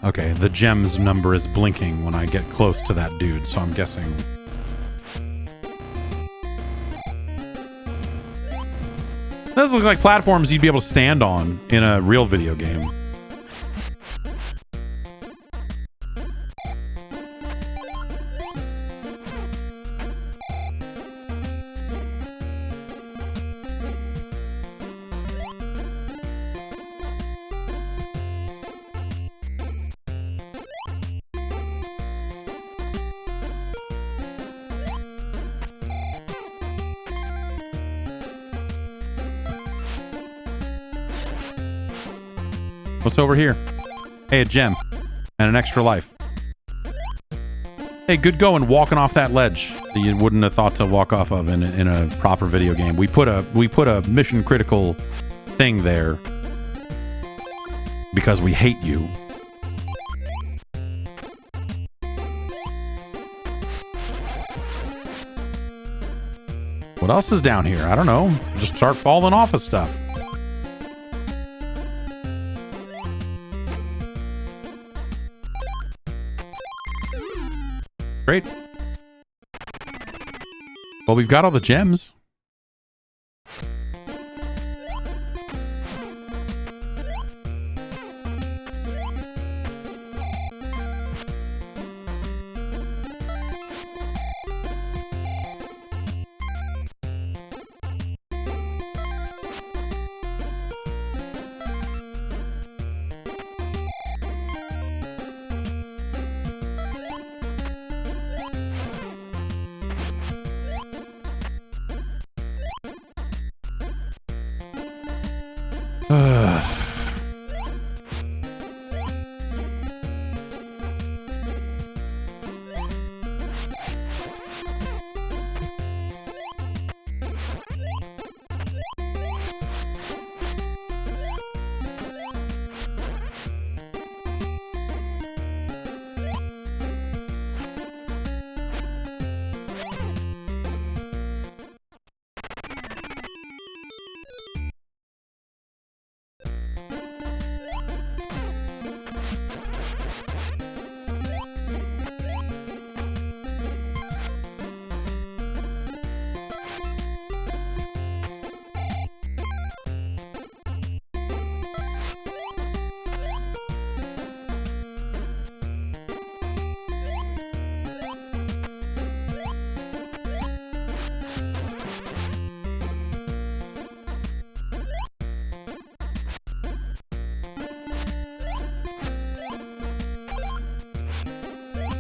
Okay, the gems number is blinking when I get close to that dude, so I'm guessing... Those look like platforms you'd be able to stand on in a real video game. What's over here? Hey, a gem. And an extra life. Hey, good going walking off that ledge that you wouldn't have thought to walk off of in a proper video game. We put a mission critical thing there because we hate you. What else is down here? I don't know. Just start falling off of stuff. Great. Well, we've got all the gems.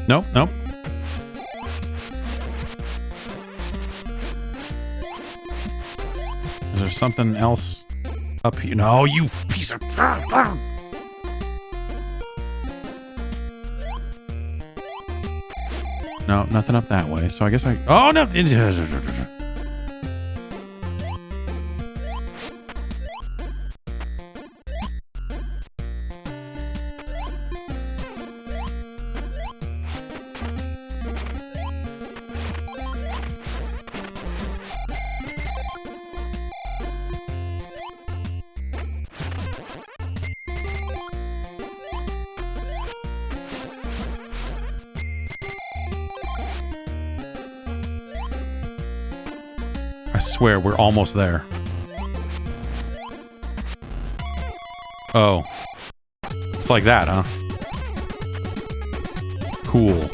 Nope, nope. Is there something else up here? No, you piece of... No, nothing up that way. So I guess I... Oh, no! I swear, we're almost there. Oh. It's like that, huh? Cool.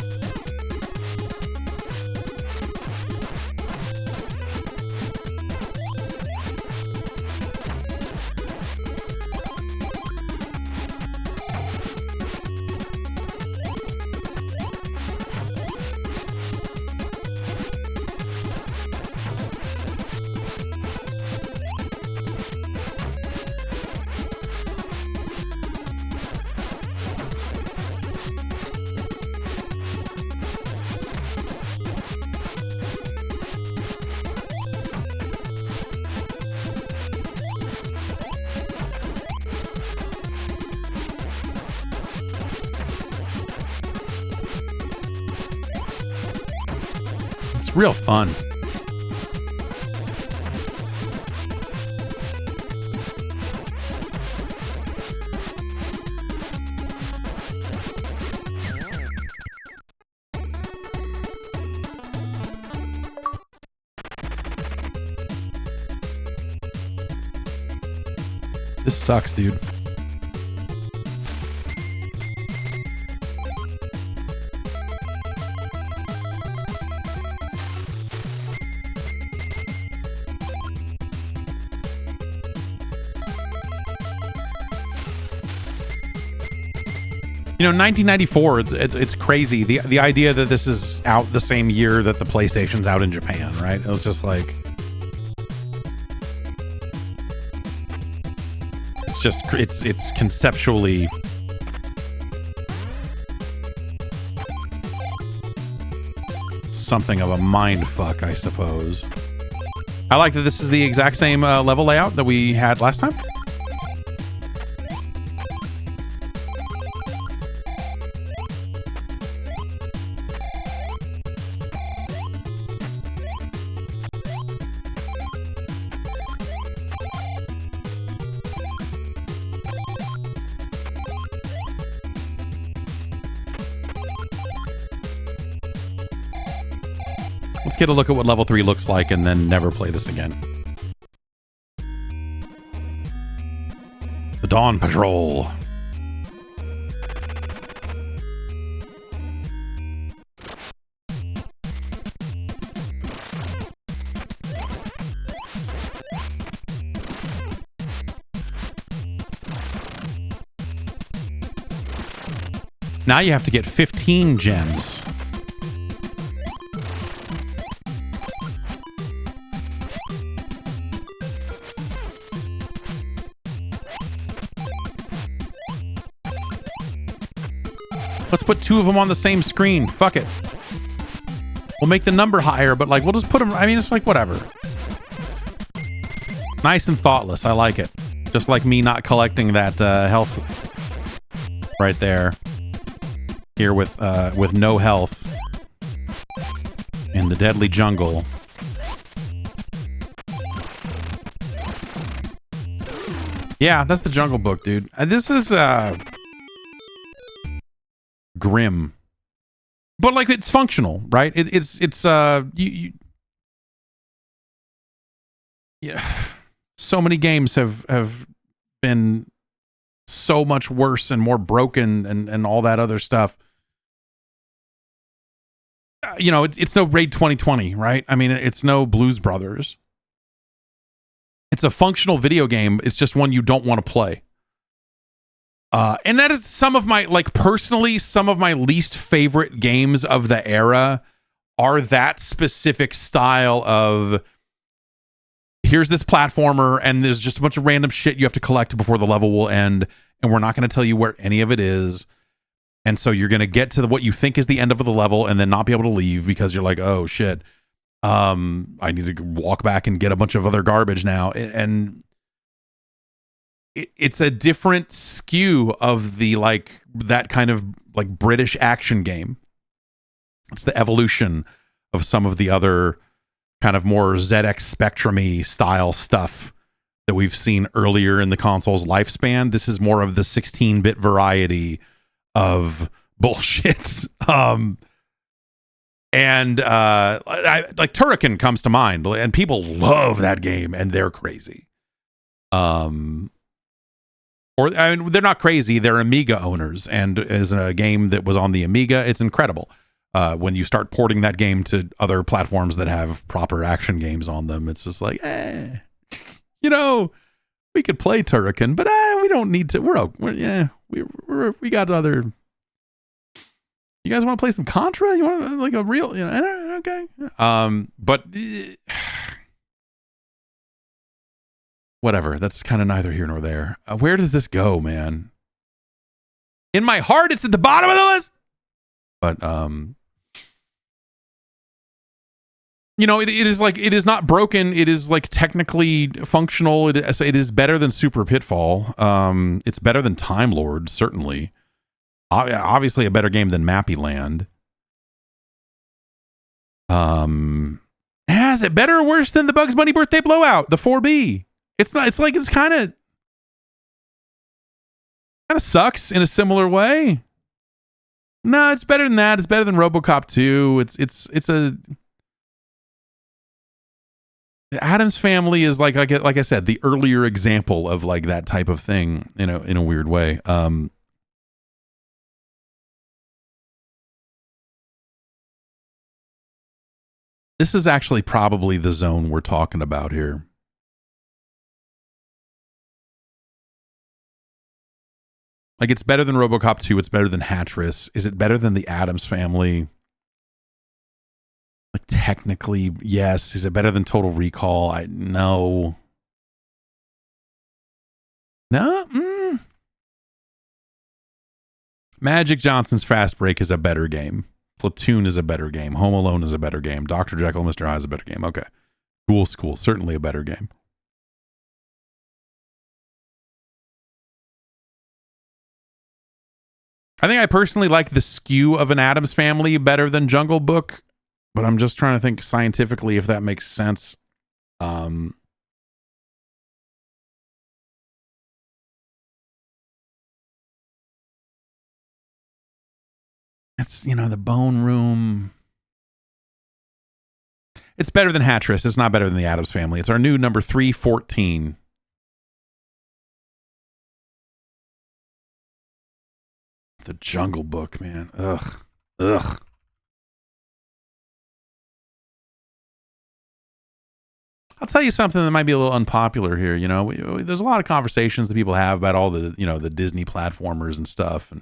It's real fun. This sucks, dude. You know, 1994, it's crazy. The idea that this is out the same year that the PlayStation's out in Japan, right? It was just like... It's conceptually... something of a mind fuck, I suppose. I like that this is the exact same level layout that we had last time. Let's get a look at what level 3 looks like and then never play this again. The Dawn Patrol. Now you have to get 15 gems. Let's put 2 of them on the same screen. Fuck it. We'll make the number higher, but like, we'll just put them... I mean, it's like, whatever. Nice and thoughtless. I like it. Just like me not collecting that health right there. Here with no health. In the deadly jungle. Yeah, that's the Jungle Book, dude. This is... grim, but like it's functional, right? It's yeah. So many games have been so much worse and more broken and all that other stuff. You know, it's no Raid 2020, right? I mean, it's no Blues Brothers. It's a functional video game. It's just one you don't want to play. And that is some of my, like, personally, some of my least favorite games of the era are that specific style of, here's this platformer and there's just a bunch of random shit you have to collect before the level will end, and we're not going to tell you where any of it is. And so you're going to get to what you think is the end of the level and then not be able to leave because you're like, oh shit, I need to walk back and get a bunch of other garbage now. And it's a different skew of the, like, that kind of like British action game. It's the evolution of some of the other kind of more ZX Spectrum-y style stuff that we've seen earlier in the console's lifespan. This is more of the 16-bit variety of bullshit. Like Turrican comes to mind, and people love that game and they're crazy. Or I mean, they're not crazy, they're Amiga owners, and as a game that was on the Amiga, it's incredible. When you start porting that game to other platforms that have proper action games on them, it's just like, you know, we could play Turrican, but we don't need to. We got other. You guys want to play some Contra? You want like a real, you know? Okay. But whatever. That's kind of neither here nor there. Where does this go, man? In my heart, it's at the bottom of the list. But you know, it is like, it is not broken. It is like technically functional. It is better than Super Pitfall. It's better than Time Lord, certainly. Obviously a better game than Mappy Land. Is it better or worse than the Bugs Bunny Birthday Blowout, the 4B? It's not. It's like, it's kind of sucks in a similar way. No, it's better than that. It's better than RoboCop 2. It's a. The Addams Family is like I said, the earlier example of like that type of thing in a weird way. This is actually probably the zone we're talking about here. Like, it's better than RoboCop 2. It's better than Hatris. Is it better than the Addams Family? Like, technically, yes. Is it better than Total Recall? No. No? Magic Johnson's Fast Break is a better game. Platoon is a better game. Home Alone is a better game. Dr. Jekyll and Mr. Hyde is a better game. Okay. Ghoul School, certainly a better game. I think I personally like the skew of an Addams Family better than Jungle Book, but I'm just trying to think scientifically if that makes sense. It's, you know, the Bone Room. It's better than Hatris. It's not better than the Addams Family. It's our new number 314. The Jungle Book, man. Ugh. I'll tell you something that might be a little unpopular here. You know, there's a lot of conversations that people have about all the, you know, the Disney platformers and stuff, and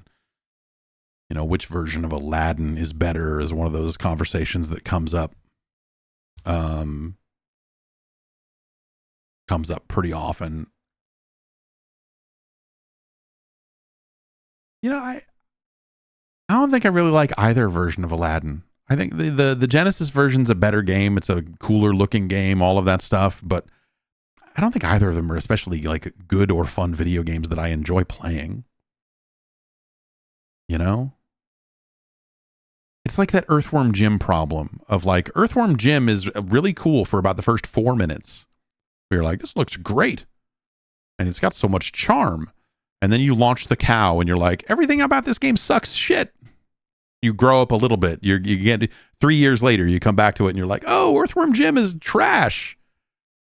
you know, which version of Aladdin is better is one of those conversations that comes up pretty often. You know, I don't think I really like either version of Aladdin. I think the Genesis version's a better game. It's a cooler looking game, all of that stuff, but I don't think either of them are especially like good or fun video games that I enjoy playing. You know? It's like that Earthworm Jim problem of like, Earthworm Jim is really cool for about the first 4 minutes. We're like, this looks great. And it's got so much charm. And then you launch the cow and you're like, everything about this game sucks shit. You grow up a little bit. You get 3 years later, you come back to it and you're like, oh, Earthworm Jim is trash.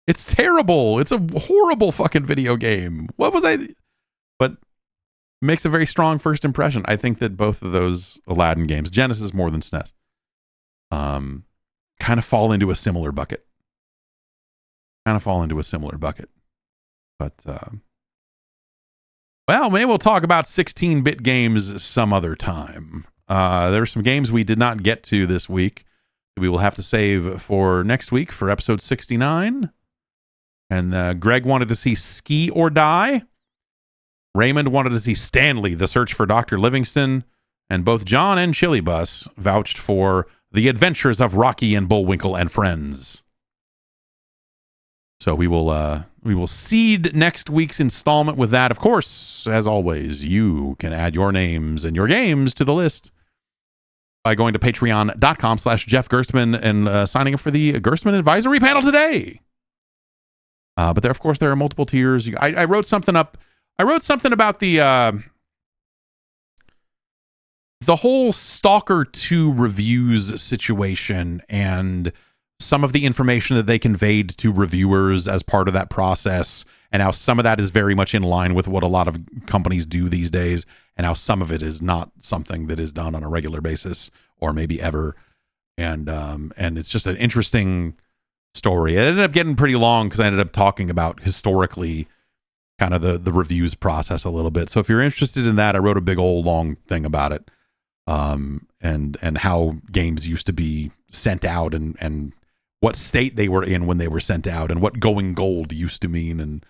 It's terrible. It's a horrible fucking video game. What was I? But makes a very strong first impression. I think that both of those Aladdin games, Genesis more than SNES, kind of fall into a similar bucket. But Well, maybe we'll talk about 16-bit games some other time. There are some games we did not get to this week. We will have to save for next week for episode 69. And Greg wanted to see Ski or Die. Raymond wanted to see Stanley, The Search for Dr. Livingston. And both John and Chili Bus vouched for The Adventures of Rocky and Bullwinkle and Friends. So we will seed next week's installment with that. Of course, as always, you can add your names and your games to the list by going to patreon.com/Jeff Gerstmann and signing up for the Gerstmann Advisory Panel today. But there, of course, there are multiple tiers. I wrote something up. I wrote something about the whole Stalker 2 reviews situation and some of the information that they conveyed to reviewers as part of that process, and how some of that is very much in line with what a lot of companies do these days, and how some of it is not something that is done on a regular basis or maybe ever. And it's just an interesting story. It ended up getting pretty long because I ended up talking about historically kind of the reviews process a little bit. So if you're interested in that, I wrote a big old long thing about it, and how games used to be sent out and what state they were in when they were sent out, and what going gold used to mean, and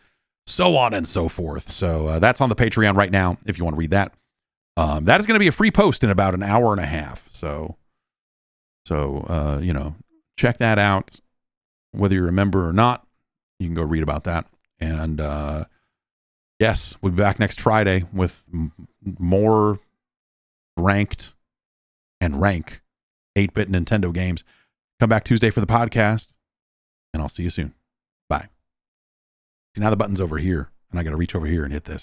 so on and so forth. So that's on the Patreon right now if you want to read that. That is going to be a free post in about an hour and a half. So check that out. Whether you remember or not, you can go read about that. And yes, we'll be back next Friday with more ranked and rank 8-bit Nintendo games. Come back Tuesday for the podcast, and I'll see you soon. Bye. See, now the button's over here, and I got to reach over here and hit this.